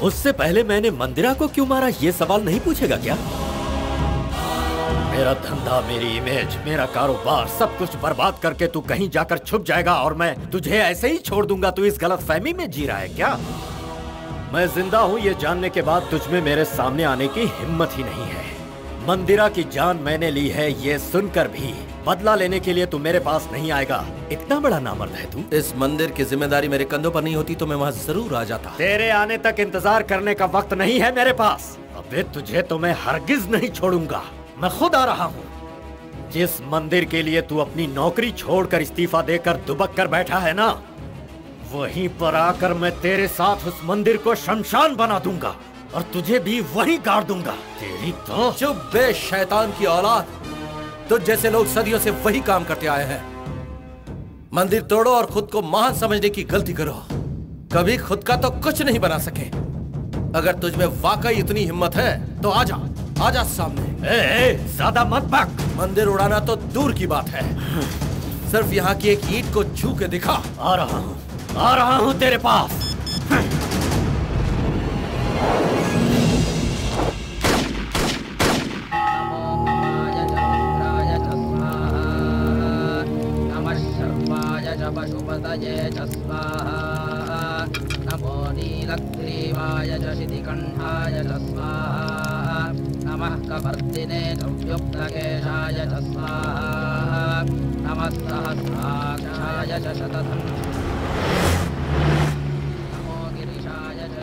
उससे पहले मैंने मंदिरा को क्यों मारा ये सवाल नहीं पूछेगा क्या? मेरा धंधा, मेरी इमेज, मेरा कारोबार सब कुछ बर्बाद करके तू कहीं जाकर छुप जाएगा और मैं तुझे ऐसे ही छोड़ दूंगा। तू इस गलतफहमी में जी रहा है क्या? मैं जिंदा हूँ ये जानने के बाद तुझमें मेरे सामने आने की हिम्मत ही नहीं है। मंदिरा की जान मैंने ली है ये सुनकर भी बदला लेने के लिए तू मेरे पास नहीं आएगा। इतना बड़ा नामर्द है तू। इस मंदिर की जिम्मेदारी मेरे कंधों पर नहीं होती तो मैं वहाँ जरूर आ जाता। तेरे आने तक इंतजार करने का वक्त नहीं है मेरे पास। अबे तुझे तो मैं हरगिज नहीं छोड़ूंगा, मैं खुद आ रहा हूँ। जिस मंदिर के लिए तू अपनी नौकरी छोड़कर इस्तीफा देकर दुबक कर बैठा है ना, वहीं पर आकर मैं तेरे साथ उस मंदिर को शमशान बना दूंगा और तुझे भी वहीं गाड़ दूंगा। तेरी तो चुप बे शैतान की औलाद, तुझ जैसे लोग सदियों से वही काम करते आए हैं। मंदिर तोड़ो और खुद को महान समझने की गलती करो, कभी खुद का तो कुछ नहीं बना सके। अगर तुझ में वाकई इतनी हिम्मत है तो आजा, आजा सामने। ज्यादा मत भाग। मंदिर उड़ाना तो दूर की बात है, सिर्फ यहाँ की एक ईंट को छू के दिखा। आ रहा हूँ तेरे पास। नमो नीलग्रीवाय च शितिकण्ठाय च स्वाहा। नमः कपर्दिने संयुक्तकेशाय च स्वाहा। नमः सहस्राक्षाय च शतधम्। नमो गिरिशाय च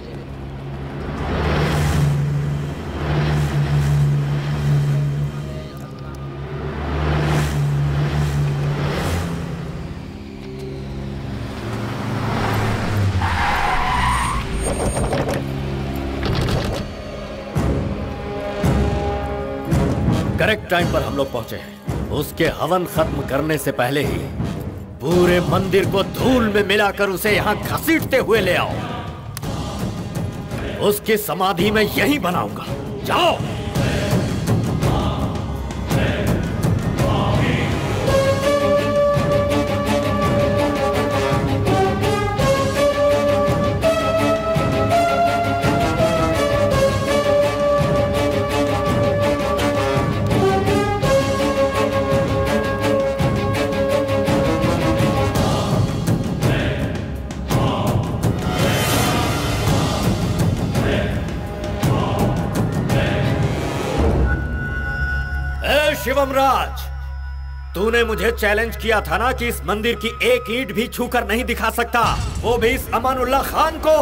करेक्ट टाइम पर हम लोग पहुंचे हैं। उसके हवन खत्म करने से पहले ही पूरे मंदिर को धूल में मिलाकर उसे यहाँ घसीटते हुए ले आओ। उसकी समाधि में यहीं बनाऊंगा। जाओ। शिवम राज, तूने मुझे चैलेंज किया था ना कि इस मंदिर की एक ईंट भी छूकर नहीं दिखा सकता, वो भी इस अमानुल्लाह खान को।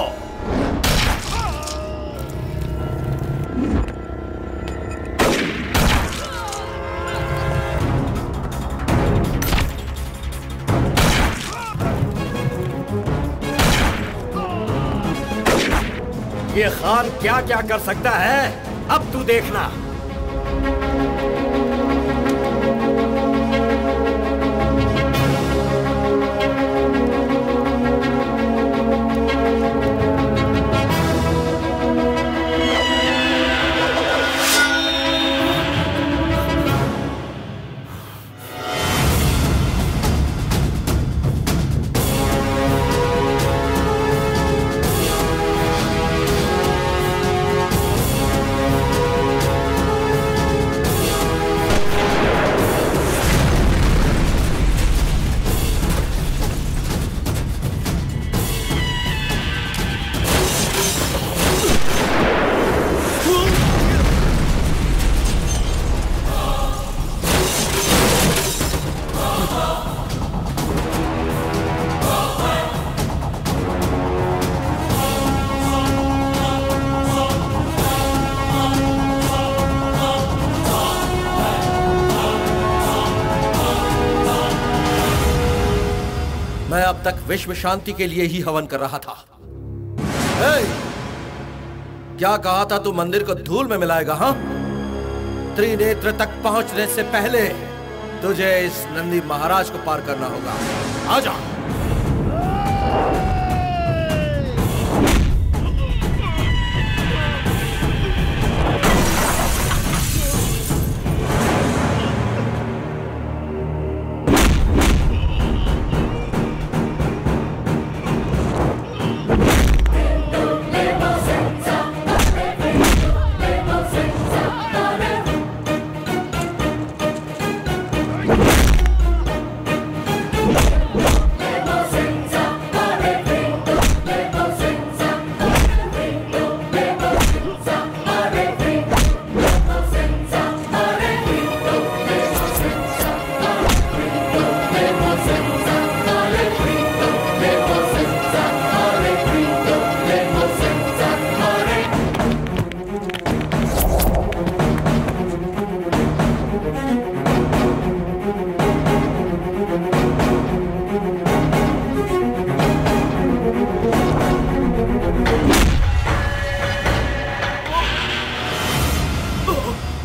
ये खान क्या क्या कर सकता है, अब तू देखना। मैं अब तक विश्व शांति के लिए ही हवन कर रहा था। क्या कहा था तू मंदिर को धूल में मिलाएगा? हाँ, त्रिनेत्र तक पहुंचने से पहले तुझे इस नंदी महाराज को पार करना होगा। आजा।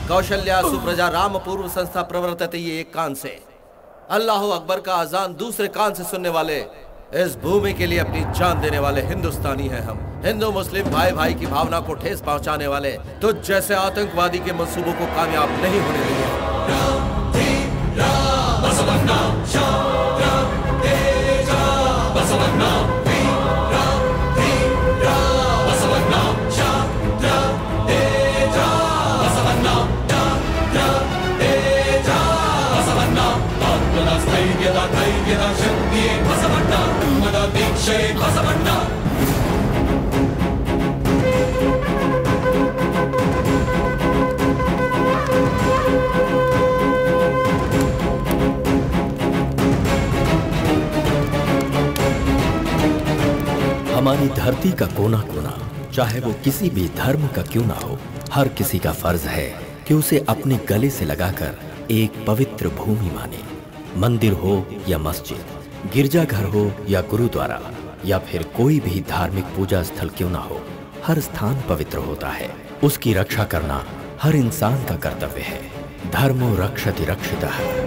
कौशल्या सुप्रजा राम पूर्व संस्था प्रवर्तते, ये एक कान से, अल्लाह अकबर का अजान दूसरे कान से सुनने वाले, इस भूमि के लिए अपनी जान देने वाले हिंदुस्तानी हैं हम। हिंदू मुस्लिम भाई भाई की भावना को ठेस पहुंचाने वाले तो जैसे आतंकवादी के मंसूबों को कामयाब नहीं होने देंगे। हमारी धरती का कोना कोना, चाहे वो किसी भी धर्म का क्यों ना हो, हर किसी का फर्ज है कि उसे अपने गले से लगाकर एक पवित्र भूमि माने। मंदिर हो या मस्जिद, गिरजाघर हो या गुरुद्वारा, या फिर कोई भी धार्मिक पूजा स्थल क्यों ना हो, हर स्थान पवित्र होता है। उसकी रक्षा करना हर इंसान का कर्तव्य है। धर्मो रक्षति रक्षितः।